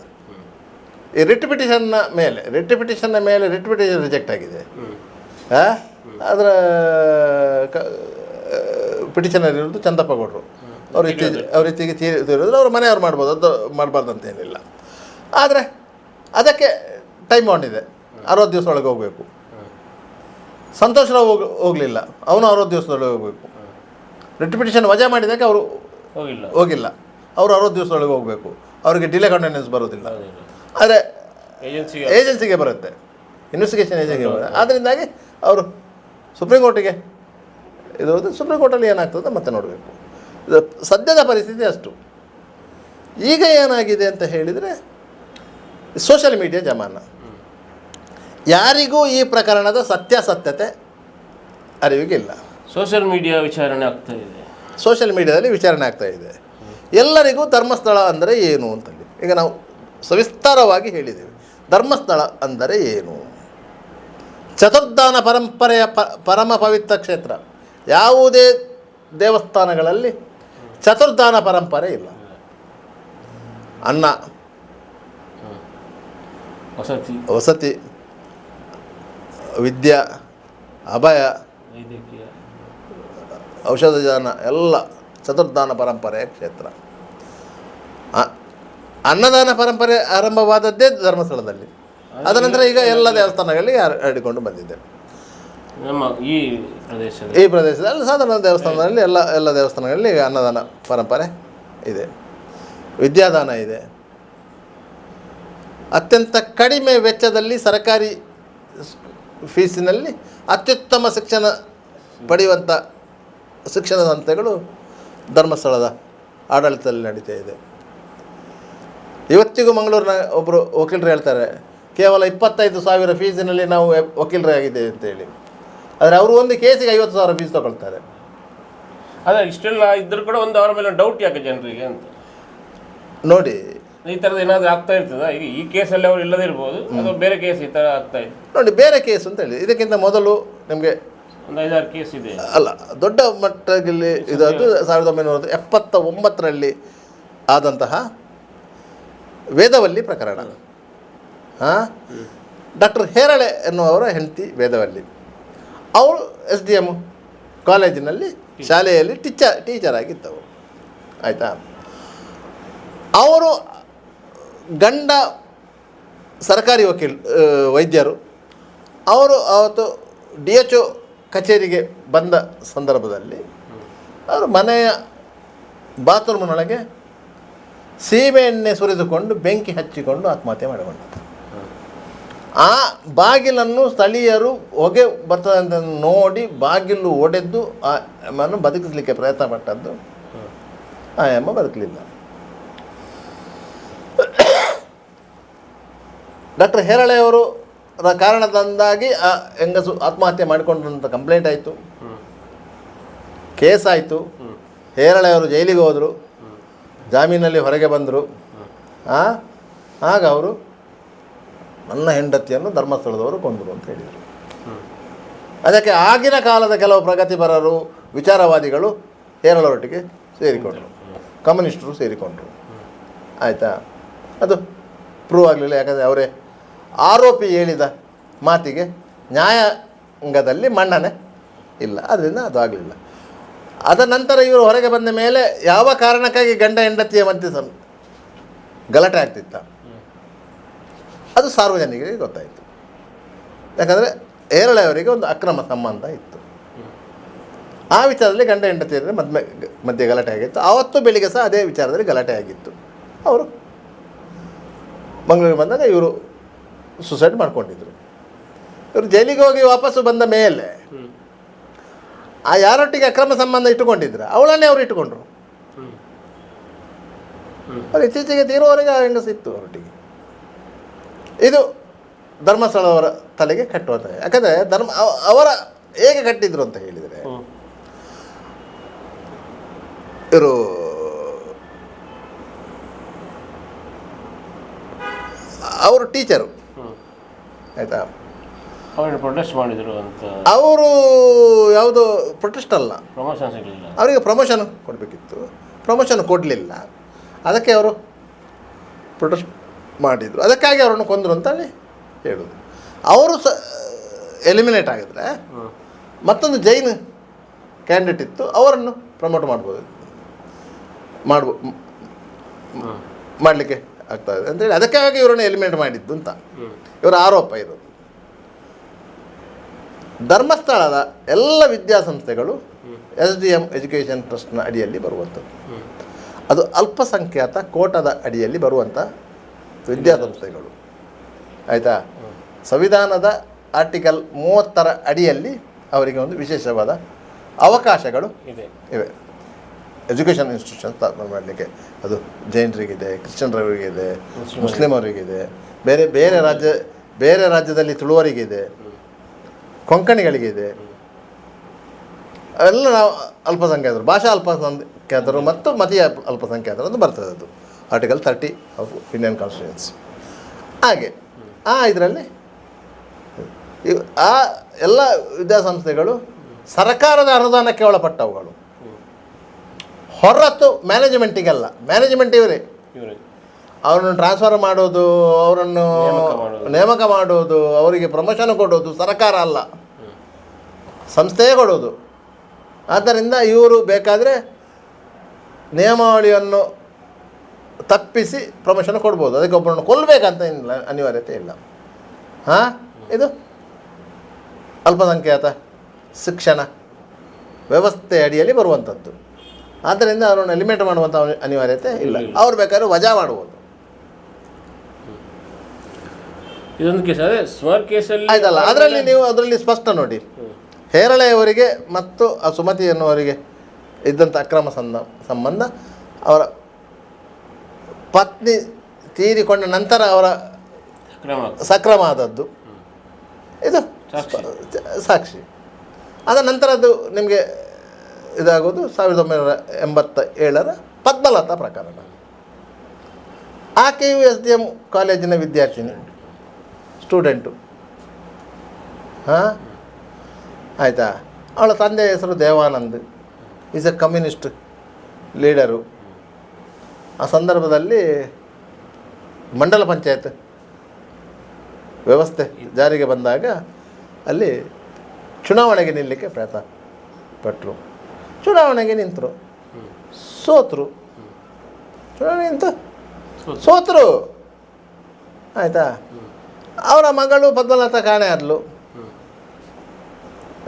ಈ ರಿಟ್ ಪಿಟಿಷನ್ನ ಮೇಲೆ ರಿಟ್ ಪಿಟಿಷನ್ ರಿಜೆಕ್ಟ್ ಆಗಿದೆ. ಅದರ ಪಿಟಿಷನರ್ ಇರೋದು ಚಂದಪ್ಪ ಗೌಡರು. ಅವ್ರು ಇತ್ತೀಚೆಗೆ ತೀರಿದ್ರು. ಅವ್ರ ಮನೆಯವ್ರು ಮಾಡ್ಬೋದು, ಅದು ಮಾಡಬಾರ್ದು ಅಂತ ಏನಿಲ್ಲ. ಆದರೆ ಅದಕ್ಕೆ ಟೈಮ್ ಬಾಂಡ್ ಇದೆ, 60 ದಿವಸ ಒಳಗೆ ಹೋಗಬೇಕು. ಸಂತೋಷ್ ರಾವ್ ಹೋಗಲಿಲ್ಲ, ಅವನು 60 ದಿವಸದೊಳಗೆ ಹೋಗಬೇಕು. ರಿಟ್ ಪಿಟಿಷನ್ ವಜಾ ಮಾಡಿದಾಗ ಅವರು ಹೋಗಿಲ್ಲ, ಅವರು 60 ದಿವಸದೊಳಗೆ ಹೋಗಬೇಕು. ಅವರಿಗೆ ಡಿಲೇ ಕಂಟಿನ್ಯೂಸ್ ಬರೋದಿಲ್ಲ. ಆದರೆ ಏಜೆನ್ಸಿಗೆ ಬರುತ್ತೆ, ಇನ್ವೆಸ್ಟಿಗೇಷನ್ ಏಜೆನ್ಸಿಗೆ ಬರುತ್ತೆ. ಅದರಿಂದಾಗಿ ಅವರು ಸುಪ್ರೀಂ ಕೋರ್ಟಿಗೆ ಇದು ಸುಪ್ರೀಂ ಕೋರ್ಟಲ್ಲಿ ಏನಾಗ್ತದೆ ಮತ್ತೆ ನೋಡಬೇಕು. ಇದು ಸದ್ಯದ ಪರಿಸ್ಥಿತಿ ಅಷ್ಟು. ಈಗ ಏನಾಗಿದೆ ಅಂತ ಹೇಳಿದರೆ ಸೋಷಿಯಲ್ ಮೀಡಿಯಾ ಜಮಾನ. ಯಾರಿಗೂ ಈ ಪ್ರಕರಣದ ಸತ್ಯಾಸತ್ಯತೆ ಅರಿವಿಗಿಲ್ಲ. ಸೋಷಿಯಲ್ ಮೀಡಿಯಾ ವಿಚಾರಣೆ ಆಗ್ತಾ ಇದೆ, ಸೋಷಿಯಲ್ ಮೀಡಿಯಾದಲ್ಲಿ ವಿಚಾರಣೆ ಆಗ್ತಾ ಇದೆ. ಎಲ್ಲರಿಗೂ ಧರ್ಮಸ್ಥಳ ಅಂದರೆ ಏನು ಅಂತಂದು ಈಗ ನಾವು ಸವಿಸ್ತಾರವಾಗಿ ಹೇಳಿದ್ದೇವೆ. ಧರ್ಮಸ್ಥಳ ಅಂದರೆ ಏನು? ಚತುರ್ಧಾನ ಪರಂಪರೆಯ ಪರಮ ಪವಿತ್ರ ಕ್ಷೇತ್ರ. ಯಾವುದೇ ದೇವಸ್ಥಾನಗಳಲ್ಲಿ ಚತುರ್ಧಾನ ಪರಂಪರೆ ಇಲ್ಲ. ಅನ್ನ, ವಸತಿ, ವಿದ್ಯಾ, ಅಭಯ, ಔಷಧದಾನ ಎಲ್ಲ ಚತುರ್ಧಾನ ಪರಂಪರೆಯ ಕ್ಷೇತ್ರ. ಅನ್ನದಾನ ಪರಂಪರೆ ಆರಂಭವಾದದ್ದೇ ಧರ್ಮಸ್ಥಳದಲ್ಲಿ. ಅದ ನಂತರ ಈಗ ಎಲ್ಲ ದೇವಸ್ಥಾನಗಳಿಗೆ ಹರಡಿಕೊಂಡು ಬಂದಿದೆ. ನಮ್ಮ ಈ ಪ್ರದೇಶದಲ್ಲಿ ಸಾಧಾರಣ ದೇವಸ್ಥಾನದಲ್ಲಿ ಎಲ್ಲ ದೇವಸ್ಥಾನಗಳಲ್ಲಿ ಈಗ ಅನ್ನದಾನ ಪರಂಪರೆ ಇದೆ, ವಿದ್ಯಾದಾನ ಇದೆ. ಅತ್ಯಂತ ಕಡಿಮೆ ವೆಚ್ಚದಲ್ಲಿ ಸರ್ಕಾರಿ ಫೀಸಿನಲ್ಲಿ ಅತ್ಯುತ್ತಮ ಶಿಕ್ಷಣ ಪಡೆಯುವಂಥ ಶಿಕ್ಷಣ ಸಂಸ್ಥೆಗಳು ಧರ್ಮಸ್ಥಳದ ಆಡಳಿತದಲ್ಲಿ ನಡೀತಾ ಇದೆ. ಇವತ್ತಿಗೂ ಮಂಗಳೂರಿನ ಒಬ್ಬರು ವಕೀಲರು ಹೇಳ್ತಾರೆ, ಕೇವಲ 25,000 ಫೀಸಿನಲ್ಲಿ ನಾವು ವಕೀಲರೇ ಆಗಿದ್ದೇವೆ ಅಂತೇಳಿ. ಆದರೆ ಅವರು ಒಂದು ಕೇಸಿಗೆ 50,000 ಫೀಸ್ ತಗೊಳ್ತಾರೆ. ಅದೇ ಇಷ್ಟೆಲ್ಲ ಇದ್ರೂ ಕೂಡ ಒಂದು ಅವರ ಮೇಲೆ ಡೌಟ್ ಯಾಕೆ ಜನರಿಗೆ ಅಂತ ನೋಡಿ. ಈ ಥರದ್ದು ಏನಾದರೂ ಆಗ್ತಾ ಇರ್ತದ? ಈಗ ಈ ಕೇಸಲ್ಲಿ ಅವರು ಇಲ್ಲದೇ ಇರ್ಬೋದು, ಅಥವಾ ಬೇರೆ ಕೇಸ್ ಈ ಥರ ಆಗ್ತಾ ಇದೆ ನೋಡಿ. ಬೇರೆ ಕೇಸ್ ಅಂತ ಹೇಳಿ ಇದಕ್ಕಿಂತ ಮೊದಲು ನಿಮಗೆ ಒಂದು 5-6 ಕೇಸ್ ಇದೆ ಅಲ್ಲ, ದೊಡ್ಡ ಮಟ್ಟದಲ್ಲಿ ಇದದು 1979ರಲ್ಲಿ ಆದಂತಹ ವೇದವಲ್ಲಿ ಪ್ರಕರಣ. ಡಾಕ್ಟರ್ ಹೇರಳೆ ಎನ್ನುವವರ ಹೆಂಡತಿ ವೇದವಲ್ಲಿ, ಅವರು SDM ಕಾಲೇಜಿನಲ್ಲಿ ಶಾಲೆಯಲ್ಲಿ ಟೀಚರ್ ಆಗಿದ್ದವರು. ಆಯಿತಾ? ಅವರು ಗಂಡ ಸರ್ಕಾರಿ ವೈದ್ಯರು. ಅವರು ಅವತ್ತು DHO ಕಚೇರಿಗೆ ಬಂದ ಸಂದರ್ಭದಲ್ಲಿ ಅವರು ಮನೆಯ ಬಾತ್ರೂಮ್ನೊಳಗೆ ಸೀಮೆ ಎಣ್ಣೆ ಸುರಿದುಕೊಂಡು ಬೆಂಕಿ ಹಚ್ಚಿಕೊಂಡು ಆತ್ಮಹತ್ಯೆ ಮಾಡಿಕೊಂಡರು. ಆ ಬಾಗಿಲನ್ನು ಸ್ಥಳೀಯರು ಹೊಗೆ ಬರ್ತದೆ ಅಂತ ನೋಡಿ ಬಾಗಿಲು ಒಡೆದು ಆ ಅಮ್ಮನ್ನು ಬದುಕಿಸಲಿಕ್ಕೆ ಪ್ರಯತ್ನ ಪಟ್ಟದ್ದು. ಆ ಅಮ್ಮ ಬದುಕಲಿಲ್ಲ. ಡಾಕ್ಟರ್ ಹೇರಳೆಯವರು ಕಾರಣದಿಂದಾಗಿ ಆ ಹೆಂಗಸು ಆತ್ಮಹತ್ಯೆ ಮಾಡಿಕೊಂಡ್ರಂತ ಕಂಪ್ಲೇಂಟ್ ಆಯಿತು, ಕೇಸ್ ಆಯಿತು. ಹೇರಳೆಯವರು ಜೈಲಿಗೆ ಹೋದರು, ಜಾಮೀನಲ್ಲಿ ಹೊರಗೆ ಬಂದರು. ಆಗ ಅವರು ನನ್ನ ಹೆಂಡತಿಯನ್ನು ಧರ್ಮಸ್ಥಳದವರು ಕೊಂದರು ಅಂತ ಹೇಳಿದರು. ಅದಕ್ಕೆ ಆಗಿನ ಕಾಲದ ಕೆಲವು ಪ್ರಗತಿಪರರು, ವಿಚಾರವಾದಿಗಳು ಹೇರಳೊಟ್ಟಿಗೆ ಸೇರಿಕೊಂಡರು, ಕಮ್ಯುನಿಸ್ಟರು ಸೇರಿಕೊಂಡರು. ಆಯಿತಾ? ಅದು ಪ್ರೂವ್ ಆಗಲಿಲ್ಲ. ಯಾಕಂದರೆ ಅವರೇ ಆರೋಪಿ ಹೇಳಿದ ಮಾತಿಗೆ ನ್ಯಾಯಾಂಗದಲ್ಲಿ ಮನ್ನಣೆ ಇಲ್ಲ, ಅದರಿಂದ ಅದು ಆಗಲಿಲ್ಲ. ಅದ ನಂತರ ಇವರು ಹೊರಗೆ ಬಂದ ಮೇಲೆ ಯಾವ ಕಾರಣಕ್ಕಾಗಿ ಗಂಡ ಹೆಂಡತಿಯ ಮಧ್ಯೆ ಗಲಾಟೆ ಆಗ್ತಿತ್ತ ಅದು ಸಾರ್ವಜನಿಕರಿಗೆ ಗೊತ್ತಾಯಿತು. ಯಾಕಂದರೆ ಹೇರಳೆಯವರಿಗೆ ಒಂದು ಅಕ್ರಮ ಸಂಬಂಧ ಇತ್ತು. ಆ ವಿಚಾರದಲ್ಲಿ ಗಂಡ ಹೆಂಡತಿಯರ ಮಧ್ಯೆ ಗಲಾಟೆ ಆಗಿತ್ತು. ಆವತ್ತು ಬೆಳಿಗ್ಗೆ ಸಹ ಅದೇ ವಿಚಾರದಲ್ಲಿ ಗಲಾಟೆ ಆಗಿತ್ತು. ಅವರು ಮಂಗಳೂರಿಗೆ ಬಂದಾಗ ಇವರು ಸುಸೈಡ್ ಮಾಡ್ಕೊಂಡಿದ್ರು. ಇವರು ಜೈಲಿಗೆ ಹೋಗಿ ವಾಪಸ್ಸು ಬಂದ ಮೇಲೆ ಆ ಯಾರೊಟ್ಟಿಗೆ ಅಕ್ರಮ ಸಂಬಂಧ ಇಟ್ಟುಕೊಂಡಿದ್ರು ಅವಳನ್ನೇ ಅವರು ಇಟ್ಟುಕೊಂಡ್ರು. ಅವ್ರು ಇತ್ತೀಚೆಗೆ ತೀರುವವರೆಗೆ ಆ ಹೆಂಗಸಿತ್ತು ಅವರೊಟ್ಟಿಗೆ. ಇದು ಧರ್ಮಸ್ಥಳದವರ ತಲೆಗೆ ಕಟ್ಟುವಂಥ. ಯಾಕಂದರೆ ಅವರ ಹೇಗೆ ಕಟ್ಟಿದ್ರು ಅಂತ ಹೇಳಿದರೆ, ಇವರು ಅವರು ಟೀಚರು. ಆಯಿತಾ? ಪ್ರೊಟೆಸ್ಟ್ ಮಾಡಿದರು ಅಂತ. ಅವರು ಯಾವುದೋ ಪ್ರೊಟೆಸ್ಟ್ ಅಲ್ಲ, ಪ್ರಮೋಷನ್ ಸಿಗಲಿಲ್ಲ ಅವರಿಗೆ. ಪ್ರಮೋಷನ್ ಕೊಡಬೇಕಿತ್ತು, ಪ್ರಮೋಷನ್ ಕೊಡಲಿಲ್ಲ. ಅದಕ್ಕೆ ಅವರು ಪ್ರೊಟೆಸ್ಟ್ ಮಾಡಿದರು. ಅದಕ್ಕಾಗಿ ಅವರನ್ನು ಕೊಂದರು ಅಂತ ಹೇಳೋದು. ಅವರು ಎಲಿಮಿನೇಟ್ ಆಗಿದ್ರೆ ಮತ್ತೊಂದು ಜೈನ್ ಕ್ಯಾಂಡಿಡೇಟ್ ಇತ್ತು ಅವರನ್ನು ಪ್ರಮೋಟ್ ಮಾಡಲಿಕ್ಕೆ ಆಗ್ತಾ ಇದೆ ಅಂತೇಳಿ ಅದಕ್ಕಾಗಿ ಇವರನ್ನು ಎಲಿಮಿನೇಟ್ ಮಾಡಿದ್ದು ಅಂತ ಇವರ ಆರೋಪ ಇರೋದು. ಧರ್ಮಸ್ಥಳದ ಎಲ್ಲ ವಿದ್ಯಾಸಂಸ್ಥೆಗಳು SDM ಎಜುಕೇಷನ್ ಟ್ರಸ್ಟ್ನ ಅಡಿಯಲ್ಲಿ ಬರುವಂಥದ್ದು. ಅದು ಅಲ್ಪಸಂಖ್ಯಾತ ಕೋಟಾದ ಅಡಿಯಲ್ಲಿ ಬರುವಂಥ ವಿದ್ಯಾಸಂಸ್ಥೆಗಳು. ಆಯಿತಾ? ಸಂವಿಧಾನದ ಆರ್ಟಿಕಲ್ 30 ಅಡಿಯಲ್ಲಿ ಅವರಿಗೆ ಒಂದು ವಿಶೇಷವಾದ ಅವಕಾಶಗಳು ಇವೆ. ಎಜುಕೇಷನ್ ಇನ್ಸ್ಟಿಟ್ಯೂಷನ್ ಸ್ಥಾಪನೆ ಮಾಡಲಿಕ್ಕೆ ಅದು ಜೈನರಿಗಿದೆ, ಕ್ರಿಶ್ಚಿಯನ್ರವರಿಗಿದೆ, ಮುಸ್ಲಿಮರಿಗಿದೆ, ಬೇರೆ ರಾಜ್ಯದಲ್ಲಿ ತುಳುವರಿಗಿದೆ, ಕೊಂಕಣಿಗಳಿಗಿದೆ. ಅವೆಲ್ಲ ನಾವು ಅಲ್ಪಸಂಖ್ಯಾತರು, ಭಾಷಾ ಅಲ್ಪಸಂಖ್ಯಾತರು ಮತ್ತು ಮತೀಯ ಅಲ್ಪಸಂಖ್ಯಾತರು ಅಂತ ಬರ್ತದೆ. ಅದು ಆರ್ಟಿಕಲ್ 30 ಆಫ್ ಇಂಡಿಯನ್ ಕಾನ್ಸ್ಟಿಟ್ಯೂಷನ್ಸಿ. ಹಾಗೆ ಇದರಲ್ಲಿ ಆ ಎಲ್ಲ ವಿದ್ಯಾಸಂಸ್ಥೆಗಳು ಸರ್ಕಾರದ ಅನುದಾನಕ್ಕೆ ಒಳಪಟ್ಟವುಗಳು, ಹೊರತು ಮ್ಯಾನೇಜ್ಮೆಂಟಿಗೆಲ್ಲ. ಮ್ಯಾನೇಜ್ಮೆಂಟ್ ಇವರೇ ಅವರನ್ನು ಟ್ರಾನ್ಸ್ಫರ್ ಮಾಡೋದು, ಅವರನ್ನು ನೇಮಕ ಮಾಡೋದು, ಅವರಿಗೆ ಪ್ರಮೋಷನ್ ಕೊಡೋದು ಸರ್ಕಾರ ಅಲ್ಲ, ಸಂಸ್ಥೆಯೇ ಕೊಡೋದು. ಆದ್ದರಿಂದ ಇವರು ಬೇಕಾದರೆ ನಿಯಮಾವಳಿಯನ್ನು ತಪ್ಪಿಸಿ ಪ್ರಮೋಷನ್ ಕೊಡ್ಬೋದು, ಅದಕ್ಕೆ ಒಬ್ಬರನ್ನು ಕೊಲ್ಲಬೇಕಂತ ಇಲ್ಲ, ಅನಿವಾರ್ಯತೆ ಇಲ್ಲ. ಇದು ಅಲ್ಪಸಂಖ್ಯಾತ ಶಿಕ್ಷಣ ವ್ಯವಸ್ಥೆ ಅಡಿಯಲ್ಲಿ ಬರುವಂಥದ್ದು. ಆದ್ದರಿಂದ ಅವರನ್ನು ಎಲಿಮಿನೇಟ್ ಮಾಡುವಂಥ ಅನಿವಾರ್ಯತೆ ಇಲ್ಲ. ಅವ್ರು ಬೇಕಾದ್ರೆ ವಜಾ ಮಾಡ್ಬೋದು. ಇದೊಂದು ಕೇಸ್ ಅದೇ ಸುಮಾರು ಕೇಸಲ್ಲಿ ಆಯ್ತಲ್ಲ. ಅದರಲ್ಲಿ ಸ್ಪಷ್ಟ ನೋಡಿ, ಹೇರಳೆಯವರಿಗೆ ಮತ್ತು ಆ ಸುಮತಿ ಎನ್ನುವರಿಗೆ ಇದ್ದಂಥ ಅಕ್ರಮ ಸಂಬಂಧ ಅವರ ಪತ್ನಿ ತೀರಿಕೊಂಡ ನಂತರ ಅವರ ಸಕ್ರಮ ಆದದ್ದು ಇದು ಸಾಕ್ಷಿ. ಅದ ನಂತರ ಅದು ನಿಮಗೆ ಇದಾಗೋದು 1987 ಪದ್ಮಲತಾ ಪ್ರಕರಣ. ಆಕೆಯು SDM ಕಾಲೇಜಿನ ವಿದ್ಯಾರ್ಥಿನಿ, ಸ್ಟೂಡೆಂಟು. ಆಯಿತಾ? ಅವಳ ತಂದೆಯ ಹೆಸರು Devanand, is A communist leader. ಆ ಸಂದರ್ಭದಲ್ಲಿ ಮಂಡಲ ಪಂಚಾಯತ್ ವ್ಯವಸ್ಥೆ ಜಾರಿಗೆ ಬಂದಾಗ ಅಲ್ಲಿ ಚುನಾವಣೆಗೆ ನಿಲ್ಲಲಿಕ್ಕೆ ಪ್ರಯತ್ನ ಪಟ್ಟರು. ಚುನಾವಣೆಗೆ ನಿಂತರು, ಸೋತರು. ಚುನಾವಣೆ ನಿಂತು ಸೋತರು. ಆಯಿತಾ? ಅವರ ಮಗಳು ಪದ್ಮಲತಾ ಕಾಣೆ ಆದಳು.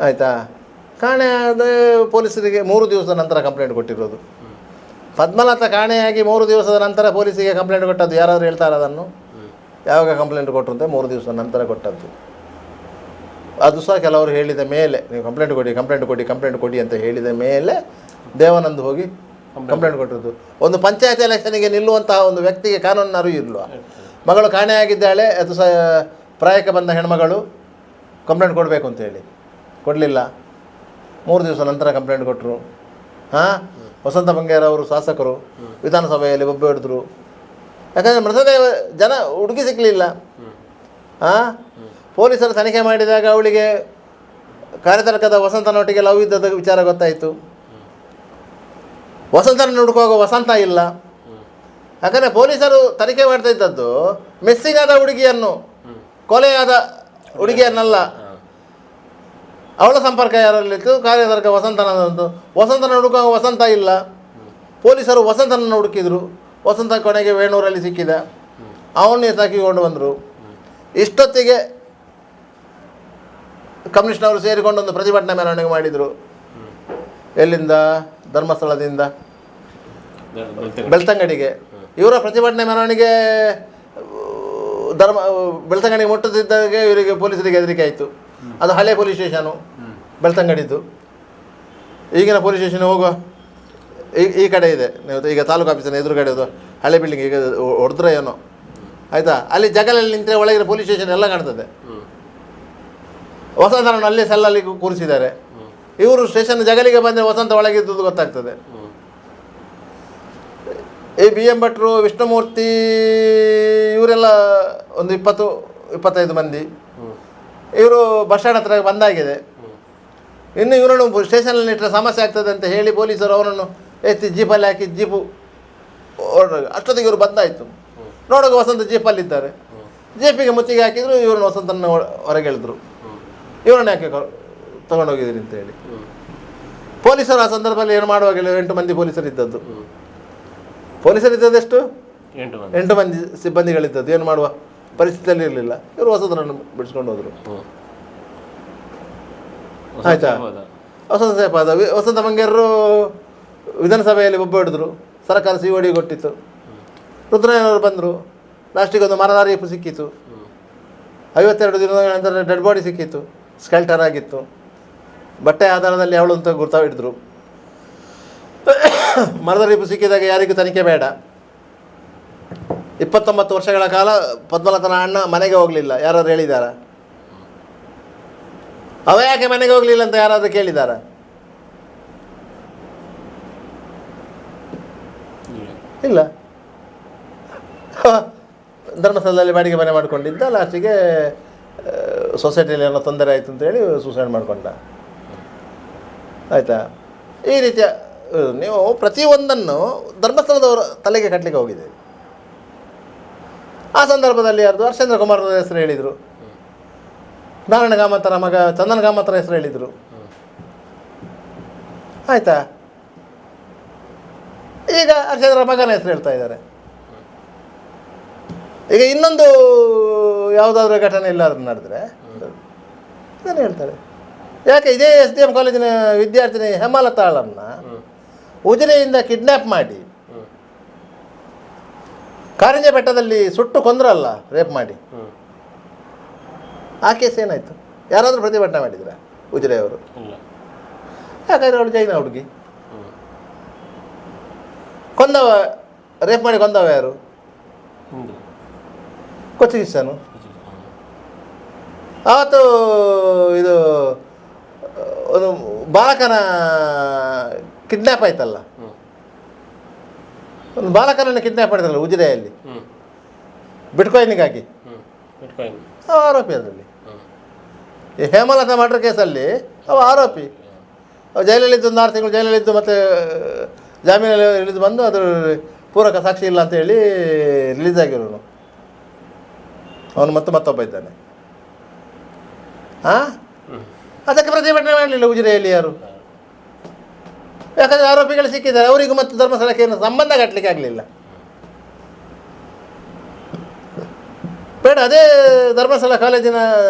ಆಯಿತಾ? ಕಾಣೆ ಆದ ಪೊಲೀಸರಿಗೆ 3 ದಿವಸದ ನಂತರ ಕಂಪ್ಲೇಂಟ್ ಕೊಟ್ಟಿರೋದು. ಪದ್ಮಲತಾ ಕಾಣೆಯಾಗಿ 3 ದಿವಸದ ನಂತರ ಪೊಲೀಸಿಗೆ ಕಂಪ್ಲೇಂಟ್ ಕೊಟ್ಟದ್ದು. ಯಾರಾದರೂ ಹೇಳ್ತಾರೆ ಅದನ್ನು? ಯಾವಾಗ ಕಂಪ್ಲೇಂಟ್ ಕೊಟ್ಟರು ಅಂತ 3 ದಿವಸದ ನಂತರ ಕೊಟ್ಟದ್ದು. ಅದು ಸಹ ಕೆಲವರು ಹೇಳಿದ ಮೇಲೆ, ನೀವು ಕಂಪ್ಲೇಂಟ್ ಕೊಡಿ ಅಂತ ಹೇಳಿದ ಮೇಲೆ ದೇವಾನಂದ್ ಹೋಗಿ ಕಂಪ್ಲೇಂಟ್ ಕೊಟ್ಟಿರೋದು. ಒಂದು ಪಂಚಾಯತ್ ಎಲೆಕ್ಷನಿಗೆ ನಿಲ್ಲುವಂತಹ ಒಂದು ವ್ಯಕ್ತಿಗೆ ಕಾನೂನಿನ ಅರಿವು ಇಲ್ವಾ? ಮಗಳು ಕಾಣೆಯಾಗಿದ್ದಾಳೆ, ಅದು ಸಹ ಪ್ರಾಯಕ್ಕೆ ಬಂದ ಹೆಣ್ಮಗಳು, ಕಂಪ್ಲೇಂಟ್ ಕೊಡಬೇಕು ಅಂತೇಳಿ ಕೊಡಲಿಲ್ಲ. 3 ದಿವಸ ನಂತರ ಕಂಪ್ಲೇಂಟ್ ಕೊಟ್ಟರು. ವಸಂತ ಬಂಗೇರ ಅವರು ಶಾಸಕರು ವಿಧಾನಸಭೆಯಲ್ಲಿ ಒಬ್ಬ ಹಿಡಿದ್ರು. ಯಾಕಂದರೆ ಮೃತದೇಹ ಹುಡುಗಿ ಸಿಕ್ಕಲಿಲ್ಲ. ಪೊಲೀಸರು ತನಿಖೆ ಮಾಡಿದಾಗ ಅವಳಿಗೆ ಕಾರ್ಯತರ್ಕದ ವಸಂತನೊಟ್ಟಿಗೆ ಲವ್ ಇದ್ದದ ವಿಚಾರ ಗೊತ್ತಾಯಿತು. ವಸಂತನ ಹುಡುಕುವಾಗ ವಸಂತ ಇಲ್ಲ. ಯಾಕಂದರೆ ಪೊಲೀಸರು ತನಿಖೆ ಮಾಡ್ತಾ ಇದ್ದದ್ದು ಮಿಸ್ಸಿಂಗ್ ಆದ ಹುಡುಗಿಯನ್ನು, ಕೊಲೆಯಾದ ಹುಡುಗಿಯನ್ನಲ್ಲ. ಅವಳ ಸಂಪರ್ಕ ಯಾರಲ್ಲಿತ್ತು? ಕಾರ್ಯತರ್ಕ ವಸಂತನ ಹುಡುಕುವಾಗ ವಸಂತ ಇಲ್ಲ. ಪೊಲೀಸರು ವಸಂತನನ್ನು ಹುಡುಕಿದ್ರು. ವಸಂತ ಕೊನೆಗೆ ವೇಣೂರಲ್ಲಿ ಸಿಕ್ಕಿದ. ಅವನ್ನೇ ತಾಕಿಕೊಂಡು ಬಂದರು. ಇಷ್ಟೊತ್ತಿಗೆ ಕಮ್ಯುನಿಸ್ಟ್ನವರು ಸೇರಿಕೊಂಡು ಒಂದು ಪ್ರತಿಭಟನಾ ಮೆರವಣಿಗೆ ಮಾಡಿದರು. ಎಲ್ಲಿಂದ? ಧರ್ಮಸ್ಥಳದಿಂದ ಬೆಳ್ತಂಗಡಿಗೆ. ಇವರ ಪ್ರತಿಭಟನೆ ಮೆರವಣಿಗೆ ಬೆಳ್ತಂಗಡಿಗೆ ಮುಟ್ಟುತ್ತಿದ್ದಾಗೆ ಇವರಿಗೆ ಪೊಲೀಸರಿಗೆ ಹೆದರಿಕೆ ಆಯಿತು. ಅದು ಹಳೆ ಪೊಲೀಸ್ ಸ್ಟೇಷನು ಬೆಳ್ತಂಗಡಿದ್ದು. ಈಗಿನ ಪೊಲೀಸ್ ಸ್ಟೇಷನ್ ಹೋಗುವ ಈ ಕಡೆ ಇದೆ. ನೀವು ಈಗ ತಾಲೂಕು ಆಫೀಸಿನ ಎದುರುಗಡೆ ಅದು ಹಳೆ ಬಿಲ್ಡಿಂಗ್, ಈಗ ಹೊಡೆದ್ರೆ ಏನೋ. ಆಯಿತಾ? ಅಲ್ಲಿ ಜಗಲಲ್ಲಿ ನಿಂತರೆ ಒಳಗಿನ ಪೊಲೀಸ್ ಸ್ಟೇಷನ್ ಎಲ್ಲ ಕಾಣ್ತದೆ. ವಸಂತನನ್ನು ಅಲ್ಲೇ ಸೆಲ್ಲಲ್ಲಿ ಕೂರಿಸಿದ್ದಾರೆ. ಇವರು ಸ್ಟೇಷನ್ ಜಗಲಿಗೆ ಬಂದರೆ ವಸಂತ ಒಳಗಿದ್ದು ಗೊತ್ತಾಗ್ತದೆ. ಈ BM ಭಟ್ರು, ವಿಷ್ಣುಮೂರ್ತಿ ಇವರೆಲ್ಲ ಒಂದು 20-25 ಮಂದಿ. ಇವರು ಬಸ್ ಸ್ಟ್ಯಾಂಡ್ ಹತ್ರ ಬಂದಾಗಿದೆ. ಇನ್ನು ಇವರನ್ನು ಸ್ಟೇಷನಲ್ಲಿ ಇಟ್ಟರೆ ಸಮಸ್ಯೆ ಆಗ್ತದೆ ಅಂತ ಹೇಳಿ ಪೊಲೀಸರು ಅವರನ್ನು ಎತ್ತಿ ಜೀಪಲ್ಲಿ ಹಾಕಿ ಜೀಪು ಹೊರಡೋದು. ಅಷ್ಟೊತ್ತಿಗೆ ಇವರು ಬಂದಾಯಿತು. ನೋಡುವಾಗ ವಸಂತ ಜೀಪಲ್ಲಿದ್ದಾರೆ. ಜೀಪಿಗೆ ಮುತ್ತಿಗೆ ಹಾಕಿದ್ರು. ಇವ್ರನ್ನ ವಸಂತನ ಹೊರಗೆ ಎಳೆದ್ರು. ಇವರನ್ನ ಯಾಕೆ ತೊಗೊಂಡೋಗಿದ್ದೀರಿ ಅಂತೇಳಿ. ಪೊಲೀಸರು ಆ ಸಂದರ್ಭದಲ್ಲಿ ಏನು ಮಾಡುವಾಗಿಲ್ಲ, 8 ಮಂದಿ ಪೊಲೀಸರಿದ್ದದ್ದು. ಪೊಲೀಸರಿದ್ದದೆಷ್ಟು? 8 ಮಂದಿ ಸಿಬ್ಬಂದಿಗಳಿದ್ದದ್ದು. ಏನು ಮಾಡುವ ಪರಿಸ್ಥಿತಿಯಲ್ಲಿ ಇರಲಿಲ್ಲ. ಇವರು ಹೊಸದರನ್ನು ಬಿಡಿಸ್ಕೊಂಡು ಹೋದರು. ಆಯಿತಾ? ವಸಂತ ಸೇಪಾದ ವಸಂತ ಮಂಗೇರರು ವಿಧಾನಸಭೆಯಲ್ಲಿ ಒಬ್ಬ ಹಿಡಿದ್ರು. ಸರ್ಕಾರ COD ಕೊಟ್ಟಿತ್ತು. ರುದ್ರಯ್ಯನವರು ಬಂದರು. ಲಾಸ್ಟಿಗೆ ಒಂದು ಮರದಾರಿ ಸಿಕ್ಕಿತು. 52 ದಿನದ ನಂತರ ಡೆಡ್ ಬಾಡಿ ಸಿಕ್ಕಿತ್ತು. ಸ್ಕೆಲ್ಟರ್ ಆಗಿತ್ತು. ಬಟ್ಟೆ ಆಧಾರದಲ್ಲಿ ಅವಳು ಅಂತ ಹಿಡಿದ್ರು. ಮರದ ರೀಪು ಸಿಕ್ಕಿದಾಗ ಯಾರಿಗೂ ತನಿಖೆ ಬೇಡ. 29 ವರ್ಷಗಳ ಕಾಲ ಪದ್ಮನಾಥನ ಅಣ್ಣ ಮನೆಗೆ ಹೋಗಲಿಲ್ಲ. ಯಾರಾದ್ರು ಹೇಳಿದಾರ? ಅವ ಯಾಕೆ ಮನೆಗೆ ಹೋಗಲಿಲ್ಲ ಅಂತ ಯಾರಾದರೂ ಕೇಳಿದಾರ? ಇಲ್ಲ. ಧರ್ಮಸ್ಥಳದಲ್ಲಿ ಬಾಡಿಗೆ ಮನೆ ಮಾಡಿಕೊಂಡಿದ್ದ. ಲಾಸ್ಟಿಗೆ ಸೊಸೈಟಿಯಲ್ಲಿ ಏನೋ ತೊಂದರೆ ಆಯಿತು ಅಂತೇಳಿ ಸೂಸೈಡ್ ಮಾಡಿಕೊಂಡ. ಆಯಿತಾ? ಈ ರೀತಿಯ ನೀವು ಪ್ರತಿಯೊಂದನ್ನು ಧರ್ಮಸ್ಥಳದವರ ತಲೆಗೆ ಕಟ್ಟಲಿಕ್ಕೆ ಹೋಗಿದೆ. ಆ ಸಂದರ್ಭದಲ್ಲಿ ಯಾರ್ದು ಹರ್ಷೇಂದ್ರ ಕುಮಾರ್ ಹೆಸರು ಹೇಳಿದರು. ನಾರಾಯಣ ಕಾಮತರ ಮಗ ಚಂದನ ಕಾಮತರ ಹೆಸರು ಹೇಳಿದರು. ಆಯಿತಾ? ಈಗ ಹರ್ಷೇಂದ್ರ ಮಗನ ಹೆಸರು ಹೇಳ್ತಾ ಇದ್ದಾರೆ. ಈಗ ಇನ್ನೊಂದು ಯಾವುದಾದ್ರೂ ಘಟನೆ ಇಲ್ಲಾದ್ರೂ ನಡೆದ್ರೆ ಏನು ಹೇಳ್ತಾರೆ? ಯಾಕೆ ಇದೇ SDM ಕಾಲೇಜಿನ ವಿದ್ಯಾರ್ಥಿನಿ ಹೇಮಲತಾಳನ್ನು ಉಜಿರೆಯಿಂದ ಕಿಡ್ನ್ಯಾಪ್ ಮಾಡಿ ಕಾರಿಂಜೆ ಬೆಟ್ಟದಲ್ಲಿ ಸುಟ್ಟು ಕೊಂದ್ರಲ್ಲ, ರೇಪ್ ಮಾಡಿ. ಆ ಕೇಸ್ ಏನಾಯಿತು? ಯಾರಾದರೂ ಪ್ರತಿಭಟನೆ ಮಾಡಿದ್ರ ಉಜಿರೆಯವರು? ಯಾಕಂದರೆ ಅವಳು ಜೈನ ಹುಡುಗಿ. ಕೊಂದವ, ರೇಪ್ ಮಾಡಿ ಕೊಂದವ ಯಾರು? ಕೊಚ್ಚಿಗಿಸ್ತಾನು. ಆವತ್ತು ಇದು ಒಂದು ಬಾಲಕನ ಕಿಡ್ನ್ಯಾಪ್ ಆಯ್ತಲ್ಲ, ಒಂದು ಬಾಲಕನನ್ನು ಕಿಡ್ನ್ಯಾಪ್ ಮಾಡಿದ್ರಲ್ಲ ಉಜಿರೆಯಲ್ಲಿ ಬಿಟ್ಕಾಯಿನಿಗಾಗಿ. ಅವ ಆರೋಪಿ. ಅದರಲ್ಲಿ ಈ ಹೇಮಲತಾ ಮರ್ಡರ್ ಕೇಸಲ್ಲಿ ಅವ ಆರೋಪಿ. ಅವ ಜೈಲಲ್ಲಿದ್ದು 6 ತಿಂಗಳು ಜೈಲಲ್ಲಿದ್ದು ಮತ್ತೆ ಜಾಮೀನಲ್ಲಿ ಇಳಿದು ಬಂದು ಅದ್ರ ಪೂರಕ ಸಾಕ್ಷಿ ಇಲ್ಲ ಅಂತೇಳಿ ರಿಲೀಸ್ ಆಗಿರೋನು ಅವನು. ಮತ್ತೊಬ್ಬ ಇದ್ದಾನೆ. ಅದಕ್ಕೆ ಪ್ರತಿಭಟನೆ ಮಾಡಲಿಲ್ಲ ಉಜಿರೆಯಲ್ಲಿ ಯಾರು? ಯಾಕಂದರೆ ಆರೋಪಿಗಳು ಸಿಕ್ಕಿದ್ದಾರೆ. ಅವರಿಗೂ ಮತ್ತು ಧರ್ಮಸ್ಥಳಕ್ಕೆ ಏನು ಸಂಬಂಧ ಕಟ್ಟಲಿಕ್ಕೆ ಆಗಲಿಲ್ಲ. ಬೇಡ. ಅದೇ ಧರ್ಮಸ್ಥಳ ಕಾಲೇಜಿನ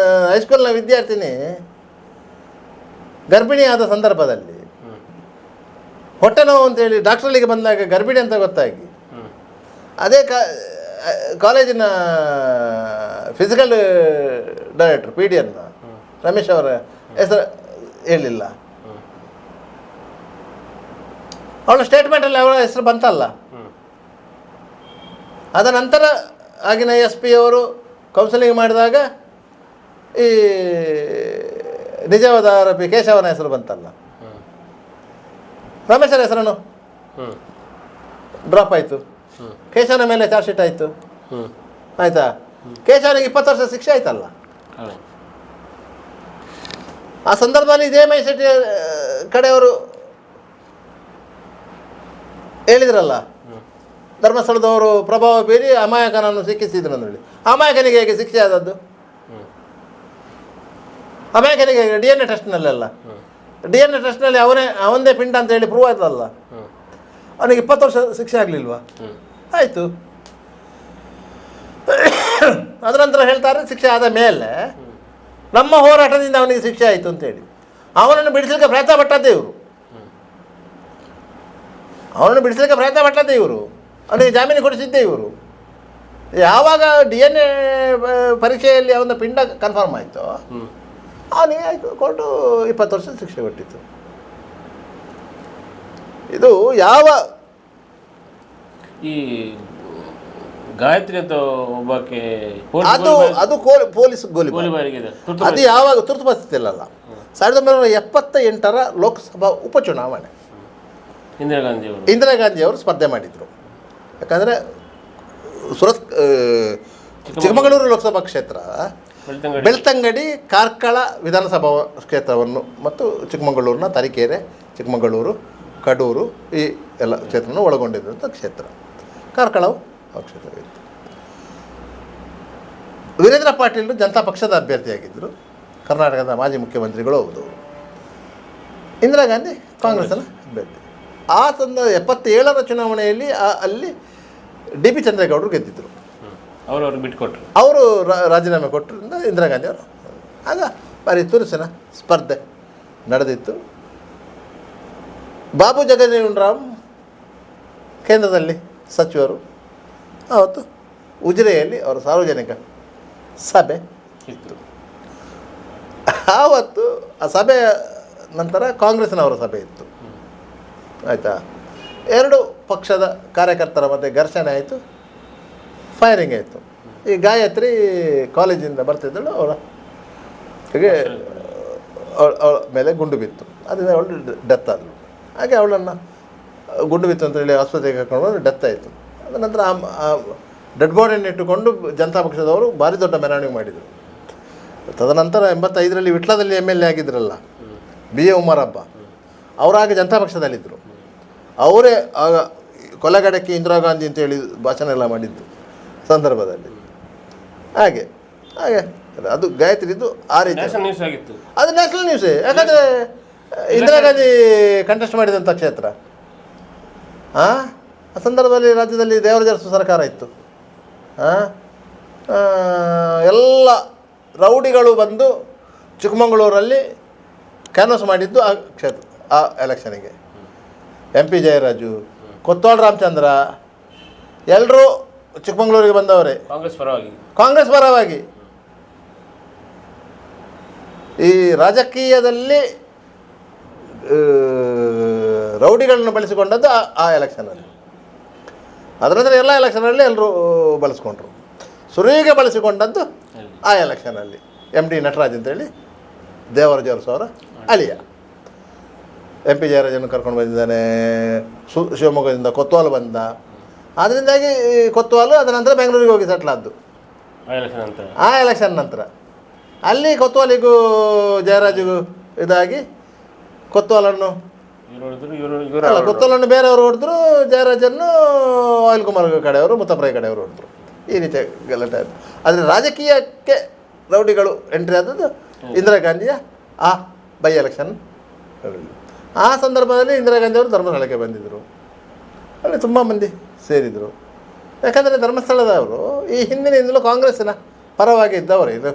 ಹೈಸ್ಕೂಲ್ನ ವಿದ್ಯಾರ್ಥಿನಿ ಗರ್ಭಿಣಿ ಆದ ಸಂದರ್ಭದಲ್ಲಿ ಹೊಟ್ಟೆ ನೋವು ಅಂತೇಳಿ ಡಾಕ್ಟ್ರಲ್ಲಿಗೆ ಬಂದಾಗ ಗರ್ಭಿಣಿ ಅಂತ ಗೊತ್ತಾಗಿ ಅದೇ ಕಾಲೇಜಿನ ಫಿಸಿಕಲ್ ಡೈರೆಕ್ಟರ್ PDN ರಮೇಶ್ ಅವರ ಹೆಸರು ಹೇಳಿಲ್ಲ. ಅವಳ ಸ್ಟೇಟ್ಮೆಂಟಲ್ಲಿ ಅವಳ ಹೆಸರು ಬಂತಲ್ಲ. ಅದ ನಂತರ ಆಗಿನ SP ಅವರು ಕೌನ್ಸಿಲಿಂಗ್ ಮಾಡಿದಾಗ ಈ ನಿಜವಾದ ಆರೋಪಿ ಕೇಶವನ ಹೆಸರು ಬಂತಲ್ಲ. ರಮೇಶರ ಹೆಸರನ್ನು ಡ್ರಾಪ್ ಆಯಿತು. ಕೇಶವನ ಮೇಲೆ ಚಾರ್ಜ್ ಶೀಟ್ ಆಯಿತು. ಆಯಿತಾ? ಕೇಶವನಿಗೆ 20 ವರ್ಷ ಶಿಕ್ಷೆ ಆಯ್ತಲ್ಲ. ಆ ಸಂದರ್ಭದಲ್ಲಿ ಇದೇ ಮೈಸೂರು ಕಡೆಯವರು ಹೇಳಿದ್ರಲ್ಲ, ಧರ್ಮಸ್ಥಳದವರು ಪ್ರಭಾವ ಬೀರಿ ಅಮಾಯಕನನ್ನು ಸಿಕ್ಕಿಸಿದ್ರು ಅಂದೇಳಿ. ಅಮಾಯಕನಿಗೆ ಹೇಗೆ ಶಿಕ್ಷೆ ಆದದ್ದು? ಅಮಾಯಕನಿಗೆ DNA ಟೆಸ್ಟ್ನಲ್ಲೆಲ್ಲ DNA ಟೆಸ್ಟ್ನಲ್ಲಿ ಅವನದೇ ಪಿಂಡ ಅಂತ ಹೇಳಿ ಪ್ರೂವ್ ಆಯ್ತಲ್ಲ. ಅವನಿಗೆ 20 ವರ್ಷ ಶಿಕ್ಷೆ ಆಗಲಿಲ್ವಾ? ಆಯಿತು. ಅದರ ನಂತರ ಹೇಳ್ತಾರೆ ಶಿಕ್ಷೆ ಆದ ಮೇಲೆ ನಮ್ಮ ಹೋರಾಟದಿಂದ ಅವನಿಗೆ ಶಿಕ್ಷೆ ಆಯಿತು ಅಂತೇಳಿ ಅವನನ್ನು ಬಿಡಿಸಲಿಕ್ಕೆ ಪ್ರಯತ್ನ ಪಟ್ಟದ್ದೇ ಇವರು. ಅವನಿಗೆ ಜಾಮೀನು ಕೊಡಿಸಿದ್ದೇ ಇವರು. ಯಾವಾಗ DNA ಪರೀಕ್ಷೆಯಲ್ಲಿ ಅವನ ಪಿಂಡ ಕನ್ಫರ್ಮ್ ಆಯಿತು, ಅವನಿಗೆ ಕೊಟ್ಟು 20 ವರ್ಷ ಶಿಕ್ಷೆ ಕೊಟ್ಟಿತ್ತು. ಇದು ಯಾವ ಈ ಗಾಯತ್ರಿ ಅಂತ ಒಬ್ಬಕ್ಕೆ ಅದು ಪೊಲೀಸ್ ಗೋಲಿಬಾರಿಗೆ ಅದು ಯಾವಾಗ ತುರ್ತು ಪರಿಸ್ಥಿತಿಯಲ್ಲ. 1978ರ ಲೋಕಸಭಾ ಉಪಚುನಾವಣೆ ಇಂದಿರಾ ಗಾಂಧಿಯವರು ಸ್ಪರ್ಧೆ ಮಾಡಿದರು. ಯಾಕಂದರೆ ಚಿಕ್ಕಮಗಳೂರು ಲೋಕಸಭಾ ಕ್ಷೇತ್ರ, ಬೆಳ್ತಂಗಡಿ, ಕಾರ್ಕಳ ವಿಧಾನಸಭಾ ಕ್ಷೇತ್ರವನ್ನು ಮತ್ತು ಚಿಕ್ಕಮಗಳೂರಿನ ತರೀಕೆರೆ, ಚಿಕ್ಕಮಗಳೂರು, ಕಡೂರು ಈ ಎಲ್ಲ ಕ್ಷೇತ್ರವನ್ನು ಒಳಗೊಂಡಿದ್ದಂಥ ಕ್ಷೇತ್ರ. ಕಾರ್ಕಳವು ಆ ಕ್ಷೇತ್ರವಿತ್ತು. ವೀರೇಂದ್ರ ಪಾಟೀಲ್ ಜನತಾ ಪಕ್ಷದ ಅಭ್ಯರ್ಥಿಯಾಗಿದ್ದರು. ಕರ್ನಾಟಕದ ಮಾಜಿ ಮುಖ್ಯಮಂತ್ರಿಗಳು ಹೌದು. ಇಂದಿರಾ ಗಾಂಧಿ ಕಾಂಗ್ರೆಸ್ನ ಅಭ್ಯರ್ಥಿ. ಆ 77ರ ಚುನಾವಣೆಯಲ್ಲಿ ಅಲ್ಲಿ ಡಿ ಪಿ ಚಂದ್ರೇಗೌಡರು ಗೆದ್ದಿದ್ದರು. ಅವ್ರಿಗೆ ಬಿಟ್ಟುಕೊಟ್ರು. ಅವರು ರಾಜೀನಾಮೆ ಕೊಟ್ಟರಿಂದ ಇಂದಿರಾ ಗಾಂಧಿ ಅವರು ಆಗ ಭಾರಿ ತುರುಸಿನ ಸ್ಪರ್ಧೆ ನಡೆದಿತ್ತು. ಬಾಬು ಜಗಜೀವನ್ ರಾಮ್ ಕೇಂದ್ರದಲ್ಲಿ ಸಚಿವರು. ಆವತ್ತು ಉಜಿರೆಯಲ್ಲಿ ಅವರ ಸಾರ್ವಜನಿಕ ಸಭೆ ಇತ್ತು. ಆವತ್ತು ಆ ಸಭೆಯ ನಂತರ ಕಾಂಗ್ರೆಸ್ನವರ ಸಭೆ ಇತ್ತು. ಆಯಿತಾ, ಎರಡು ಪಕ್ಷದ ಕಾರ್ಯಕರ್ತರ ಮಧ್ಯೆ ಘರ್ಷಣೆ ಆಯಿತು, ಫೈರಿಂಗ್ ಆಯಿತು. ಈ ಗಾಯತ್ರಿ ಕಾಲೇಜಿಂದ ಬರ್ತಿದ್ದಳು, ಅವಳ ಅವಳ ಮೇಲೆ ಗುಂಡು ಬಿತ್ತು. ಅದರಿಂದ ಅವಳು ಡೆತ್ ಆದಳು. ಹಾಗೆ ಅವಳನ್ನು ಗುಂಡು ಬಿತ್ತು ಅಂತೇಳಿ ಆಸ್ಪತ್ರೆಗೆ ಕರ್ಕೊಂಡು ಬಂದು ಡೆತ್ ಆಯಿತು. ಅದ ನಂತರ ಆ ಡೆಡ್ ಬಾಡಿಯನ್ನು ಇಟ್ಟುಕೊಂಡು ಜನತಾ ಪಕ್ಷದವರು ಭಾರಿ ದೊಡ್ಡ ಮೆರವಣಿಗೆ ಮಾಡಿದರು. ತದನಂತರ 85ರಲ್ಲಿ ವಿಟ್ಲದಲ್ಲಿ MLA ಆಗಿದ್ದರಲ್ಲ BA ಉಮರಬ್ಬ, ಅವರಾಗ ಜನತಾ ಪಕ್ಷದಲ್ಲಿದ್ದರು. ಅವರೇ ಆಗ ಕೊಲೆಗಡಕ್ಕೆ ಇಂದಿರಾ ಗಾಂಧಿ ಅಂತೇಳಿ ಭಾಷಣ ಎಲ್ಲ ಮಾಡಿದ್ದು ಸಂದರ್ಭದಲ್ಲಿ. ಹಾಗೆ ಹಾಗೆ ಅದು ಗಾಯತ್ರಿದ್ದು ಆ ರೀತಿ ಆಗಿತ್ತು. ಅದು ನ್ಯಾಷನಲ್ ನ್ಯೂಸೇ. ಯಾಕಂದರೆ ಇಂದಿರಾ ಗಾಂಧಿ ಕಂಟೆಸ್ಟ್ ಮಾಡಿದಂಥ ಕ್ಷೇತ್ರ. ಆ ಸಂದರ್ಭದಲ್ಲಿ ರಾಜ್ಯದಲ್ಲಿ ದೇವರಾಜ ಸರ್ಕಾರ ಇತ್ತು. ಎಲ್ಲ ರೌಡಿಗಳು ಬಂದು ಚಿಕ್ಕಮಗಳೂರಲ್ಲಿ ಕ್ಯಾನ್ವಸ್ ಮಾಡಿದ್ದು ಆ ಕ್ಷೇತ್ರ, ಆ ಎಲೆಕ್ಷನಿಗೆ. MP ಜಯರಾಜು, ಕೊತ್ವಾಳ ರಾಮಚಂದ್ರ ಎಲ್ಲರೂ ಚಿಕ್ಕಮಗಳೂರಿಗೆ ಬಂದವರೇ ಕಾಂಗ್ರೆಸ್ ಪರವಾಗಿ. ಈ ರಾಜಕೀಯದಲ್ಲಿ ರೌಡಿಗಳನ್ನು ಬಳಸಿಕೊಂಡದ್ದು ಆ ಎಲೆಕ್ಷನಲ್ಲಿ. ಅದರ ನಂತರ ಎಲ್ಲ ಎಲೆಕ್ಷನಲ್ಲಿ ಎಲ್ಲರೂ ಬಳಸ್ಕೊಂಡ್ರು. ಸುರಿಗೆ ಬಳಸಿಕೊಂಡದ್ದು ಆ ಎಲೆಕ್ಷನಲ್ಲಿ MD ನಟರಾಜ್ ಅಂತೇಳಿ ದೇವರಾಜ ಅರಸು ಅವರ ಅಳಿಯ. MP ಜಯರಾಜನ್ನು ಕರ್ಕೊಂಡು ಬಂದಿದ್ದಾನೆ. ಶಿವಮೊಗ್ಗದಿಂದ ಕೊತ್ವಾಲು ಬಂದ. ಅದರಿಂದಾಗಿ ಕೊತ್ವಾಲು ಅದ ನಂತರ ಬೆಂಗಳೂರಿಗೆ ಹೋಗಿ ಸೆಟ್ಲ್ ಆದ್ದು ಆ ಎಲೆಕ್ಷನ್ ನಂತರ. ಅಲ್ಲಿ ಕೊತ್ವಾಲಿಗೂ ಜಯರಾಜಿಗೂ ಇದಾಗಿ ಕೊತ್ವಾಲನ್ನು ಕೊತ್ವಾಲನ್ನು ಬೇರೆಯವರು ಹೊಡೆದ್ರು, ಜಯರಾಜನ್ನು ಆಯಿಲ್ ಕುಮಾರ್ ಕಡೆಯವರು, ಮುತ್ತಪ್ರಾಯಿ ಕಡೆಯವರು ಹೊಡೆದ್ರು. ಈ ರೀತಿಯ ಗಲಾಟೆ ಆಯಿತು. ಆದರೆ ರಾಜಕೀಯಕ್ಕೆ ರೌಡಿಗಳು ಎಂಟ್ರಿ ಆದದ್ದು ಇಂದಿರಾ ಗಾಂಧಿಯ ಆ ಬೈ ಎಲೆಕ್ಷನ್. ಆ ಸಂದರ್ಭದಲ್ಲಿ ಇಂದಿರಾ ಗಾಂಧಿಯವರು ಧರ್ಮಸ್ಥಳಕ್ಕೆ ಬಂದಿದ್ದರು. ಅಲ್ಲಿ ತುಂಬ ಮಂದಿ ಸೇರಿದರು. ಯಾಕಂದರೆ ಧರ್ಮಸ್ಥಳದವರು ಈ ಹಿಂದಿನಿಂದಲೂ ಕಾಂಗ್ರೆಸ್ಸಿನ ಪರವಾಗಿ ಇದ್ದವರು. ಇದು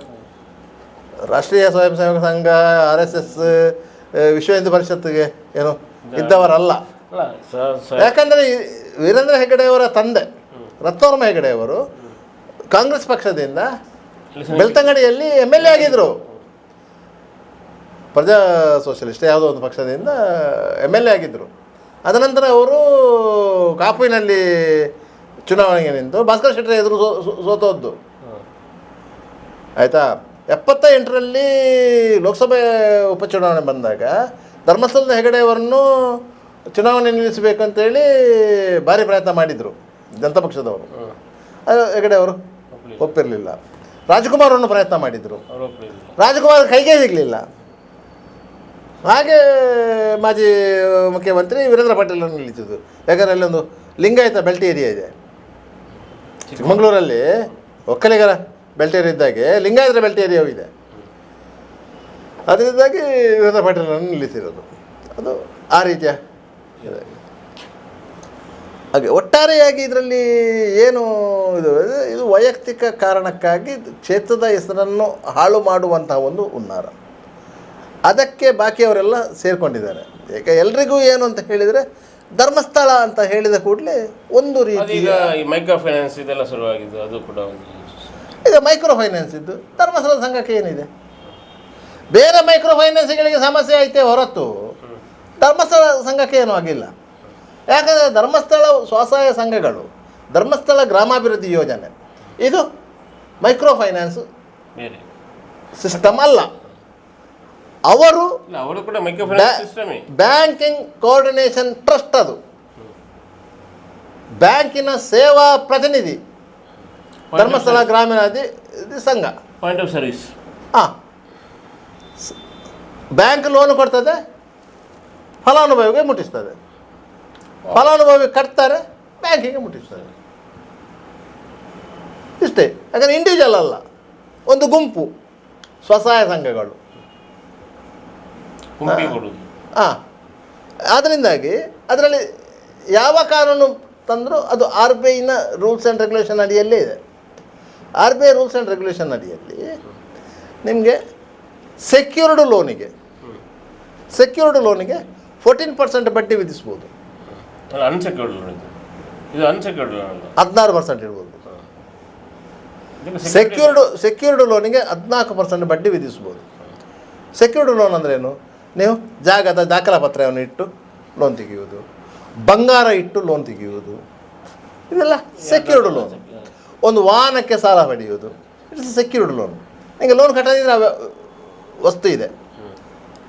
ರಾಷ್ಟ್ರೀಯ ಸ್ವಯಂ ಸೇವಕ ಸಂಘ, RSS, ವಿಶ್ವ ಹಿಂದೂ ಪರಿಷತ್ತಿಗೆ ಏನು ಇದ್ದವರಲ್ಲ. ಯಾಕಂದರೆ ವೀರೇಂದ್ರ ಹೆಗಡೆಯವರ ತಂದೆ ರತ್ನವರ್ಮ ಹೆಗಡೆಯವರು ಕಾಂಗ್ರೆಸ್ ಪಕ್ಷದಿಂದ ಬೆಳ್ತಂಗಡಿಯಲ್ಲಿ MLA ಆಗಿದ್ದರು. ಪ್ರಜಾ ಸೋಷಲಿಸ್ಟ್ ಯಾವುದೋ ಒಂದು ಪಕ್ಷದಿಂದ MLA ಆಗಿದ್ದರು. ಅದನಂತರ ಅವರು ಕಾಪುವಿನಲ್ಲಿ ಚುನಾವಣೆಗೆ ನಿಂತು ಭಾಸ್ಕರ್ ಶೆಟ್ಟರ್ ಎದುರು ಸೋತೋದ್ದು. ಆಯಿತಾ. 78ರಲ್ಲಿ ಲೋಕಸಭೆ ಉಪಚುನಾವಣೆ ಬಂದಾಗ ಧರ್ಮಸ್ಥಳದ ಹೆಗಡೆಯವರನ್ನು ಚುನಾವಣೆ ನಿಲ್ಲಿಸಬೇಕು ಅಂತೇಳಿ ಭಾರಿ ಪ್ರಯತ್ನ ಮಾಡಿದರು ಜನತಾ ಪಕ್ಷದವರು. ಹೆಗಡೆಯವರು ಒಪ್ಪಿರಲಿಲ್ಲ. ರಾಜ್ಕುಮಾರನ್ನು ಪ್ರಯತ್ನ ಮಾಡಿದರು. ರಾಜ್ಕುಮಾರ್ ಕೈಗೆ ಸಿಗಲಿಲ್ಲ. ಹಾಗೆ ಮಾಜಿ ಮುಖ್ಯಮಂತ್ರಿ ವೀರೇಂದ್ರ ಪಾಟೀಲನ್ನು ನಿಲ್ಲಿಸಿದ್ದು. ಯಾಕಂದರೆ ಅಲ್ಲೊಂದು ಲಿಂಗಾಯತ ಬೆಲ್ಟ್ ಏರಿಯಾ ಇದೆ ಚಿಕ್ಕಮಗಳೂರಲ್ಲಿ. ಒಕ್ಕಲಿಗರ ಬೆಲ್ಟ್ ಏರಿಯಾ ಇದ್ದಾಗೆ ಲಿಂಗಾಯತರ ಬೆಲ್ಟ್ ಏರಿಯಾವೂ ಇದೆ. ಅದರಿಂದಾಗಿ ವೀರೇಂದ್ರ ಪಾಟೀಲನ್ನು ನಿಲ್ಲಿಸಿರೋದು. ಅದು ಆ ರೀತಿಯ ಹಾಗೆ ಒಟ್ಟಾರೆಯಾಗಿ ಇದರಲ್ಲಿ ಏನು ಇದು ವೈಯಕ್ತಿಕ ಕಾರಣಕ್ಕಾಗಿ ಕ್ಷೇತ್ರದ ಹೆಸರನ್ನು ಹಾಳು ಮಾಡುವಂತಹ ಒಂದು ಹುನ್ನಾರ. ಅದಕ್ಕೆ ಬಾಕಿಯವರೆಲ್ಲ ಸೇರಿಕೊಂಡಿದ್ದಾರೆ. ಏಕೆ ಎಲ್ರಿಗೂ ಏನು ಅಂತ ಹೇಳಿದರೆ ಧರ್ಮಸ್ಥಳ ಅಂತ ಹೇಳಿದ ಕೂಡಲೇ ಒಂದು ರೀತಿ ಮೈಕ್ರೋ ಫೈನಾನ್ಸ್ ಇದೆಲ್ಲ ಶುರುವಾಗಿದ್ದು. ಅದು ಕೂಡ ಈಗ ಮೈಕ್ರೋ ಫೈನಾನ್ಸ್ ಇದ್ದು ಧರ್ಮಸ್ಥಳ ಸಂಘಕ್ಕೆ ಏನಿದೆ? ಬೇರೆ ಮೈಕ್ರೋ ಫೈನಾನ್ಸ್ಗಳಿಗೆ ಸಮಸ್ಯೆ ಐತೆ ಹೊರತು ಧರ್ಮಸ್ಥಳ ಸಂಘಕ್ಕೆ ಏನೂ ಆಗಿಲ್ಲ. ಯಾಕಂದರೆ ಧರ್ಮಸ್ಥಳ ಸ್ವಸಹಾಯ ಸಂಘಗಳು, ಧರ್ಮಸ್ಥಳ ಗ್ರಾಮಾಭಿವೃದ್ಧಿ ಯೋಜನೆ ಇದು ಮೈಕ್ರೋ ಫೈನಾನ್ಸ್ ಸಿಸ್ಟಮ್ ಅಲ್ಲ. ಅವರು ಕೂಡ ಮೈಕ್ರೋ ಫೈನಾನ್ಸ್ ಸಿಸ್ಟಮೇ. Banking coordination trust. ಅದು ಬ್ಯಾಂಕಿನ ಸೇವಾ ಪ್ರತಿನಿಧಿ ಧರ್ಮಸ್ಥಳ ಗ್ರಾಮೀಣಾಭಿವೃದ್ಧಿ ಸಂಘ. Point of service. Bank loan ಕೊಡ್ತದೆ, ಫಲಾನುಭವಿಗೆ ಮುಟ್ಟಿಸ್ತದೆ. ಫಲಾನುಭವಿ ಕಟ್ತಾರೆ, ಬ್ಯಾಂಕಿಗೆ ಮುಟ್ಟಿಸ್ತದೆ. ಇಷ್ಟೇ. ಯಾಕಂದರೆ ಇಂಡಿವಿಜುವಲ್ ಅಲ್ಲ, ಒಂದು ಗುಂಪು ಸ್ವಸಹಾಯ ಸಂಘಗಳು. ಹಾಂ, ಅದರಿಂದಾಗಿ ಅದರಲ್ಲಿ ಯಾವ ಕಾನೂನು ತಂದರೂ ಅದು ಆರ್ ಬಿ ಐನ ರೂಲ್ಸ್ ಆ್ಯಂಡ್ ರೆಗ್ಯುಲೇಷನ್ ಅಡಿಯಲ್ಲೇ ಇದೆ. R B I rules and regulation ಅಡಿಯಲ್ಲಿ ನಿಮಗೆ ಸೆಕ್ಯೂರ್ಡ್ ಲೋನಿಗೆ 14% ಬಡ್ಡಿ ವಿಧಿಸ್ಬೋದು. ಅನ್ಸೆಕ್ಯೂರ್ಡ್ ಲೋನ್ ಇದು ಅನ್ಸೆಕ್ಯೂರ್ಡ್ ಲೋನ್ 16% ಇರ್ಬೋದು. ಸೆಕ್ಯೂರ್ಡ್ ಲೋನಿಗೆ 14% ಬಡ್ಡಿ ವಿಧಿಸ್ಬೋದು. ಸೆಕ್ಯೂರ್ಡ್ ಲೋನ್ ಅಂದ್ರೇನು? ನೀವು ಜಾಗದ ದಾಖಲಾ ಪತ್ರವನ್ನು ಇಟ್ಟು ಲೋನ್ ತೆಗೆಯುವುದು, ಬಂಗಾರ ಇಟ್ಟು ಲೋನ್ ತೆಗೆಯುವುದು, ಇದೆಲ್ಲ ಸೆಕ್ಯೂರ್ಡ್ ಲೋನ್. ಒಂದು ವಾಹನಕ್ಕೆ ಸಾಲ ಪಡೆಯುವುದು, ಇಟ್ಸ್ ಸೆಕ್ಯೂರ್ಡ್ ಲೋನ್. ನಿಮಗೆ ಲೋನ್ ಕಟ್ಟದಿದ್ರೆ ವಸ್ತು ಇದೆ,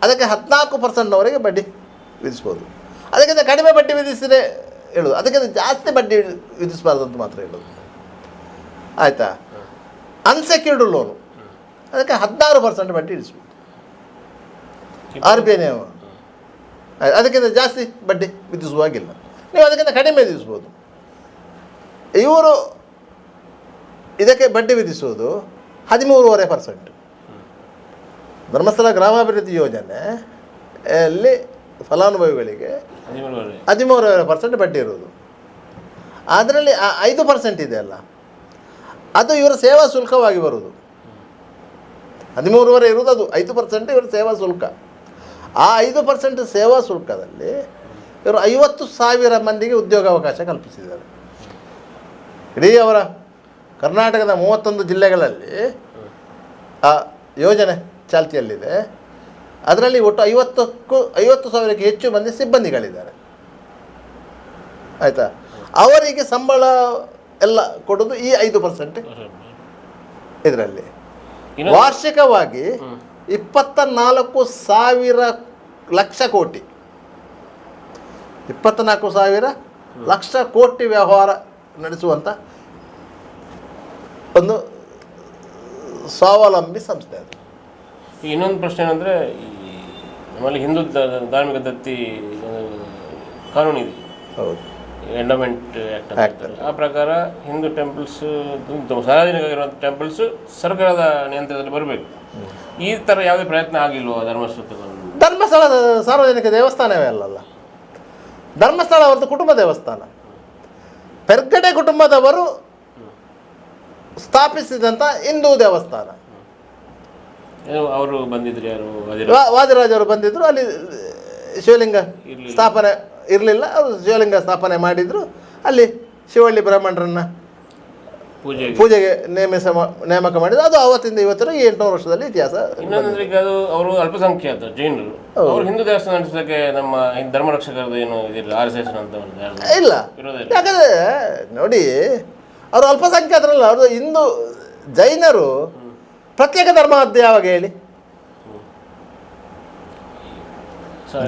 ಅದಕ್ಕೆ 14%ವರೆಗೆ ಬಡ್ಡಿ ವಿಧಿಸ್ಬೋದು. ಅದಕ್ಕಿಂತ ಕಡಿಮೆ ಬಡ್ಡಿ ವಿಧಿಸಿದರೆ ಹೇಳೋದು, ಅದಕ್ಕಿಂತ ಜಾಸ್ತಿ ಬಡ್ಡಿ ವಿಧಿಸಬಾರ್ದು ಅಂತ ಮಾತ್ರ ಹೇಳೋದು. ಆಯಿತಾ? ಅನ್ಸೆಕ್ಯೂರ್ಡ್ ಲೋನು ಅದಕ್ಕೆ 16% ಬಡ್ಡಿ ವಿಧಿಸ್ಬೋದು. ಆರ್ ಬಿ ಐ ನಿಯಮ. ಅದಕ್ಕಿಂತ ಜಾಸ್ತಿ ಬಡ್ಡಿ ವಿಧಿಸುವಾಗಿಲ್ಲ, ನೀವು ಅದಕ್ಕಿಂತ ಕಡಿಮೆ ವಿಧಿಸ್ಬೋದು. ಇವರು ಇದಕ್ಕೆ ಬಡ್ಡಿ ವಿಧಿಸುವುದು 13.5%. ಧರ್ಮಸ್ಥಳ ಗ್ರಾಮಾಭಿವೃದ್ಧಿ ಯೋಜನೆ ಅಲ್ಲಿ ಫಲಾನುಭವಿಗಳಿಗೆ 13.5% ಬಡ್ಡಿ ಇರೋದು. ಅದರಲ್ಲಿ 5% ಇದೆ ಅಲ್ಲ, ಅದು ಇವರ ಸೇವಾ ಶುಲ್ಕವಾಗಿ ಬರುವುದು. 13.5 ಇರುವುದು, ಅದು 5% ಇವರ ಸೇವಾ ಶುಲ್ಕ. ಆ 5% ಸೇವಾ ಶುಲ್ಕದಲ್ಲಿ ಇವರು 50,000 ಮಂದಿಗೆ ಉದ್ಯೋಗಾವಕಾಶ ಕಲ್ಪಿಸಿದ್ದಾರೆ. ಇಡೀ ಅವರ ಕರ್ನಾಟಕದ 31 ಜಿಲ್ಲೆಗಳಲ್ಲಿ ಆ ಯೋಜನೆ ಚಾಲ್ತಿಯಲ್ಲಿದೆ. ಅದರಲ್ಲಿ ಒಟ್ಟು 50,000ಕ್ಕೆ ಹೆಚ್ಚು ಮಂದಿ ಸಿಬ್ಬಂದಿಗಳಿದ್ದಾರೆ. ಆಯಿತಾ? ಅವರಿಗೆ ಸಂಬಳ ಎಲ್ಲ ಕೊಡೋದು ಈ 5% ಇದರಲ್ಲಿ. ವಾರ್ಷಿಕವಾಗಿ 24,000 ಲಕ್ಷ ಕೋಟಿ 24,000 ಲಕ್ಷ ಕೋಟಿ ವ್ಯವಹಾರ ನಡೆಸುವಂಥ ಒಂದು ಸ್ವಾವಲಂಬಿ ಸಂಸ್ಥೆ ಅದು. ಇನ್ನೊಂದು ಪ್ರಶ್ನೆ ಏನಂದರೆ, ನಮ್ಮಲ್ಲಿ ಹಿಂದೂ ಧಾರ್ಮಿಕ ದತ್ತಿ ಕಾನೂನು ಇದೆ, ಹೌದು, ಎಂಡೋಮೆಂಟ್ ಆ್ಯಕ್ಟ್ ಅಂತ. ಆ ಪ್ರಕಾರ ಹಿಂದೂ ಟೆಂಪಲ್ಸ್, ಸಾರ್ವಜನಿಕವಾಗಿರುವಂಥ ಟೆಂಪಲ್ಸ್ ಸರ್ಕಾರದ ನಿಯಂತ್ರಣದಲ್ಲಿ ಬರಬೇಕು. ಈ ಥರ ಯಾವುದೇ ಪ್ರಯತ್ನ ಆಗಿಲ್ವೋ ಧರ್ಮಸ್ಥಳವನ್ನು? ಧರ್ಮಸ್ಥಳ ಸಾರ್ವಜನಿಕ ದೇವಸ್ಥಾನವೇ ಅಲ್ಲಲ್ಲ. ಧರ್ಮಸ್ಥಳ ಅವರದ್ದು ಕುಟುಂಬ ದೇವಸ್ಥಾನ. ಪೆರ್ಗಡೆ ಕುಟುಂಬದವರು ಸ್ಥಾಪಿಸಿದಂಥ ಹಿಂದೂ ದೇವಸ್ಥಾನ. ಅವರು ಬಂದಿದ್ರು, ಯಾರು ವಾದಿರಾಜವರು ಬಂದಿದ್ದರು. ಅಲ್ಲಿ ಶಿವಲಿಂಗ ಸ್ಥಾಪನೆ ಇರಲಿಲ್ಲ, ಅವರು ಶಿವಲಿಂಗ ಸ್ಥಾಪನೆ ಮಾಡಿದರು. ಅಲ್ಲಿ ಶಿವಳ್ಳಿ ಬ್ರಾಹ್ಮಣರನ್ನು ಪೂಜೆಗೆ ನೇಮಕ ಮಾಡಿದ್ರು. ಅದು ಅವತ್ತಿಂದ ಇವತ್ತರ 800 ವರ್ಷದಲ್ಲಿ ಇತಿಹಾಸ. ಇನ್ನೊಂದ್ರೆ ಅದು ಅವರು ಅಲ್ಪಸಂಖ್ಯಾತ ಜೈನರು, ಅವರು ಹಿಂದೂ ದೇವಸ್ಥಾನ ನಡೆಸೋದಕ್ಕೆ ನಮ್ಮ ಧರ್ಮರಕ್ಷಕರದ್ದು ಏನು ಇದಿಲ್ಲ, RSS ಅಂತ ಇಲ್ಲ. ಯಾಕಂದರೆ ನೋಡಿ, ಅವರು ಅಲ್ಪಸಂಖ್ಯಾತರಲ್ಲ, ಅವರು ಹಿಂದೂ ಜೈನರು ಪ್ರತ್ಯೇಕ ಧರ್ಮ ಅದು ಯಾವಾಗ ಹೇಳಿ?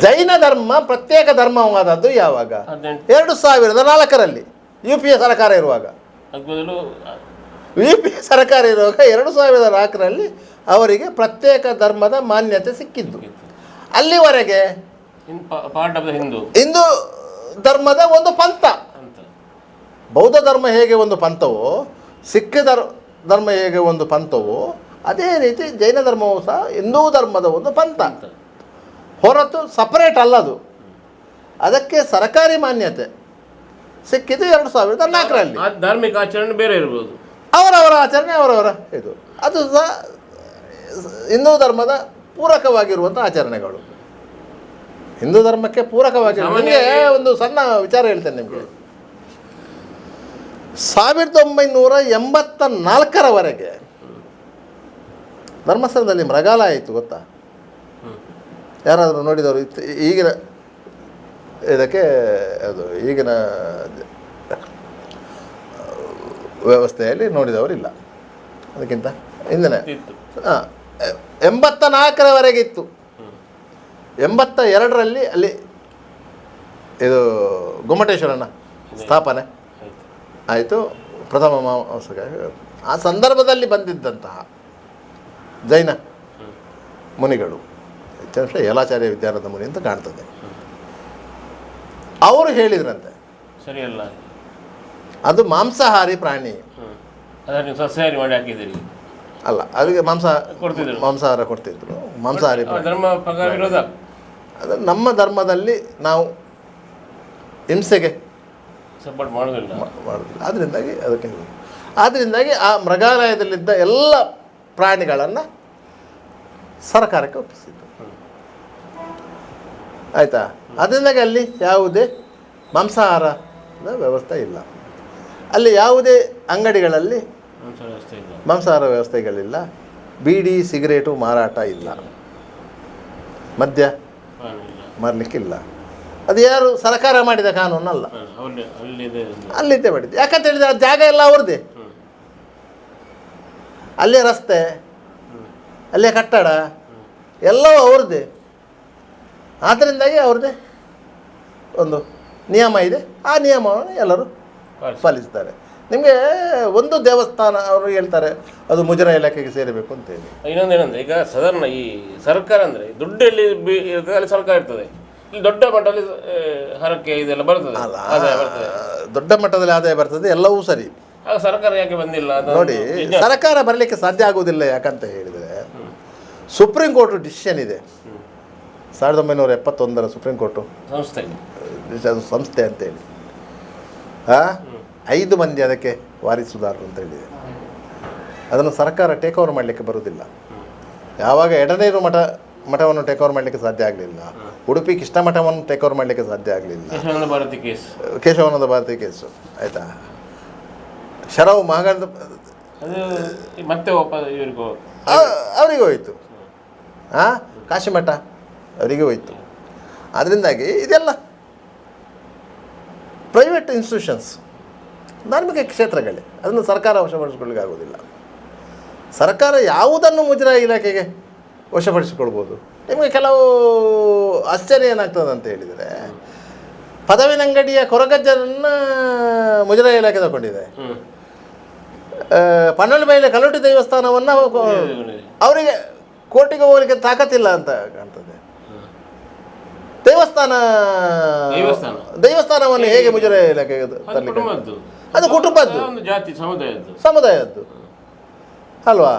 ಜೈನ ಧರ್ಮ ಪ್ರತ್ಯೇಕ ಧರ್ಮವಾದದ್ದು ಯಾವಾಗ? 2004ರಲ್ಲಿ UPA ಸರ್ಕಾರ ಇರುವಾಗ. UPA ಸರ್ಕಾರ ಇರುವಾಗ 2004ರಲ್ಲಿ ಅವರಿಗೆ ಪ್ರತ್ಯೇಕ ಧರ್ಮದ ಮಾನ್ಯತೆ ಸಿಕ್ಕಿದ್ದು. ಅಲ್ಲಿವರೆಗೆ ಹಿಂದೂ ಧರ್ಮದ ಒಂದು ಪಂಥ, ಬೌದ್ಧ ಧರ್ಮ ಹೇಗೆ ಒಂದು ಪಂಥವೋ, ಸಿಖ್ ಧರ್ಮ ಹೇಗೆ ಒಂದು ಪಂಥವೋ, ಅದೇ ರೀತಿ ಜೈನ ಧರ್ಮವೂ ಸಹ ಹಿಂದೂ ಧರ್ಮದ ಒಂದು ಪಂಥ, ಹೊರತು ಸಪರೇಟ್ ಅಲ್ಲದು. ಅದಕ್ಕೆ ಸರ್ಕಾರಿ ಮಾನ್ಯತೆ ಸಿಕ್ಕಿದ್ದು 2004ರಲ್ಲಿ. ಧಾರ್ಮಿಕ ಆಚರಣೆ ಬೇರೆ ಇರ್ಬೋದು, ಅವರವರ ಆಚರಣೆ ಅವರವರ ಇದು. ಅದು ಸಹ ಹಿಂದೂ ಧರ್ಮದ ಪೂರಕವಾಗಿರುವಂಥ ಆಚರಣೆಗಳು, ಹಿಂದೂ ಧರ್ಮಕ್ಕೆ ಪೂರಕವಾಗಿರುವ. ನಿಮಗೆ ಒಂದು ಸಣ್ಣ ವಿಚಾರ ಹೇಳ್ತೇನೆ ನಿಮಗೆ. 1984ರವರೆಗೆ ಧರ್ಮಸ್ಥಳದಲ್ಲಿ ಮೃಗಾಲಯ ಇತ್ತು, ಗೊತ್ತಾ? ಯಾರಾದರೂ ನೋಡಿದವರು ಈಗಿನ ಇದಕ್ಕೆ ಅದು ಈಗಿನ ವ್ಯವಸ್ಥೆಯಲ್ಲಿ ನೋಡಿದವರಿಲ್ಲ. ಅದಕ್ಕಿಂತ ಹಿಂದಿನ 84ರವರೆಗೆ ಇತ್ತು. 82ರಲ್ಲಿ ಅಲ್ಲಿ ಇದು ಗೊಮ್ಮಟೇಶ್ವರನ ಸ್ಥಾಪನೆ ಆಯಿತು, ಪ್ರಥಮ ಮಾಂಸಕ. ಆ ಸಂದರ್ಭದಲ್ಲಿ ಬಂದಿದ್ದಂತಹ ಜೈನ ಮುನಿಗಳು, ಯಲಾಚಾರ್ಯ ವಿದ್ಯಾನಂದ ಮುನಿ ಅಂತ ಕಾಣ್ತದೆ, ಅವರು ಹೇಳಿದ್ರಂತೆ ಸರಿಯಲ್ಲ, ಅದು ಮಾಂಸಾಹಾರಿ ಪ್ರಾಣಿ ಸಸ್ಯಾಹಾರಿ ಮಾಡಿ ಹಾಕಿದ್ದೀರಿ ಅಲ್ಲ, ಅದಕ್ಕೆ ಮಾಂಸಾಹಾರ ಕೊಡ್ತಿದ್ರು. ಮಾಂಸಾಹಾರಿ ಧರ್ಮ ಪ್ರಕಾರ ವಿರೋಧ. ಅದು ನಮ್ಮ ಧರ್ಮದಲ್ಲಿ ನಾವು ಹಿಂಸೆಗೆ ಸಪೋರ್ಟ್ ಮಾಡೋದಿಲ್ಲ. ಮಾಡೋದಿಲ್ಲ. ಆದ್ದರಿಂದಾಗಿ ಆ ಮೃಗಾಲಯದಲ್ಲಿದ್ದ ಎಲ್ಲ ಪ್ರಾಣಿಗಳನ್ನು ಸರ್ಕಾರಕ್ಕೆ ಒಪ್ಪಿಸಿದ್ದು. ಆಯಿತಾ? ಅದರಿಂದಾಗಿ ಅಲ್ಲಿ ಯಾವುದೇ ಮಾಂಸಾಹಾರದ ವ್ಯವಸ್ಥೆ ಇಲ್ಲ. ಅಲ್ಲಿ ಯಾವುದೇ ಅಂಗಡಿಗಳಲ್ಲಿ ಮಾಂಸಾಹಾರ ವ್ಯವಸ್ಥೆಗಳಿಲ್ಲ. ಬೀಡಿ ಸಿಗರೇಟು ಮಾರಾಟ ಇಲ್ಲ. ಮದ್ಯ ಮಾರಲಿಕ್ಕಿಲ್ಲ. ಅದು ಯಾರು ಸರ್ಕಾರ ಮಾಡಿದ ಕಾನೂನಲ್ಲ, ಅಲ್ಲಿದ್ದೇ ಮಾಡಿದ್ದು. ಯಾಕಂತ ಹೇಳಿದರೆ ಆ ಜಾಗ ಎಲ್ಲ ಅವ್ರದ್ದೇ. ಅಲ್ಲೇ ರಸ್ತೆ, ಅಲ್ಲೇ ಕಟ್ಟಡ ಎಲ್ಲವೂ ಅವ್ರದ್ದೇ. ಆದ್ದರಿಂದಾಗಿ ಅವ್ರದ್ದೇ ಒಂದು ನಿಯಮ ಇದೆ. ಆ ನಿಯಮವನ್ನು ಎಲ್ಲರೂ ಪಾಲಿಸ್ತಾರೆ. ನಿಮಗೆ ಒಂದು ದೇವಸ್ಥಾನ ಅವರು ಹೇಳ್ತಾರೆ ಅದು ಮುಜರಾ ಇಲಾಖೆಗೆ ಸೇರಬೇಕು ಅಂತೇಳಿ. ಇನ್ನೊಂದೇನಂದ್ರೆ, ಈಗ ಸಾಧಾರಣ ಈ ಸರ್ಕಾರ ಅಂದರೆ ದುಡ್ಡಲ್ಲಿ ಅಲ್ಲಿ ಸರ್ಕಾರ ಇರ್ತದೆ, ಇಲ್ಲಿ ದೊಡ್ಡ ಮಟ್ಟದಲ್ಲಿ ಹರಕೆ ಇದೆಲ್ಲ ಬರ್ತದೆ, ಆದಾಯ ಬರ್ತದೆ, ದೊಡ್ಡ ಮಟ್ಟದಲ್ಲಿ ಆದಾಯ ಬರ್ತದೆ, ಎಲ್ಲವೂ ಸರಿ. ಆಗ ಸರ್ಕಾರ ಯಾಕೆ ಬಂದಿಲ್ಲ? ನೋಡಿ, ಸರ್ಕಾರ ಬರಲಿಕ್ಕೆ ಸಾಧ್ಯ ಆಗುವುದಿಲ್ಲ. ಯಾಕಂತ ಹೇಳಿದರೆ ಸುಪ್ರೀಂ ಕೋರ್ಟ್ ಡಿಸಿಷನ್ ಇದೆ. 1971 ಸುಪ್ರೀಂ ಕೋರ್ಟು ಸಂಸ್ಥೆ, ಅದು ಸಂಸ್ಥೆ ಅಂತೇಳಿ 5 ಮಂದಿ ಅದಕ್ಕೆ ವಾರಿಸುದಾರರು ಅಂತ ಹೇಳಿದೆ. ಅದನ್ನು ಸರ್ಕಾರ ಟೇಕ್ ಓವರ್ ಮಾಡಲಿಕ್ಕೆ ಬರುವುದಿಲ್ಲ. ಯಾವಾಗ ಎಡನೀರು ಮಠವನ್ನು ಟೇಕ್ ಓವರ್ ಮಾಡಲಿಕ್ಕೆ ಸಾಧ್ಯ ಆಗಲಿಲ್ಲ, ಉಡುಪಿ ಕೃಷ್ಣ ಮಠವನ್ನು ಟೇಕ್ ಓವರ್ ಮಾಡಲಿಕ್ಕೆ ಸಾಧ್ಯ ಆಗಲಿಲ್ಲ. ಕೇಶವಾನಂದ ಭಾರತಿ ಕೇಸು ಆಯಿತಾ. ಶರವು ಮಹಾಗಂಧ ಮತ್ತೆ ಅವರಿಗೆ ಹೋಯಿತು. ಕಾಶಿಮಠ ಅವರಿಗೆ ಹೋಯಿತು. ಅದರಿಂದಾಗಿ ಇದೆಲ್ಲ ಪ್ರೈವೇಟ್ ಇನ್ಸ್ಟಿಟ್ಯೂಷನ್ಸ್, ಧಾರ್ಮಿಕ ಕ್ಷೇತ್ರಗಳೇ. ಅದನ್ನು ಸರ್ಕಾರ ವಶಪಡಿಸಿಕೊಳ್ಳಿಕ್ಕೆ ಆಗೋದಿಲ್ಲ. ಸರ್ಕಾರ ಯಾವುದನ್ನು ಮುಜರಾ ಇಲಾಖೆಗೆ ವಶಪಡಿಸಿಕೊಳ್ಬೋದು. ನಿಮಗೆ ಕೆಲವು ಆಶ್ಚರ್ಯ ಏನಾಗ್ತದೆ ಅಂತ ಹೇಳಿದರೆ, ಪದವಿನಂಗಡಿಯ ಕೊರಗಜ್ಜನನ್ನು ಮುಜರಾ ಇಲಾಖೆ ತಗೊಂಡಿದೆ. ಪನ್ನೊಳ್ಳಿ ಬೈಲೆ ಕಲ್ಲುಟಿ ದೇವಸ್ಥಾನವನ್ನು ಅವರಿಗೆ ಕೋರ್ಟಿಗೆ ಹೋಗಲಿಕ್ಕೆ ತಾಕತ್ತಿಲ್ಲ ಅಂತ ಕಾಣ್ತದೆ. ದೇವಸ್ಥಾನವನ್ನು ಹೇಗೆ ಮುಜರಾ ಇಲಾಖೆಗೆ ತರಲಿಕ್ಕೆ? ಅದು ಕುಟುಂಬದ್ದು, ಸಮುದಾಯದ್ದು ಅಲ್ವಾ?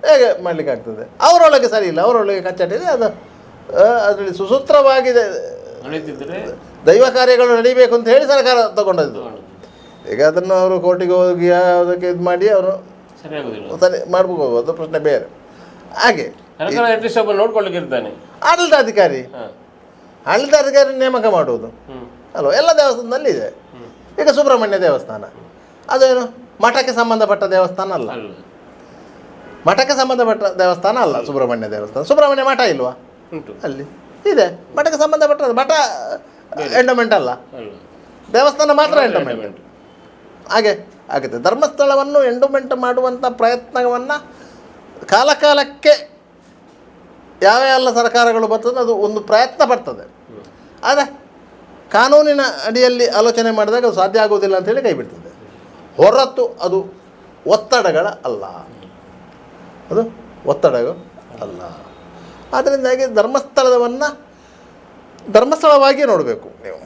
ಹೇಗೆ ಮಾಡಲಿಕ್ಕೆ ಆಗ್ತದೆ? ಅವರೊಳಗೆ ಸರಿ ಇಲ್ಲ, ಅವರೊಳಗೆ ಕಚ್ಚಾಟಿದೆ. ಅದು ಅದರಲ್ಲಿ ಸುಸೂತ್ರವಾಗಿದೆ. ದೈವ ಕಾರ್ಯಗಳು ನಡೀಬೇಕು ಅಂತ ಹೇಳಿ ಸರ್ಕಾರ ತಗೊಂಡದ್ದು. ಈಗ ಅದನ್ನು ಅವರು ಕೋರ್ಟಿಗೆ ಹೋಗಿ ಅದಕ್ಕೆ ಇದು ಮಾಡಿ ಅವರು ಸರಿ ಮಾಡ್ಬೋದು, ಅದು ಪ್ರಶ್ನೆ ಬೇರೆ. ಹಾಗೆ ನೋಡ್ಕೊಳ್ಳಿಕ್ಕಿರ್ತಾನೆ ಆಡಳಿತಾಧಿಕಾರಿ ನೇಮಕ ಮಾಡುವುದು ಅಲ್ವ? ಎಲ್ಲ ದೇವಸ್ಥಾನದಲ್ಲಿ ಇದೆ. ಈಗ ಸುಬ್ರಹ್ಮಣ್ಯ ದೇವಸ್ಥಾನ ಅದೇನು ಮಠಕ್ಕೆ ಸಂಬಂಧಪಟ್ಟ ದೇವಸ್ಥಾನ ಅಲ್ಲ. ಮಠಕ್ಕೆ ಸಂಬಂಧಪಟ್ಟ ದೇವಸ್ಥಾನ ಅಲ್ಲ ಸುಬ್ರಹ್ಮಣ್ಯ ದೇವಸ್ಥಾನ. ಸುಬ್ರಹ್ಮಣ್ಯ ಮಠ ಇಲ್ವಾ? ಅಲ್ಲಿ ಇದೆ. ಮಠಕ್ಕೆ ಸಂಬಂಧಪಟ್ಟ ಮಠ ಎಂಡೋಮೆಂಟ್ ಅಲ್ಲ, ದೇವಸ್ಥಾನ ಮಾತ್ರ ಎಂಡೋಮೆಂಟ್. ಹಾಗೆ ಆಗುತ್ತೆ. ಧರ್ಮಸ್ಥಳವನ್ನು ಎಂಡೋಮೆಂಟ್ ಮಾಡುವಂಥ ಪ್ರಯತ್ನವನ್ನು ಕಾಲಕಾಲಕ್ಕೆ ಯಾವೆಲ್ಲ ಸರ್ಕಾರಗಳು ಬರ್ತದೆ ಅದು ಒಂದು ಪ್ರಯತ್ನ ಬರ್ತದೆ. ಆದರೆ ಕಾನೂನಿನ ಅಡಿಯಲ್ಲಿ ಆಲೋಚನೆ ಮಾಡಿದಾಗ ಅದು ಸಾಧ್ಯ ಆಗುವುದಿಲ್ಲ ಅಂಥೇಳಿ ಕೈ ಬಿಡ್ತದೆ. ಹೊರತು ಅದು ಒತ್ತಡಗಳ ಅಲ್ಲ, ಅದು ಒತ್ತಡಗಳು ಅಲ್ಲ. ಆದ್ದರಿಂದಾಗಿ ಧರ್ಮಸ್ಥಳವಾಗಿ ನೋಡಬೇಕು ನೀವು.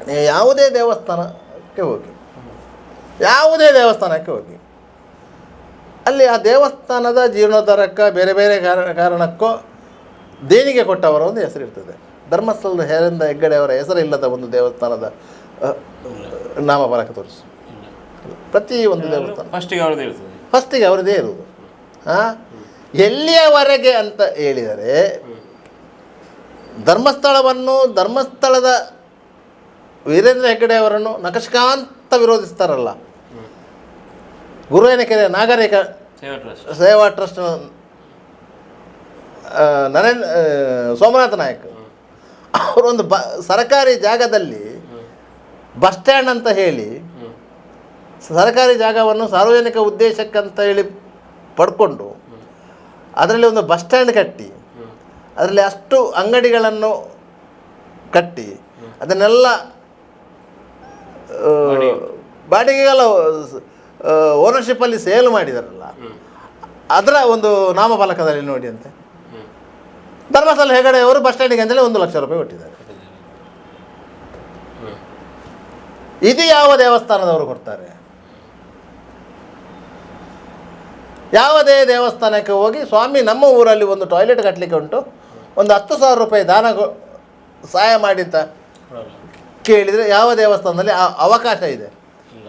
ನೀವು ಯಾವುದೇ ದೇವಸ್ಥಾನಕ್ಕೆ ಹೋಗಿ ಅಲ್ಲಿ ಆ ದೇವಸ್ಥಾನದ ಜೀರ್ಣೋದ್ಧಾರಕ್ಕೆ ಬೇರೆ ಬೇರೆ ಕಾರಣಕ್ಕೋ ದೇಣಿಗೆ ಕೊಟ್ಟವರ ಒಂದು ಹೆಸರಿರ್ತದೆ. ಧರ್ಮಸ್ಥಳದ ಹೆಗ್ಗಡೆ ಅವರ ಹೆಸರಿಲ್ಲದ ಒಂದು ದೇವಸ್ಥಾನದ ನಾಮಫಲಕ ತೋರಿಸು. ಪ್ರತಿ ಒಂದು ದೇವಸ್ಥಾನ ಫಸ್ಟಿಗೆ ಅವರದೇ ಇರುವುದು. ಎಲ್ಲಿಯವರೆಗೆ ಅಂತ ಹೇಳಿದರೆ ಧರ್ಮಸ್ಥಳದ ವೀರೇಂದ್ರ ಹೆಗ್ಗಡೆ ಅವರನ್ನು ನಖಶಿಖಾಂತ ವಿರೋಧಿಸ್ತಾರಲ್ಲ. ಗುರುವೇನಕೆರೆ ನಾಗರಿಕ ಸೇವಾ ಟ್ರಸ್ಟ್ ಸೋಮನಾಥ ನಾಯಕ್ ಅವರೊಂದು ಸರ್ಕಾರಿ ಜಾಗದಲ್ಲಿ ಬಸ್ ಸ್ಟ್ಯಾಂಡ್ ಅಂತ ಹೇಳಿ ಸರ್ಕಾರಿ ಜಾಗವನ್ನು ಸಾರ್ವಜನಿಕ ಉದ್ದೇಶಕ್ಕಂತ ಹೇಳಿ ಪಡ್ಕೊಂಡು ಅದರಲ್ಲಿ ಒಂದು ಬಸ್ ಸ್ಟ್ಯಾಂಡ್ ಕಟ್ಟಿ ಅದರಲ್ಲಿ ಅಷ್ಟು ಅಂಗಡಿಗಳನ್ನು ಕಟ್ಟಿ ಅದನ್ನೆಲ್ಲ ಬಾಡಿಗೆಗಳ ಓನರ್ಶಿಪ್ಪಲ್ಲಿ ಸೇಲ್ ಮಾಡಿದಾರಲ್ಲ, ಅದರ ಒಂದು ನಾಮಫಲಕದಲ್ಲಿ ನೋಡಿ ಅಂತೆ ಧರ್ಮಸ್ಥಳ ಹೆಗಡೆ ಅವರು ಬಸ್ ಸ್ಟ್ಯಾಂಡಿಗೆ ಅಂತೇಳಿ 1 ಲಕ್ಷ ರೂಪಾಯಿ ಕೊಟ್ಟಿದ್ದಾರೆ. ಇದು ಯಾವ ದೇವಸ್ಥಾನದವರು ಕೊಡ್ತಾರೆ? ಯಾವುದೇ ದೇವಸ್ಥಾನಕ್ಕೆ ಹೋಗಿ ಸ್ವಾಮಿ ನಮ್ಮ ಊರಲ್ಲಿ ಒಂದು ಟಾಯ್ಲೆಟ್ ಕಟ್ಟಲಿಕ್ಕೆ ಉಂಟು, ಒಂದು 10,000 ರೂಪಾಯಿ ದಾನ ಸಹಾಯ ಮಾಡಿ ಅಂತ ಕೊಡಲ್ಲ. ಕೇಳಿದರೆ ಯಾವ ದೇವಸ್ಥಾನದಲ್ಲಿ ಆ ಅವಕಾಶ ಇದೆ? ಇಲ್ಲ,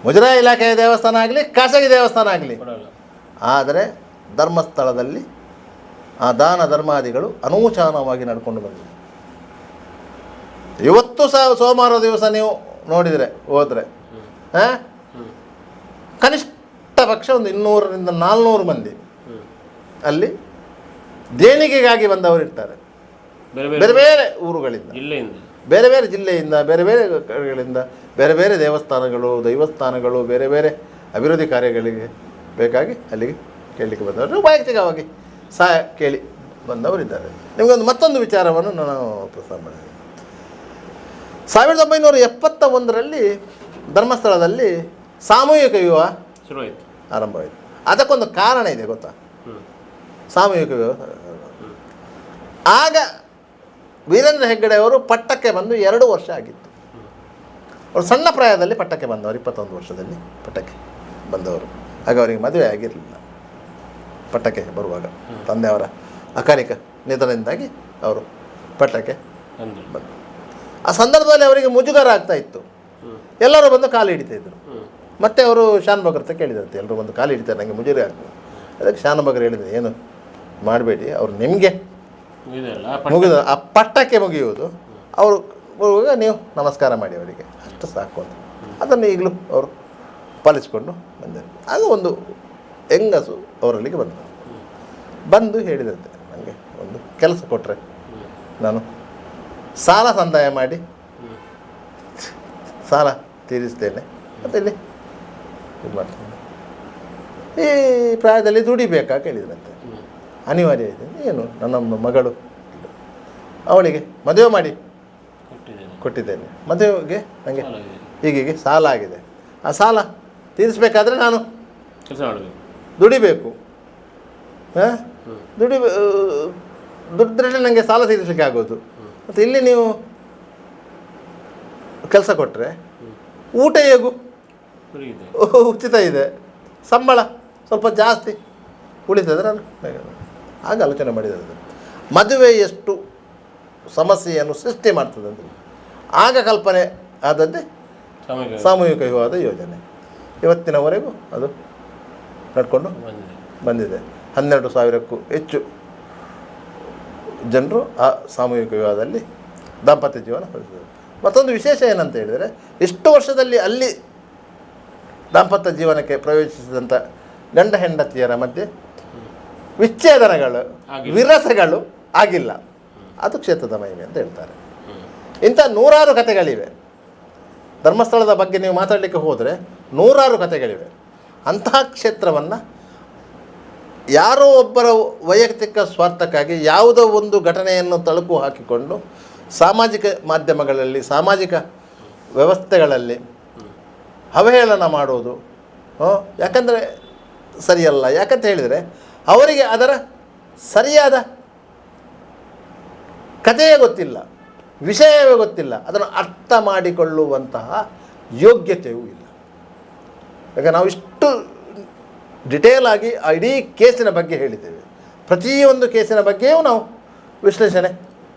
ಮುಜರಾಯಿ ಇಲಾಖೆಯ ದೇವಸ್ಥಾನ ಆಗಲಿ, ಖಾಸಗಿ ದೇವಸ್ಥಾನ ಆಗಲಿ. ಕೊಡಲ್ಲ. ಆದರೆ ಧರ್ಮಸ್ಥಳದಲ್ಲಿ ಆ ದಾನ ಧರ್ಮಾದಿಗಳು ಅನೂಚಾನವಾಗಿ ನಡ್ಕೊಂಡು ಬಂದಿದೆ. ಇವತ್ತು ಸಹ ಸೋಮವಾರ ದಿವಸ ನೀವು ನೋಡಿದರೆ ಹೋದರೆ ಕನಿಷ್ಠ ಪಕ್ಷ ಒಂದು 200ರಿಂದ 400 ಮಂದಿ ಅಲ್ಲಿ ದೇಣಿಗೆಗಾಗಿ ಬಂದವರು ಇರ್ತಾರೆ. ಬೇರೆ ಬೇರೆ ಬೇರೆ ಊರುಗಳಿಂದ, ಜಿಲ್ಲೆಯಿಂದ, ಬೇರೆ ಬೇರೆ ಜಿಲ್ಲೆಯಿಂದ, ಬೇರೆ ಬೇರೆ ಕಡೆಗಳಿಂದ, ಬೇರೆ ಬೇರೆ ದೇವಸ್ಥಾನಗಳು, ದೈವಸ್ಥಾನಗಳು, ಬೇರೆ ಬೇರೆ ಅಭಿವೃದ್ಧಿ ಕಾರ್ಯಗಳಿಗೆ ಬೇಕಾಗಿ ಅಲ್ಲಿಗೆ ಕೇಳಲಿಕ್ಕೆ ಬಂದವರು, ವೈಯಕ್ತಿಕವಾಗಿ ಸಹಾಯ ಕೇಳಿ ಬಂದವರಿದ್ದಾರೆ. ನಿಮಗೊಂದು ಮತ್ತೊಂದು ವಿಚಾರವನ್ನು ನಾನು ಪ್ರಸ್ತಾಪ ಮಾಡಿದೆ. 1971ರಲ್ಲಿ ಧರ್ಮಸ್ಥಳದಲ್ಲಿ ಸಾಮೂಹಿಕ ವಿವಾಹ ಶುರುವಾಯಿತು, ಆರಂಭವಾಯಿತು. ಅದಕ್ಕೊಂದು ಕಾರಣ ಇದೆ ಗೊತ್ತಾ? ಸಾಮೂಹಿಕ ವಿವಾಹ. ಆಗ ವೀರೇಂದ್ರ ಹೆಗ್ಗಡೆ ಅವರು ಪಟ್ಟಕ್ಕೆ ಬಂದು 2 ವರ್ಷ ಆಗಿತ್ತು. ಅವರು ಸಣ್ಣ ಪ್ರಾಯದಲ್ಲಿ ಪಟ್ಟಕ್ಕೆ ಬಂದವರು, 21 ವರ್ಷದಲ್ಲಿ ಪಟ್ಟಕ್ಕೆ ಬಂದವರು. ಆಗ ಅವರಿಗೆ ಮದುವೆ ಆಗಿರಲಿಲ್ಲ. ಪಟ್ಟಕ್ಕೆ ಬರುವಾಗ ತಂದೆಯವರ ಅಕಾಲಿಕ ನಿಧನದಿಂದಾಗಿ ಅವರು ಪಟ್ಟಕ್ಕೆ ಬಂದರು. ಆ ಸಂದರ್ಭದಲ್ಲಿ ಅವರಿಗೆ ಮುಜುಗರ ಆಗ್ತಾ ಇತ್ತು. ಎಲ್ಲರೂ ಬಂದು ಕಾಲು ಹಿಡಿತಾಯಿದ್ರು. ಮತ್ತೆ ಅವರು ಶಾನುಭಾಗರ ಹತ್ರ ಕೇಳಿದಂತೆ, ಎಲ್ಲರೂ ಬಂದು ಕಾಲು ಹಿಡಿತಾರೆ, ನನಗೆ ಮುಜುಗರ ಆಗ್ತದೆ. ಅದಕ್ಕೆ ಶಾನುಭಾಗರು ಹೇಳಿದರು, ಏನು ಮಾಡಬೇಡಿ, ಅವರು ನಿಮಗೆ ಮುಗಿದ ಆ ಪಟ್ಟಕ್ಕೆ ಮುಗಿಯುವುದು, ಅವರು ಬರುವಾಗ ನೀವು ನಮಸ್ಕಾರ ಮಾಡಿ ಅವರಿಗೆ, ಅಷ್ಟು ಸಾಕು ಅಂತ. ಅದನ್ನು ಈಗಲೂ ಅವರು ಪಾಲಿಸಿಕೊಂಡು ಬಂದರು. ಆಗ ಒಂದು ಹೆಂಗಸು ಅವರಲ್ಲಿಗೆ ಬಂದರು. ಬಂದು ಹೇಳಿದಂತೆ, ನನಗೆ ಒಂದು ಕೆಲಸ ಕೊಟ್ಟರೆ ನಾನು ಸಾಲ ಸಂದಾಯ ಮಾಡಿ ಸಾಲ ತೀರಿಸ್ತೇನೆ ಮತ್ತು ಇಲ್ಲಿ ಇದು ಮಾಡ್ತೇನೆ. ಈ ಪ್ರಾಯದಲ್ಲಿ ದುಡಿಬೇಕಾ ಕೇಳಿದ್ರಂತೆ. ಅನಿವಾರ್ಯ ಇದೆ. ಏನು, ನನ್ನ ಮಗಳು, ಅವಳಿಗೆ ಮದುವೆ ಮಾಡಿ ಕೊಟ್ಟಿದ್ದೇನೆ, ಮದುವೆಗೆ ನನಗೆ ಹೀಗೆ ಸಾಲ ಆಗಿದೆ, ಆ ಸಾಲ ತೀರಿಸಬೇಕಾದ್ರೆ ನಾನು ಕೆಲಸ ಮಾಡಬೇಕು, ದುಡಿಬೇಕು. ದುಡಿದ್ರೆ ನನಗೆ ಸಾಲ ತೀರಿಸಲಿಕ್ಕೆ ಆಗೋದು. ಮತ್ತು ಇಲ್ಲಿ ನೀವು ಕೆಲಸ ಕೊಟ್ಟರೆ ಊಟ ಹೇಗೂ ಉಚಿತ ಇದೆ, ಸಂಬಳ ಸ್ವಲ್ಪ ಜಾಸ್ತಿ ಉಳಿತದೆ. ನಾನು ಆಗ ಆಲೋಚನೆ ಮಾಡಿದೆ, ಮದುವೆ ಎಷ್ಟು ಸಮಸ್ಯೆಯನ್ನು ಸೃಷ್ಟಿ ಮಾಡ್ತದೆ ಅಂತ. ಆಗ ಕಲ್ಪನೆ ಆದದ್ದೇ ಸಾಮೂಹಿಕ ವಿವಾಹದ ಯೋಜನೆ. ಇವತ್ತಿನವರೆಗೂ ಅದು ನಡ್ಕೊಂಡು ಬಂದಿದೆ. 12,000ಕ್ಕೂ ಹೆಚ್ಚು ಜನರು ಆ ಸಾಮೂಹಿಕ ವಿವಾಹದಲ್ಲಿ ದಾಂಪತ್ಯ ಜೀವನ ನಡೆಸಿದರು. ಮತ್ತೊಂದು ವಿಶೇಷ ಏನಂತ ಹೇಳಿದರೆ, ಎಷ್ಟು ವರ್ಷದಲ್ಲಿ ಅಲ್ಲಿ ದಾಂಪತ್ಯ ಜೀವನಕ್ಕೆ ಪ್ರವೇಶಿಸಿದಂಥ ಗಂಡ ಹೆಂಡತಿಯರ ಮಧ್ಯೆ ವಿಚ್ಛೇದನಗಳು, ವಿರಸಗಳು ಆಗಿಲ್ಲ. ಅದು ಕ್ಷೇತ್ರದ ಮಹಿಮೆ ಅಂತ ಹೇಳ್ತಾರೆ. ಇಂಥ 100 ಕಥೆಗಳಿವೆ. ಧರ್ಮಸ್ಥಳದ ಬಗ್ಗೆ ನೀವು ಮಾತಾಡಲಿಕ್ಕೆ ಹೋದರೆ 100 ಕಥೆಗಳಿವೆ. ಅಂತಹ ಕ್ಷೇತ್ರವನ್ನು ಯಾರೋ ಒಬ್ಬರ ವೈಯಕ್ತಿಕ ಸ್ವಾರ್ಥಕ್ಕಾಗಿ ಯಾವುದೋ ಒಂದು ಘಟನೆಯನ್ನು ತಳುಕು ಹಾಕಿಕೊಂಡು ಸಾಮಾಜಿಕ ಮಾಧ್ಯಮಗಳಲ್ಲಿ, ಸಾಮಾಜಿಕ ವ್ಯವಸ್ಥೆಗಳಲ್ಲಿ ಅವಹೇಳನ ಮಾಡೋದು ಯಾಕಂದರೆ ಸರಿಯಲ್ಲ. ಯಾಕಂತ ಹೇಳಿದರೆ ಅವರಿಗೆ ಅದರ ಸರಿಯಾದ ಕಥೆಯೇ ಗೊತ್ತಿಲ್ಲ, ವಿಷಯವೇ ಗೊತ್ತಿಲ್ಲ, ಅದನ್ನು ಅರ್ಥ ಮಾಡಿಕೊಳ್ಳುವಂತಹ ಯೋಗ್ಯತೆಯೂ ಇಲ್ಲ. ಈಗ ನಾವು ಇಷ್ಟು ಡಿಟೇಲ್ ಆಗಿ ಆ ಇಡೀ ಕೇಸಿನ ಬಗ್ಗೆ ಹೇಳಿದ್ದೇವೆ. ಪ್ರತಿಯೊಂದು ಕೇಸಿನ ಬಗ್ಗೆಯೂ ನಾವು ವಿಶ್ಲೇಷಣೆ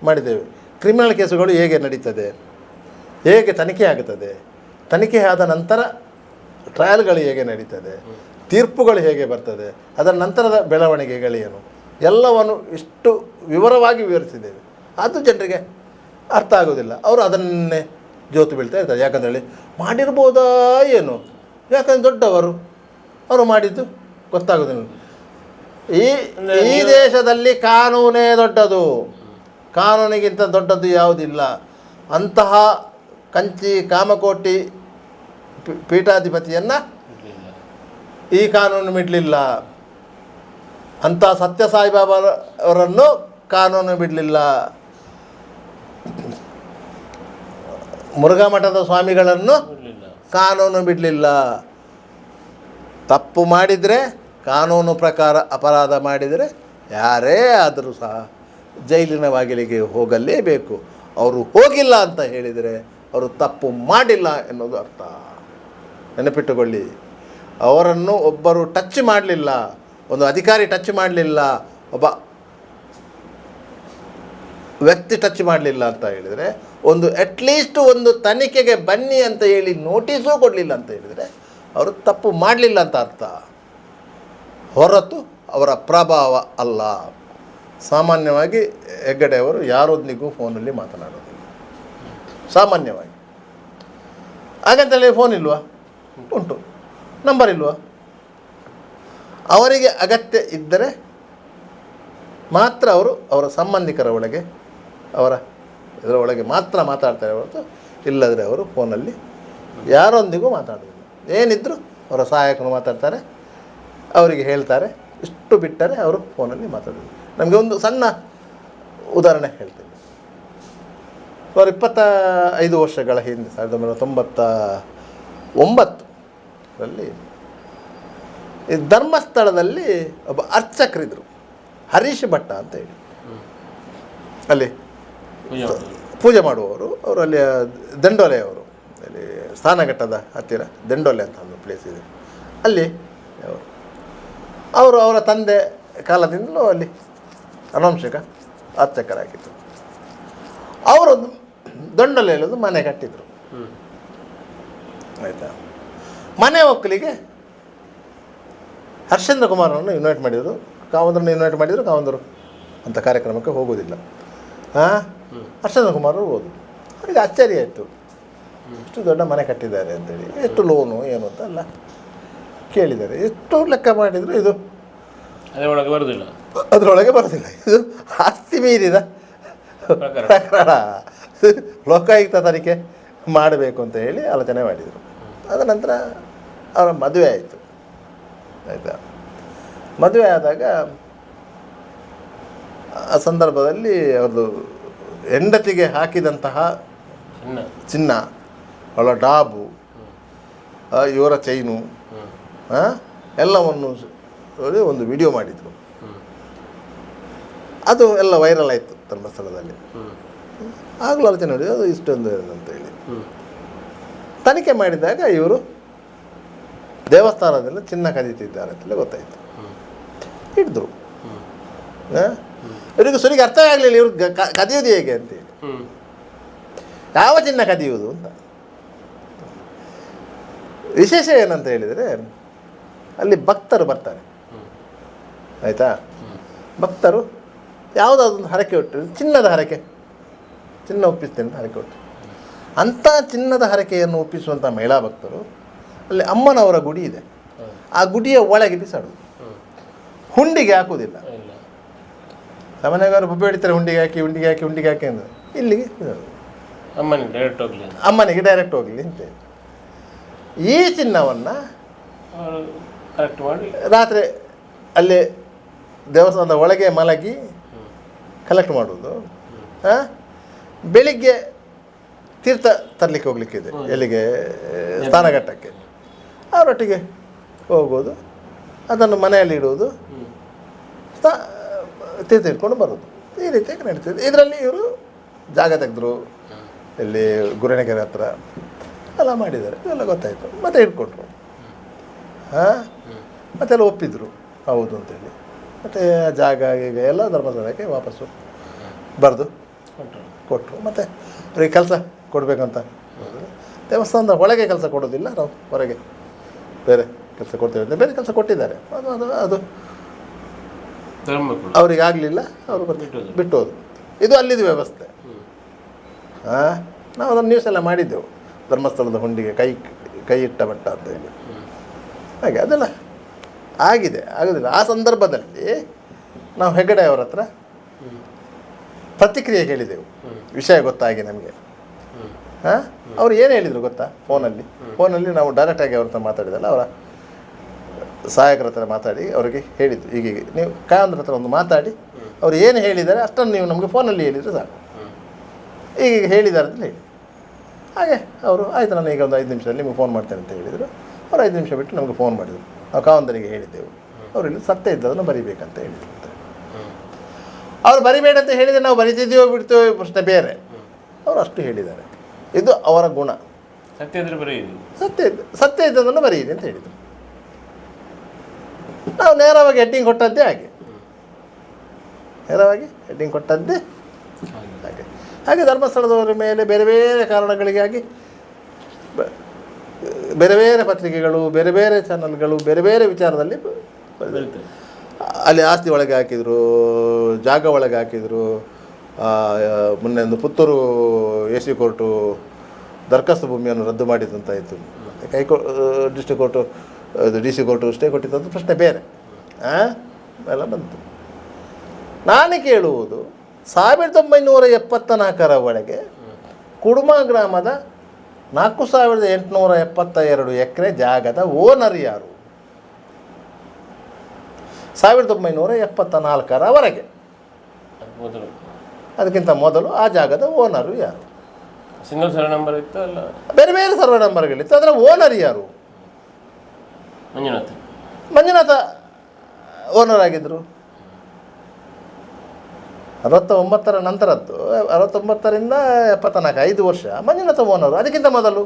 ಮಾಡಿದ್ದೇವೆ. ಕ್ರಿಮಿನಲ್ ಕೇಸುಗಳು ಹೇಗೆ ನಡೀತದೆ, ಹೇಗೆ ತನಿಖೆ ಆಗುತ್ತದೆ, ತನಿಖೆ ಆದ ನಂತರ ಟ್ರಯಲ್ಗಳು ಹೇಗೆ ನಡೀತದೆ, ತೀರ್ಪುಗಳು ಹೇಗೆ ಬರ್ತದೆ, ಅದರ ನಂತರದ ಬೆಳವಣಿಗೆಗಳೇನು, ಎಲ್ಲವನ್ನು ಇಷ್ಟು ವಿವರವಾಗಿ ವಿವರಿಸಿದ್ದೇವೆ. ಅದು ಜನರಿಗೆ ಅರ್ಥ ಆಗೋದಿಲ್ಲ. ಅವರು ಅದನ್ನೇ ಜೋತು ಬೀಳ್ತಾ ಇರ್ತಾರೆ. ಯಾಕಂದೇಳಿ ಮಾಡಿರ್ಬೋದಾ ಏನು, ಯಾಕಂದರೆ ದೊಡ್ಡವರು ಅವರು ಮಾಡಿದ್ದು ಗೊತ್ತಾಗೋದಿಲ್ಲ. ಈ ದೇಶದಲ್ಲಿ ಕಾನೂನೇ ದೊಡ್ಡದು, ಕಾನೂನಿಗಿಂತ ದೊಡ್ಡದು ಯಾವುದಿಲ್ಲ. ಅಂತಹ ಕಂಚಿ ಕಾಮಕೋಟಿ ಪೀಠಾಧಿಪತಿಯನ್ನು ಈ ಕಾನೂನು ಬಿಡಲಿಲ್ಲ. ಅಂಥ ಸತ್ಯ ಸಾಯಿಬಾಬಾ ಅವರನ್ನು ಕಾನೂನು ಬಿಡಲಿಲ್ಲ. ಮುರುಘಾ ಮಠದ ಸ್ವಾಮಿಗಳನ್ನು ಕಾನೂನು ಬಿಡಲಿಲ್ಲ. ತಪ್ಪು ಮಾಡಿದರೆ, ಕಾನೂನು ಪ್ರಕಾರ ಅಪರಾಧ ಮಾಡಿದರೆ ಯಾರೇ ಆದರೂ ಸಹ ಜೈಲಿನ ಬಾಗಿಲಿಗೆ ಹೋಗಲೇಬೇಕು. ಅವರು ಹೋಗಿಲ್ಲ ಅಂತ ಹೇಳಿದರೆ ಅವರು ತಪ್ಪು ಮಾಡಿಲ್ಲ ಎನ್ನುವುದು ಅರ್ಥ. ನೆನಪಿಟ್ಟುಕೊಳ್ಳಿ, ಅವರನ್ನು ಒಬ್ಬರು ಟಚ್ ಮಾಡಲಿಲ್ಲ, ಒಂದು ಅಧಿಕಾರಿ ಟಚ್ ಮಾಡಲಿಲ್ಲ, ಒಬ್ಬ ವ್ಯಕ್ತಿ ಟಚ್ ಮಾಡಲಿಲ್ಲ ಅಂತ ಹೇಳಿದರೆ, ಒಂದು ಅಟ್ಲೀಸ್ಟ್ ಒಂದು ತನಿಖೆಗೆ ಬನ್ನಿ ಅಂತ ಹೇಳಿ ನೋಟಿಸೂ ಕೊಡಲಿಲ್ಲ ಅಂತ ಹೇಳಿದರೆ ಅವರು ತಪ್ಪು ಮಾಡಲಿಲ್ಲ ಅಂತ ಅರ್ಥ, ಹೊರತು ಅವರ ಪ್ರಭಾವ ಅಲ್ಲ. ಸಾಮಾನ್ಯವಾಗಿ ಹೆಗ್ಗಡೆ ಅವರು ಯಾರೊಂದಿಗೂ ಫೋನಲ್ಲಿ ಮಾತನಾಡೋದಿಲ್ಲ ಸಾಮಾನ್ಯವಾಗಿ. ಹಾಗಂತೇಳಿ ಫೋನ್ ಇಲ್ವಾ? ಉಂಟು. ನಂಬರ್ ಇಲ್ವಾ? ಅವರಿಗೆ ಅಗತ್ಯ ಇದ್ದರೆ ಮಾತ್ರ ಅವರು ಅವರ ಸಂಬಂಧಿಕರ ಒಳಗೆ ಇದರ ಒಳಗೆ ಮಾತ್ರ ಮಾತಾಡ್ತಾರೆ ಹೊರತು ಇಲ್ಲದ್ರೆ ಅವರು ಫೋನಲ್ಲಿ ಯಾರೊಂದಿಗೂ ಮಾತಾಡೋದಿಲ್ಲ. ಏನಿದ್ದರೂ ಅವರ ಸಹಾಯಕರು ಮಾತಾಡ್ತಾರೆ, ಅವರಿಗೆ ಹೇಳ್ತಾರೆ, ಇಷ್ಟು ಬಿಟ್ಟರೆ ಅವರು ಫೋನಲ್ಲಿ ಮಾತಾಡೋದು. ನಮಗೆ ಒಂದು ಸಣ್ಣ ಉದಾಹರಣೆ ಹೇಳ್ತೀನಿ. ಸುಮಾರು 25 ವರ್ಷಗಳ ಹಿಂದೆ 1999ರಲ್ಲಿ ಈ ಧರ್ಮಸ್ಥಳದಲ್ಲಿ ಒಬ್ಬ ಅರ್ಚಕರಿದ್ದರು, ಹರೀಶ್ ಭಟ್ಟ ಅಂತ ಹೇಳಿ. ಅಲ್ಲಿ ಪೂಜೆ ಮಾಡುವವರು. ಅವರು ಅಲ್ಲಿ ದಂಡೋಲೆಯವರು, ಅಲ್ಲಿ ಸ್ನಾನಘಟ್ಟದ ಹತ್ತಿರ ದಂಡೋಲೆ ಅಂತ ಒಂದು ಪ್ಲೇಸ್ ಇದೆ, ಅಲ್ಲಿ ಅವರು ಅವರ ತಂದೆ ಕಾಲದಿಂದಲೂ ಅಲ್ಲಿ ಅನುವಂಶಿಕ ಅರ್ಚಕರಾಗಿದ್ದರು. ಅವರೊಂದು ದಂಡೋಲೆಯಲ್ಲಿ ಒಂದು ಮನೆ ಕಟ್ಟಿದರು. ಆಯಿತಾ? ಮನೆ ಒಕ್ಕಲಿಗೆ ಹರ್ಷೇಂದ್ರ ಕುಮಾರನ್ನು ಇನ್ವೈಟ್ ಮಾಡಿದರು, ಕಾವಂದ್ರನ್ನು ಇನ್ವೈಟ್ ಮಾಡಿದರು. ಕಾವಂದರು ಅಂಥ ಕಾರ್ಯಕ್ರಮಕ್ಕೆ ಹೋಗೋದಿಲ್ಲ. ಹರ್ಷೇಂದ್ರ ಕುಮಾರ್ ಹೋದರು. ಅವರಿಗೆ ಆಶ್ಚರ್ಯ ಆಯಿತು, ಇಷ್ಟು ದೊಡ್ಡ ಮನೆ ಕಟ್ಟಿದ್ದಾರೆ ಅಂತೇಳಿ. ಎಷ್ಟು ಲೋನು ಏನು ಅಂತ ಎಲ್ಲ ಕೇಳಿದ್ದಾರೆ. ಎಷ್ಟು ಲೆಕ್ಕ ಮಾಡಿದರು ಇದು ಅದರೊಳಗೆ ಬರೋದಿಲ್ಲ, ಇದು ಆಸ್ತಿ ಮೀರಿದ ಪ್ರಕರಣ, ಲೋಕಾಯುಕ್ತ ತನಿಖೆ ಮಾಡಬೇಕು ಅಂತ ಹೇಳಿ ಆಲೋಚನೆ ಮಾಡಿದರು. ಅದ ನಂತರ ಅವರ ಮದುವೆ ಆಯಿತು. ಆಯಿತಾ? ಮದುವೆ ಆದಾಗ ಆ ಸಂದರ್ಭದಲ್ಲಿ ಅವ್ರದ್ದು ಹೆಂಡತಿಗೆ ಹಾಕಿದಂತಹ ಚಿನ್ನ, ಅವಳ ಡಾಬು, ಇವರ ಚೈನು ಎಲ್ಲವನ್ನು ಒಂದು ವಿಡಿಯೋ ಮಾಡಿದರು. ಅದು ಎಲ್ಲ ವೈರಲ್ ಆಯಿತು ಧರ್ಮಸ್ಥಳದಲ್ಲಿ. ಆಗಲೂ ಆಲೋಚನೆ ನೋಡಿ ಅದು ಇಷ್ಟೊಂದು ಅಂತೇಳಿ ತನಿಖೆ ಮಾಡಿದಾಗ ಇವರು ದೇವಸ್ಥಾನದಲ್ಲಿ ಚಿನ್ನ ಕದೀತಿದ್ದಾರೆ ಅಂತಲೇ ಗೊತ್ತಾಯಿತು. ಹಿಡಿದ್ರು. ಇವರಿಗೆ ಸುರಿಗೆ ಅರ್ಥವೇ ಆಗಲಿಲ್ಲ ಇವ್ರು ಕದಿಯೋದು ಹೇಗೆ ಅಂತೇಳಿ, ಯಾವ ಚಿನ್ನ ಕದಿಯುವುದು ಅಂತ. ವಿಶೇಷ ಏನಂತ ಹೇಳಿದರೆ ಅಲ್ಲಿ ಭಕ್ತರು ಬರ್ತಾರೆ. ಆಯಿತಾ? ಭಕ್ತರು ಯಾವುದಾದೊಂದು ಹರಕೆ ಹೊಟ್ಟು, ಚಿನ್ನದ ಹರಕೆ, ಚಿನ್ನ ಒಪ್ಪಿಸ್ತೇನೆ ಅಂತ ಹರಕೆ ಹೊಟ್ಟು, ಅಂಥ ಚಿನ್ನದ ಹರಕೆಯನ್ನು ಒಪ್ಪಿಸುವಂಥ ಮಹಿಳಾ ಭಕ್ತರು ಅಲ್ಲಿ ಅಮ್ಮನವರ ಗುಡಿ ಇದೆ, ಆ ಗುಡಿಯ ಒಳಗೆ ಬಿಸಾಡೋದು, ಹುಂಡಿಗೆ ಹಾಕುವುದಿಲ್ಲ. ಸಾಮಾನ್ಯವಾಗಿ ಬೊಬ್ಬೆ ಹಿಡಿತಾರೆ, ಹುಂಡಿಗೆ ಹಾಕಿ ಅಂದರೆ ಇಲ್ಲಿಗೆ ಅಮ್ಮನಿಗೆ ಡೈರೆಕ್ಟ್ ಹೋಗಲಿ ಅಂತ. ಈ ಚಿನ್ನವನ್ನು ರಾತ್ರಿ ಅಲ್ಲಿ ದೇವಸ್ಥಾನದ ಒಳಗೆ ಮಲಗಿ ಕಲೆಕ್ಟ್ ಮಾಡೋದು. ಬೆಳಿಗ್ಗೆ ತೀರ್ಥ ತರಲಿಕ್ಕೆ ಹೋಗ್ಲಿಕ್ಕಿದೆ, ಎಲ್ಲಿಗೆ? ಸ್ನಾನಘಟ್ಟಕ್ಕೆ. ಅವರೊಟ್ಟಿಗೆ ಹೋಗೋದು, ಅದನ್ನು ಮನೆಯಲ್ಲಿ ಇಡುವುದು, ತೀರ್ಥ ಇಟ್ಕೊಂಡು ಬರೋದು. ಈ ರೀತಿಯಾಗಿ ನಡೀತಿದೆ. ಇದರಲ್ಲಿ ಇವರು ಜಾಗ ತೆಗೆದ್ರು, ಇಲ್ಲಿ ಗುರುಣೆಕೆರೆ ಹತ್ರ ಎಲ್ಲ ಮಾಡಿದ್ದಾರೆ. ಇದೆಲ್ಲ ಗೊತ್ತಾಯಿತು. ಮತ್ತೆ ಇಟ್ಕೊಟ್ರು. ಮತ್ತೆಲ್ಲ ಒಪ್ಪಿದ್ರು ಹೌದು ಅಂತೇಳಿ. ಮತ್ತು ಜಾಗ ಈಗ ಎಲ್ಲ ಧರ್ಮಸ್ಥಳಕ್ಕೆ ವಾಪಸ್ಸು ಬರೆದು ಕೊಟ್ಟರು. ಮತ್ತು ಅವರಿಗೆ ಕೆಲಸ ಕೊಡಬೇಕಂತ, ದೇವಸ್ಥಾನದ ಒಳಗೆ ಕೆಲಸ ಕೊಡೋದಿಲ್ಲ, ನಾವು ಹೊರಗೆ ಬೇರೆ ಕೆಲಸ ಕೊಡ್ತೇವೆ ಅಂತ ಬೇರೆ ಕೆಲಸ ಕೊಟ್ಟಿದ್ದಾರೆ. ಅದು ಅವ್ರಿಗೆ ಆಗಲಿಲ್ಲ, ಅವರು ಬಿಟ್ಟು ಹೋದ್ರು. ಇದು ಅಲ್ಲಿದ್ದು ವ್ಯವಸ್ಥೆ. ನಾವು ಅದನ್ನು ನ್ಯೂಸ್ ಎಲ್ಲ ಮಾಡಿದ್ದೆವು, ಧರ್ಮಸ್ಥಳದ ಹುಂಡಿಗೆ ಕೈ ಇಟ್ಟ ಮಟ್ಟ ಅಂತ ಹೇಳಿ. ಹಾಗೆ ಅದೆಲ್ಲ ಆಗೋದಿಲ್ಲ. ಆ ಸಂದರ್ಭದಲ್ಲಿ ನಾವು ಹೆಗ್ಗಡೆ ಅವರ ಹತ್ರ ಪ್ರತಿಕ್ರಿಯೆ ಕೇಳಿದೆವು, ವಿಷಯ ಗೊತ್ತಾಗಿ ನಮಗೆ. ಅವ್ರು ಏನು ಹೇಳಿದರು ಗೊತ್ತಾ? ಫೋನಲ್ಲಿ ನಾವು ಡೈರೆಕ್ಟಾಗಿ ಅವ್ರ ಹತ್ರ ಮಾತಾಡಿದಲ್ಲ, ಅವರ ಸಹಾಯಕರ ಹತ್ರ ಮಾತಾಡಿ ಅವರಿಗೆ ಹೇಳಿದ್ದು, ಹೀಗೆ ನೀವು ಕಾಯಂದ್ರ ಹತ್ರ ಒಂದು ಮಾತಾಡಿ ಅವ್ರು ಏನು ಹೇಳಿದ್ದಾರೆ ಅಷ್ಟನ್ನು ನೀವು ನಮಗೆ ಫೋನಲ್ಲಿ ಹೇಳಿದರೆ ಸಾಕು, ಈಗ ಹೇಳಿದ್ದಾರೆ ಅಂತ ಹೇಳಿ. ಹಾಗೆ ಅವರು ಆಯಿತು, ನಾನು ಈಗ ಒಂದು 5 ನಿಮಿಷದಲ್ಲಿ ನಿಮಗೆ ಫೋನ್ ಮಾಡ್ತೇನೆ ಅಂತ ಹೇಳಿದರು. ಅವ್ರು 5 ನಿಮಿಷ ಬಿಟ್ಟು ನಮಗೆ ಫೋನ್ ಮಾಡಿದರು. ನಾವು ಕಾವಂದರಿಗೆ ಹೇಳಿದ್ದೆವು, ಅವರು ಇಲ್ಲಿ ಸತ್ಯ ಇದ್ದದನ್ನು ಬರಿಬೇಕಂತ ಹೇಳಿದರು. ಅವ್ರು ಬರಿಬೇಡ ಅಂತ ಹೇಳಿದರೆ ನಾವು ಬರಿತಿದ್ದೀವೋ ಬಿಡ್ತೀವೋ ಪ್ರಶ್ನೆ ಬೇರೆ. ಅವರು ಅಷ್ಟು ಹೇಳಿದ್ದಾರೆ. ಇದು ಅವರ ಗುಣ. ಸತ್ಯ ಇದ್ದದನ್ನು ಬರೆಯಿರಿ ಅಂತ ಹೇಳಿದರು. ನಾವು ನೇರವಾಗಿ ಹೆಡ್ಡಿಂಗ್ ಕೊಟ್ಟದ್ದೇ ಹಾಗೆ, ಹಾಗೆ ಧರ್ಮಸ್ಥಳದವರ ಮೇಲೆ ಬೇರೆ ಬೇರೆ ಕಾರಣಗಳಿಗಾಗಿ ಬೇರೆ ಬೇರೆ ಪತ್ರಿಕೆಗಳು, ಬೇರೆ ಬೇರೆ ಚಾನಲ್ಗಳು, ಬೇರೆ ಬೇರೆ ವಿಚಾರದಲ್ಲಿ ಅಲ್ಲಿ ಆಸ್ತಿ ಒಳಗೆ ಹಾಕಿದರು, ಜಾಗ ಒಳಗೆ ಹಾಕಿದರು. ಮೊನ್ನೆ ಒಂದು ಪುತ್ತೂರು AC ಕೋರ್ಟು ದರ್ಖಾಸ್ತು ಭೂಮಿಯನ್ನು ರದ್ದು ಮಾಡಿದಂತಾಯಿತು. District court DC court stay ಕೊಟ್ಟಿದ್ದು ಪ್ರಶ್ನೆ ಬೇರೆ ಎಲ್ಲ ಬಂತು. ನಾನು ಕೇಳುವುದು 1974 ಒಳಗೆ ಕುಡುಮ ಗ್ರಾಮದ 4872 ಎಕರೆ ಜಾಗದ ಓನರ್ ಯಾರು? 1974 ಅದಕ್ಕಿಂತ ಮೊದಲು ಆ ಜಾಗದ ಓನರು ಯಾರು? ಸಿಂಗಲ್ ಸರ್ವೆ ನಂಬರ್ ಇತ್ತು ಅಲ್ಲ, ಬೇರೆ ಬೇರೆ ಸರ್ವೆ ನಂಬರ್ಗಳಿತ್ತು. ಅದರ ಓನರ್ ಯಾರು? ಮಂಜುನಾಥ ಓನರ್ ಆಗಿದ್ದರು. 69 ನಂತರದ್ದು, 69ರಿಂದ 74 5 ವರ್ಷ ಮಂಜುನಾಥ ಓನರು. ಅದಕ್ಕಿಂತ ಮೊದಲು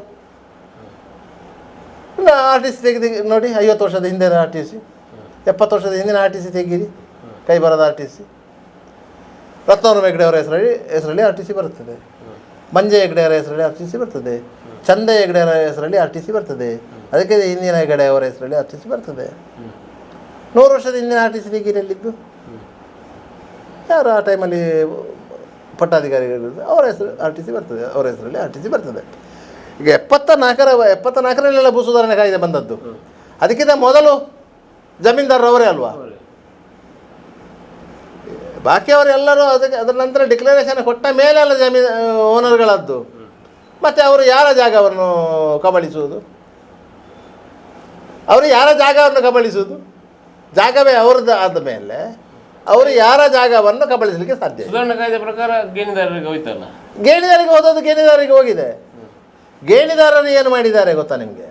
RTC ತೆಗೆದು ನೋಡಿ, 50 ವರ್ಷದ ಹಿಂದಿನ RTC, 70 ವರ್ಷದ ಹಿಂದಿನ RTC ತೆಗೀರಿ, ಕೈ ಬರದ RTC. ರತ್ನವರ ಹೆಗ್ಡೆ ಅವರ ಹೆಸರಲ್ಲಿ RTC ಬರ್ತದೆ, ಮಂಜೆ ಹೆಗ್ಡೆ ಅವರ ಹೆಸರಲ್ಲಿ RTC ಬರ್ತದೆ, ಚಂದ ಹೆಗ್ಡೆ ಅವರ ಹೆಸರಲ್ಲಿ RTC ಬರ್ತದೆ, ಅದಕ್ಕೆ ಹಿಂದಿನ ಹೆಗ್ಡೆ ಅವರ ಹೆಸರಲ್ಲಿ RTC ಬರ್ತದೆ. 100 ವರ್ಷದ ಹಿಂದಿನ RTC ತೆಗೀರಲ್ಲಿದ್ದು ಯಾರು ಆ ಟೈಮಲ್ಲಿ ಪಟ್ಟಾಧಿಕಾರಿಗಳಿದ್ದು ಅವರ ಹೆಸರು RTC ಬರ್ತದೆ, ಅವರ ಹೆಸರಲ್ಲಿ RTC ಬರ್ತದೆ. ಈಗ 74ರಲ್ಲೆಲ್ಲ ಭೂ ಸುಧಾರಣೆ ಕಾಯ್ದೆ ಬಂದದ್ದು. ಅದಕ್ಕಿಂತ ಮೊದಲು ಜಮೀನ್ದಾರರು ಅವರೇ ಅಲ್ವಾ? ಬಾಕಿಯವರೆಲ್ಲರೂ ಅದರ ನಂತರ ಡಿಕ್ಲರೇಷನ್ ಕೊಟ್ಟ ಮೇಲೆ ಅಲ್ಲ ಓನರ್ಗಳದ್ದು. ಮತ್ತು ಅವರು ಯಾರ ಜಾಗವನ್ನು ಕಬಳಿಸುವುದು? ಅವರು ಯಾರ ಜಾಗವನ್ನು ಕಬಳಿಸುವುದು? ಜಾಗವೇ ಅವ್ರದ್ದು ಆದ ಮೇಲೆ ಅವರು ಯಾರ ಜಾಗವನ್ನು ಕಬಳಿಸಲಿಕ್ಕೆ ಸಾಧ್ಯ? ಸುಧಾರಣಾ ಕಾಯ್ದೆ ಪ್ರಕಾರ ಗೇಣಿದಾರರಿಗೆ ಹೋಯ್ತಲ್ಲ. ಗೇಣಿದಾರಿಗೆ ಹೋದದ್ದು ಗೇಣಿದಾರರಿಗೆ ಹೋಗಿದೆ. ಗೇಣಿದಾರರು ಏನು ಮಾಡಿದ್ದಾರೆ ಗೊತ್ತಾ ನಿಮಗೆ?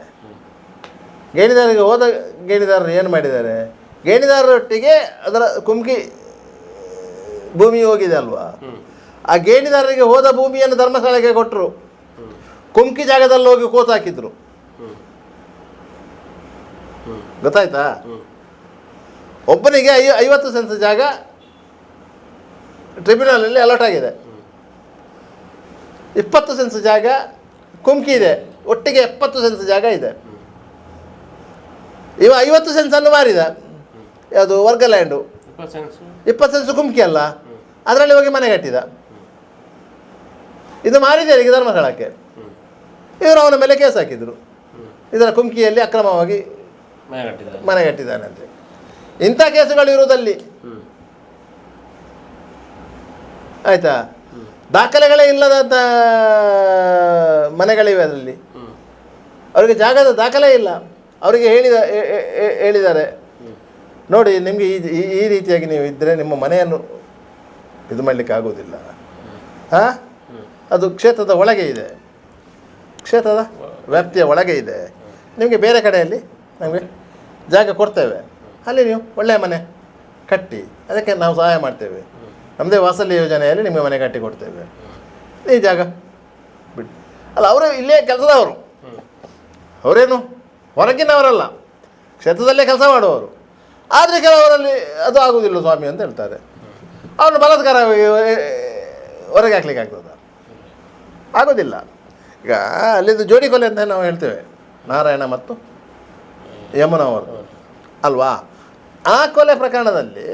ಗೇಣಿದಾರರಿಗೆ ಹೋದ ಗೇಣಿದಾರರು ಏನು ಮಾಡಿದ್ದಾರೆ? ಗೇಣಿದಾರರೊಟ್ಟಿಗೆ ಅದರ ಕುಮ್ಕಿ ಭೂಮಿ ಹೋಗಿದೆ ಅಲ್ವಾ? ಆ ಗೇಣಿದಾರರಿಗೆ ಹೋದ ಭೂಮಿಯನ್ನು ಧರ್ಮಸ್ಥಳಕ್ಕೆ ಕೊಟ್ಟರು, ಕುಮ್ಕಿ ಜಾಗದಲ್ಲಿ ಹೋಗಿ ಕೋತು ಹಾಕಿದ್ರು. ಗೊತ್ತಾಯ್ತಾ? ಒಬ್ಬನಿಗೆ 50 ಸೆನ್ಸ್ ಜಾಗ ಟ್ರಿಬ್ಯುನಲಲ್ಲಿ ಅಲಾಟ್ ಆಗಿದೆ, 20 ಸೆನ್ಸ್ ಜಾಗ ಕುಮ್ಕಿ ಇದೆ, ಒಟ್ಟಿಗೆ 70 ಸೆನ್ಸ್ ಜಾಗ ಇದೆ. ಇವ 50 ಸೆನ್ಸನ್ನು ಮಾರಿದ, ಯಾವುದು ವರ್ಗ ಲ್ಯಾಂಡು. 20 ಸೆನ್ಸ್ ಕುಮ್ಕಿ ಅಲ್ಲ, ಅದರಲ್ಲಿ ಹೋಗಿ ಮನೆ ಕಟ್ಟಿದ. ಇದು ಮಾರಿದ್ದಾರೆ ಈಗ ಧರ್ಮಸ್ಥಳಕ್ಕೆ. ಇವರು ಅವನ ಮೇಲೆ ಕೇಸ್ ಹಾಕಿದರು, ಇದರ ಕುಮ್ಕಿಯಲ್ಲಿ ಅಕ್ರಮವಾಗಿ ಮನೆ ಕಟ್ಟಿದ್ದಾನಂತೆ. ಇಂಥ ಕೇಸುಗಳು ಇರುವುದಲ್ಲಿ ಆಯಿತಾ? ದಾಖಲೆಗಳೇ ಇಲ್ಲದಂಥ ಮನೆಗಳಿವೆ ಅದರಲ್ಲಿ. ಅವರಿಗೆ ಜಾಗದ ದಾಖಲೆ ಇಲ್ಲ. ಅವರಿಗೆ ಹೇಳಿದ್ದಾರೆ ನೋಡಿ, ನಿಮಗೆ ಈ ರೀತಿಯಾಗಿ ನೀವು ಇದ್ದರೆ ನಿಮ್ಮ ಮನೆಯನ್ನು ಇದು ಮಾಡಲಿಕ್ಕೆ ಆಗೋದಿಲ್ಲ. ಅದು ಕ್ಷೇತ್ರದ ಒಳಗೆ ಇದೆ, ಕ್ಷೇತ್ರದ ವ್ಯಾಪ್ತಿಯ ಒಳಗೆ ಇದೆ. ನಿಮಗೆ ಬೇರೆ ಕಡೆಯಲ್ಲಿ ನಮಗೆ ಜಾಗ ಕೊಡ್ತೇವೆ, ಅಲ್ಲಿ ನೀವು ಒಳ್ಳೆಯ ಮನೆ ಕಟ್ಟಿ ಅದಕ್ಕೆ ನಾವು ಸಹಾಯ ಮಾಡ್ತೇವೆ. ನಮ್ಮದೇ ವಾತ್ಸಲ್ಯ ಯೋಜನೆಯಲ್ಲಿ ನಿಮಗೆ ಮನೆ ಕಟ್ಟಿ ಕೊಡ್ತೇವೆ, ಈ ಜಾಗ ಬಿಟ್ಟು. ಅಲ್ಲ, ಅವರು ಇಲ್ಲೇ ಕೆಲಸದವರು, ಅವರೇನು ಹೊರಗಿನವರಲ್ಲ, ಕ್ಷೇತ್ರದಲ್ಲೇ ಕೆಲಸ ಮಾಡುವವರು. ಆದರೆ ಕೆಲವರಲ್ಲಿ ಅದು ಆಗುವುದಿಲ್ಲ ಸ್ವಾಮಿ ಅಂತ ಹೇಳ್ತಾರೆ. ಅವನು ಬಲಾತ್ಕಾರ ಹೊರಗೆ ಹಾಕ್ಲಿಕ್ಕೆ ಆಗ್ತದ? ಆಗೋದಿಲ್ಲ. ಈಗ ಅಲ್ಲಿದ್ದು ಜೋಡಿ ಕೊಲೆ ಅಂತ ನಾವು ಹೇಳ್ತೇವೆ, ನಾರಾಯಣ ಮತ್ತು ಯಮುನಾ ಅವರು ಅಲ್ವಾ? ಆ ಕೊಲೆ ಪ್ರಕರಣದಲ್ಲಿ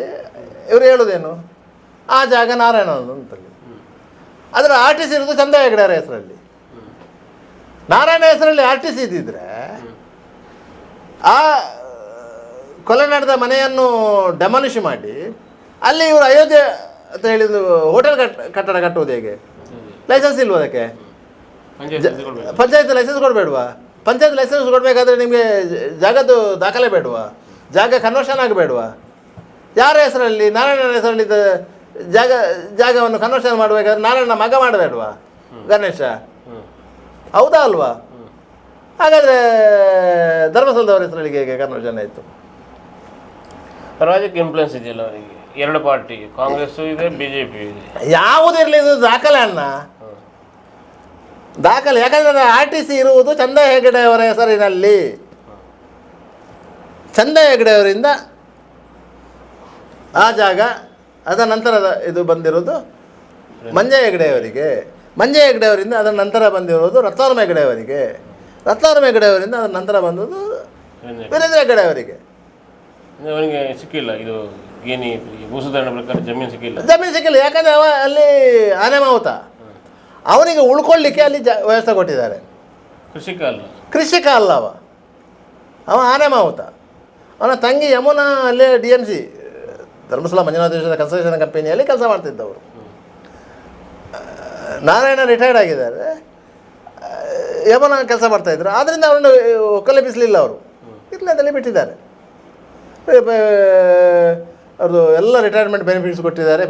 ಇವರು ಹೇಳೋದೇನು? ಆ ಜಾಗ ನಾರಾಯಣನದು ಅಂತಲ್ಲಿ. ಅದರ RTC ಇರೋದು ಚಂದ ಹೆಗಡೆ ಅವರ ಹೆಸರಲ್ಲಿ. ನಾರಾಯಣ ಹೆಸರಲ್ಲಿ RTC ಇದ್ದಿದ್ರೆ ಆ ಕೊಲೆ ನಡೆದ ಮನೆಯನ್ನು ಡೆಮಾಲಿಷ್ ಮಾಡಿ ಅಲ್ಲಿ ಇವರು ಅಯೋಧ್ಯೆ ಅಂತ ಹೇಳಿದ್ದು ಹೋಟೆಲ್ ಕಟ್ಟಡ ಕಟ್ಟುವುದು ಹೇಗೆ? ಲೈಸೆನ್ಸ್ ಇಲ್ವ ಅದಕ್ಕೆ? ಪಂಚಾಯತ್ ಲೈಸೆನ್ಸ್ ಕೊಡಬೇಡವಾ? ಪಂಚಾಯತ್ ಲೈಸೆನ್ಸ್ ಕೊಡಬೇಕಾದ್ರೆ ನಿಮಗೆ ಜಾಗದ್ದು ದಾಖಲೆ ಬೇಡವಾ? ಜಾಗ ಕನ್ವರ್ಷನ್ ಆಗಬೇಡವಾ? ಯಾರ ಹೆಸರಲ್ಲಿ? ನಾರಾಯಣನ ಹೆಸರಲ್ಲಿದ್ದ ಜಾಗವನ್ನು ಕನ್ವರ್ಷನ್ ಮಾಡಬೇಕಾದ್ರೆ ನಾರಾಯಣ ಮಗ ಮಾಡಬೇಡವಾ? ಗಣೇಶ, ಹೌದಾ ಅಲ್ವಾ? ಹಾಗಾದರೆ ಧರ್ಮಸ್ಥಳದವರ ಹೆಸರಲ್ಲಿ ಹೇಗೆ ಕನ್ವರ್ಷನ್ ಆಯಿತು? ರಾಜ್ಯಕ್ಕೆ ಇನ್ಫ್ಲುಯೆನ್ಸ್ ಇದೆಯಲ್ಲ ಅವರಿಗೆ, ಎರಡು ಪಾರ್ಟಿ, ಕಾಂಗ್ರೆಸ್ ಇದೆ, BJP ಇದೆ. ಯಾವುದಿರಲಿ ಇದು ದಾಖಲೆ ಅಣ್ಣ, ದಾಖಲೆ. ಯಾಕಂದರೆ RTC ಇರುವುದು ಚಂದ ಹೆಗಡೆ ಅವರ ಹೆಸರಿನಲ್ಲಿ. ಚಂದ ಹೆಗಡೆ ಅವರಿಂದ ಆ ಜಾಗ, ಅದರ ನಂತರದ ಇದು ಬಂದಿರೋದು ಮಂಜ ಹೆಗಡೆ ಅವರಿಗೆ, ಮಂಜ ಹೆಗಡೆ ಅವರಿಂದ ಅದರ ನಂತರ ಬಂದಿರೋದು ರತ್ನಾರಾಮ ಹೆಗಡೆ ಅವರಿಗೆ, ರತ್ನಾರಾಮ ಹೆಗಡೆ ಅವರಿಂದ ಅದರ ನಂತರ ಬಂದದ್ದು ವೀರೇಂದ್ರ ಹೆಗಡೆ ಅವರಿಗೆ. ಅವನಿಗೆ ಸಿಕ್ಕಿಲ್ಲ, ಇದು ಗೇಣಿ ಭೂಸುಧಾರಣೆ ಪ್ರಕಾರ ಜಮೀನು ಸಿಕ್ಕಿಲ್ಲ. ಜಮೀನು ಸಿಕ್ಕಿಲ್ಲ, ಯಾಕಂದರೆ ಅವ ಅಲ್ಲಿ ಆನೆ ಮಾವುತ, ಅವನಿಗೆ ಉಳ್ಕೊಳ್ಳಿಕ್ಕೆ ಅಲ್ಲಿ ವ್ಯವಸ್ಥೆ ಕೊಟ್ಟಿದ್ದಾರೆ. ಕೃಷಿಕ ಅಲ್ಲ ಅವ ಆನೆ ಮಾವುತ. ಅವನ ತಂಗಿ ಯಮುನಾ ಅಲ್ಲೇ DMC ಧರ್ಮಸ್ಥಳ ಮಂಜುನಾಥೇಶ್ವರ ಕನ್ಸ್ಟ್ರಕ್ಷನ್ ಕಂಪನಿಯಲ್ಲಿ ಕೆಲಸ ಮಾಡ್ತಿದ್ದವರು. ನಾರಾಯಣ ರಿಟೈರ್ಡ್ ಆಗಿದ್ದಾರೆ, ಯಮುನಾ ಕೆಲಸ ಮಾಡ್ತಾಯಿದ್ರು. ಆದ್ದರಿಂದ ಅವರನ್ನು ಒಕ್ಕಲೆಬ್ಬಿಸಲಿಲ್ಲ, ಅವರು ಇರ್ಲದಲ್ಲಿ ಬಿಟ್ಟಿದ್ದಾರೆ. ಅವ್ರದ್ದು ಎಲ್ಲ ರಿಟೈರ್ಮೆಂಟ್ ಬೆನಿಫಿಟ್ಸ್ ಕೊಟ್ಟಿದ್ದಾರೆ,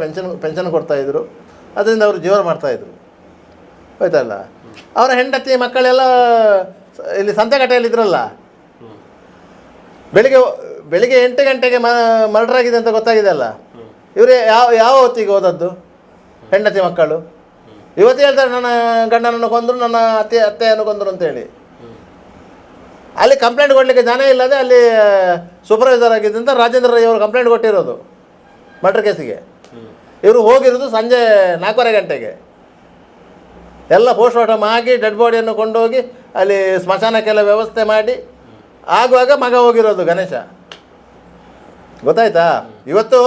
ಪೆನ್ಷನ್ ಕೊಡ್ತಾಯಿದ್ರು. ಅದರಿಂದ ಅವರು ಜೀವನ ಮಾಡ್ತಾಯಿದ್ರು. ಆಯ್ತಲ್ಲ, ಅವರ ಹೆಂಡತಿ ಮಕ್ಕಳೆಲ್ಲ ಇಲ್ಲಿ ಸಂತೆಕಟ್ಟೆಯಲ್ಲಿದ್ದರಲ್ಲ. ಬೆಳಿಗ್ಗೆ 8 ಗಂಟೆಗೆ ಮರ್ಡರ್ ಆಗಿದೆ ಅಂತ ಗೊತ್ತಾಗಿದೆ ಅಲ್ಲ, ಇವರೇ ಯಾವ ಹೊತ್ತಿಗೆ ಹೋದದ್ದು ಹೆಂಡತಿ ಮಕ್ಕಳು. ಇವತ್ತು ಹೇಳ್ತಾರೆ ನನ್ನ ಗಂಡನನ್ನು ಕೊಂದರು, ನನ್ನ ಅತ್ತೆಯನ್ನು ಕೊಂದರು ಅಂತೇಳಿ. ಅಲ್ಲಿ ಕಂಪ್ಲೇಂಟ್ ಕೊಡಲಿಕ್ಕೆ ಜನ ಇಲ್ಲದೆ ಅಲ್ಲಿ ಸೂಪರ್ವೈಸರ್ ಆಗಿದ್ದಂತ ರಾಜೇಂದ್ರ ರೈ ಅವರು ಕಂಪ್ಲೇಂಟ್ ಕೊಟ್ಟಿರೋದು ಮರ್ಡರ್ ಕೇಸಿಗೆ. ಇವರು ಹೋಗಿರೋದು ಸಂಜೆ 4:15 ಗಂಟೆಗೆ. ಎಲ್ಲ ಪೋಸ್ಟ್ ಮಾರ್ಟಮ್ ಆಗಿ ಡೆಡ್ ಬಾಡಿಯನ್ನು ಕೊಂಡೋಗಿ ಅಲ್ಲಿ ಸ್ಮಶಾನಕ್ಕೆಲ್ಲ ವ್ಯವಸ್ಥೆ ಮಾಡಿ ಆಗುವಾಗ ಮಗ ಹೋಗಿರೋದು ಗಣೇಶ. ಗೊತ್ತಾಯ್ತಾ? ಇವತ್ತು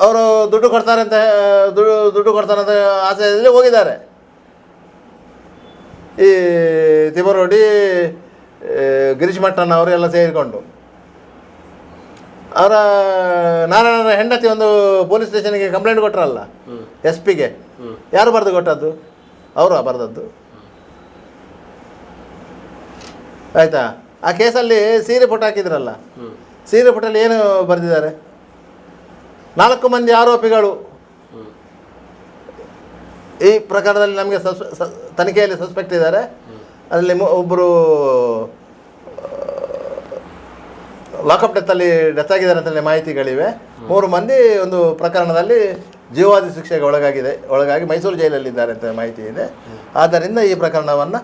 ಅವರು ದುಡ್ಡು ಕೊಡ್ತಾರಂತ ಆಸೆಯಲ್ಲಿ ಹೋಗಿದ್ದಾರೆ. ಈ ತಿಮರೋಡಿ ಗಿರೀಶ್ ಮಟ್ಟಣ್ಣ ಅವರು ಎಲ್ಲ ಸೇರಿಕೊಂಡು ಅವರ ನಾರಾಯಣರ ಹೆಂಡತಿ ಒಂದು ಪೊಲೀಸ್ ಸ್ಟೇಷನ್ಗೆ ಕಂಪ್ಲೇಂಟ್ ಕೊಟ್ಟರಲ್ಲ, SP ಗೆ. ಯಾರು ಬರೆದು ಕೊಟ್ಟದ್ದು? ಅವರು ಬರೆದದ್ದು. ಆಯಿತಾ? ಆ ಕೇಸಲ್ಲಿ ಸೀರೆ ಪುಟ ಹಾಕಿದ್ರಲ್ಲ, ಸೀರೆ ಪುಟಲ್ಲಿ ಏನು ಬರೆದಿದ್ದಾರೆ? 4 ಮಂದಿ ಆರೋಪಿಗಳು ಈ ಪ್ರಕರಣದಲ್ಲಿ ನಮಗೆ ತನಿಖೆಯಲ್ಲಿ ಸಸ್ಪೆಕ್ಟ್ ಇದ್ದಾರೆ. ಅದರಲ್ಲಿ ಒಬ್ಬರು ಲಾಕಪ್ ಡೆತ್ತಲ್ಲಿ ಡೆತ್ ಆಗಿದ್ದಾರೆ ಅಂತಲೇ ಮಾಹಿತಿಗಳಿವೆ. 3 ಮಂದಿ ಒಂದು ಪ್ರಕರಣದಲ್ಲಿ ಜೀವಾದಿ ಶಿಕ್ಷೆಗೆ ಒಳಗಾಗಿ ಮೈಸೂರು ಜೈಲಲ್ಲಿದ್ದಾರೆ ಅಂತ ಮಾಹಿತಿ ಇದೆ. ಆದ್ದರಿಂದ ಈ ಪ್ರಕರಣವನ್ನು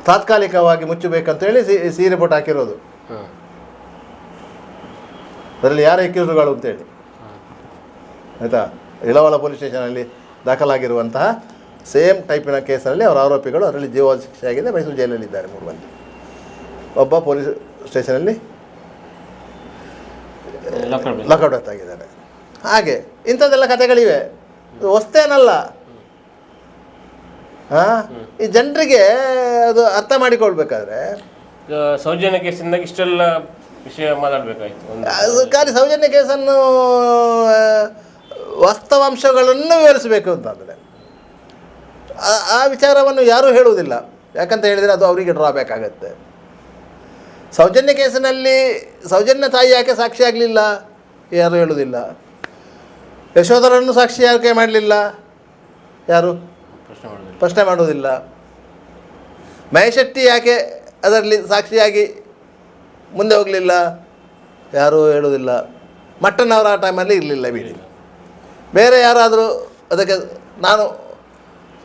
ತಾತ್ಕಾಲಿಕವಾಗಿ ಮುಚ್ಚಬೇಕಂತೇಳಿ ಸೀರೆ ಪುಟ ಹಾಕಿರೋದು. ಅದರಲ್ಲಿ ಯಾರು ಅಕ್ಯೂಸ್ಡ್ಗಳು ಅಂತೇಳಿ. ಆಯಿತಾ? ಇಳವಾಲ ಪೊಲೀಸ್ ಸ್ಟೇಷನಲ್ಲಿ ದಾಖಲಾಗಿರುವಂತಹ ಸೇಮ್ ಟೈಪಿನ ಕೇಸಲ್ಲಿ ಅವರ ಆರೋಪಿಗಳು, ಅದರಲ್ಲಿ ಜೀವಾದಿ ಶಿಕ್ಷೆ ಆಗಿದೆ, ಮೈಸೂರು ಜೈಲಲ್ಲಿದ್ದಾರೆ 3 ಮಂದಿ. ಒಬ್ಬ ಪೊಲೀಸ್ ಸ್ಟೇಷನಲ್ಲಿ ಲಾಕೌಟ್ ಡೆತ್ ಆಗಿದ್ದಾರೆ. ಹಾಗೆ ಇಂಥದ್ದೆಲ್ಲ ಕಥೆಗಳಿವೆ, ಹೊಸ್ತೇನಲ್ಲ. ಈ ಜನರಿಗೆ ಅದು ಅರ್ಥ ಮಾಡಿಕೊಳ್ಬೇಕಾದ್ರೆ ಸೌಜನ್ಯ ಕೇಸಿಂದ ಇಷ್ಟೆಲ್ಲ ವಿಷಯ ಮಾತಾಡಬೇಕಾಯ್ತು. ಖಾಲಿ ಸೌಜನ್ಯ ಕೇಸನ್ನು ವಾಸ್ತವಾಂಶಗಳನ್ನು ವಿವರಿಸಬೇಕು ಅಂತಂದರೆ ಆ ವಿಚಾರವನ್ನು ಯಾರೂ ಹೇಳುವುದಿಲ್ಲ. ಯಾಕಂತ ಹೇಳಿದರೆ ಅದು ಅವರಿಗೆ ಡ್ರಾಬ್ಯಾಕ್ ಆಗುತ್ತೆ. ಸೌಜನ್ಯ ಕೇಸಿನಲ್ಲಿ ಸೌಜನ್ಯ ತಾಯಿ ಯಾಕೆ ಸಾಕ್ಷಿ ಆಗಲಿಲ್ಲ ಯಾರು ಹೇಳುವುದಿಲ್ಲ. ಯಶೋಧರನ್ನು ಸಾಕ್ಷಿ ಯಾಕೆ ಮಾಡಲಿಲ್ಲ ಯಾರು ಪ್ರಶ್ನೆ ಮಾಡುವುದಿಲ್ಲ. ಮಹೇಶ್ ಶೆಟ್ಟಿ ಯಾಕೆ ಅದರಲ್ಲಿ ಸಾಕ್ಷಿಯಾಗಿ ಮುಂದೆ ಹೋಗಲಿಲ್ಲ ಯಾರೂ ಹೇಳುವುದಿಲ್ಲ. ಮಟ್ಟಣ್ಣವರ ಆ ಟೈಮಲ್ಲಿ ಇರಲಿಲ್ಲ ಬಿಡಿ. ಬೇರೆ ಯಾರಾದರೂ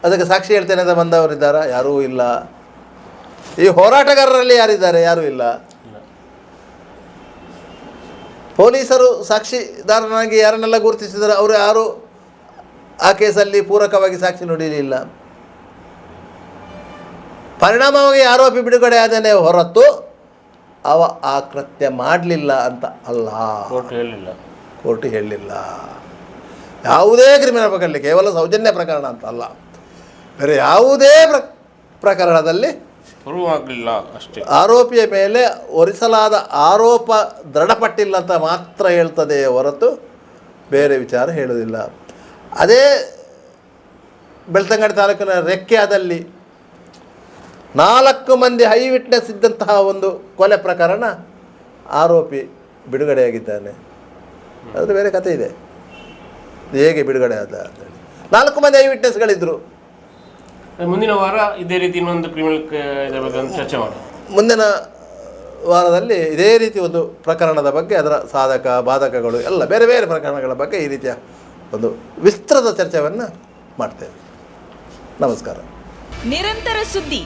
ಅದಕ್ಕೆ ಸಾಕ್ಷಿ ಹೇಳ್ತೇನೆ ಅಂತ ಬಂದವರಿದ್ದಾರಾ? ಯಾರೂ ಇಲ್ಲ. ಈ ಹೋರಾಟಗಾರರಲ್ಲಿ ಯಾರಿದ್ದಾರೆ? ಯಾರೂ ಇಲ್ಲ. ಪೊಲೀಸರು ಸಾಕ್ಷಿದಾರನಾಗಿ ಯಾರನ್ನೆಲ್ಲ ಗುರುತಿಸಿದರೆ ಅವರು ಯಾರು ಆ ಕೇಸಲ್ಲಿ ಪೂರಕವಾಗಿ ಸಾಕ್ಷಿ ನುಡಿಯಲಿಲ್ಲ. ಪರಿಣಾಮವಾಗಿ ಆರೋಪಿ ಬಿಡುಗಡೆ ಆದನೇ ಹೊರತು ಅವ ಆ ಕೃತ್ಯ ಮಾಡಲಿಲ್ಲ ಅಂತ ಅಲ್ಲ. ಕೋರ್ಟ್ ಹೇಳಲಿಲ್ಲ. ಯಾವುದೇ ಕ್ರಿಮಿನಲ್ ಪ್ರಕರಣ, ಕೇವಲ ಸೌಜನ್ಯ ಪ್ರಕರಣ ಅಂತ ಅಲ್ಲ, ಬೇರೆ ಯಾವುದೇ ಪ್ರಕರಣದಲ್ಲಿ ಆಗಲಿಲ್ಲ ಅಷ್ಟೇ. ಆರೋಪಿಯ ಮೇಲೆ ಹೊರಿಸಲಾದ ಆರೋಪ ದೃಢಪಟ್ಟಿಲ್ಲ ಅಂತ ಮಾತ್ರ ಹೇಳ್ತದೆ ಹೊರತು ಬೇರೆ ವಿಚಾರ ಹೇಳುವುದಿಲ್ಲ. ಅದೇ ಬೆಳ್ತಂಗಡಿ ತಾಲೂಕಿನ ರೆಕ್ಕೆಯಾದಲ್ಲಿ 4 ಮಂದಿ ಐ ವಿಟ್ನೆಸ್ ಇದ್ದಂತಹ ಒಂದು ಕೊಲೆ ಪ್ರಕರಣ ಆರೋಪಿ ಬಿಡುಗಡೆಯಾಗಿದ್ದಾನೆ. ಅದು ಬೇರೆ ಕಥೆ ಇದೆ, ಹೇಗೆ ಬಿಡುಗಡೆ ಆದ ಅಂತೇಳಿ. 4 ಮಂದಿ ಐ ವಿಟ್ನೆಸ್ಗಳಿದ್ದರು. ಮುಂದಿನ ವಾರ ಇದೇ ರೀತಿ ಇನ್ನೊಂದು ಕ್ರಿಮಿನಲ್ ಚರ್ಚೆ ಮಾಡಿ, ಮುಂದಿನ ವಾರದಲ್ಲಿ ಇದೇ ರೀತಿ ಒಂದು ಪ್ರಕರಣದ ಬಗ್ಗೆ, ಅದರ ಸಾಧಕ ಬಾಧಕಗಳು ಎಲ್ಲ ಬೇರೆ ಬೇರೆ ಪ್ರಕರಣಗಳ ಬಗ್ಗೆ ಈ ರೀತಿಯ ಒಂದು ವಿಸ್ತೃತ ಚರ್ಚೆಯನ್ನು ಮಾಡ್ತೇವೆ. ನಮಸ್ಕಾರ. ನಿರಂತರ ಸುದ್ದಿ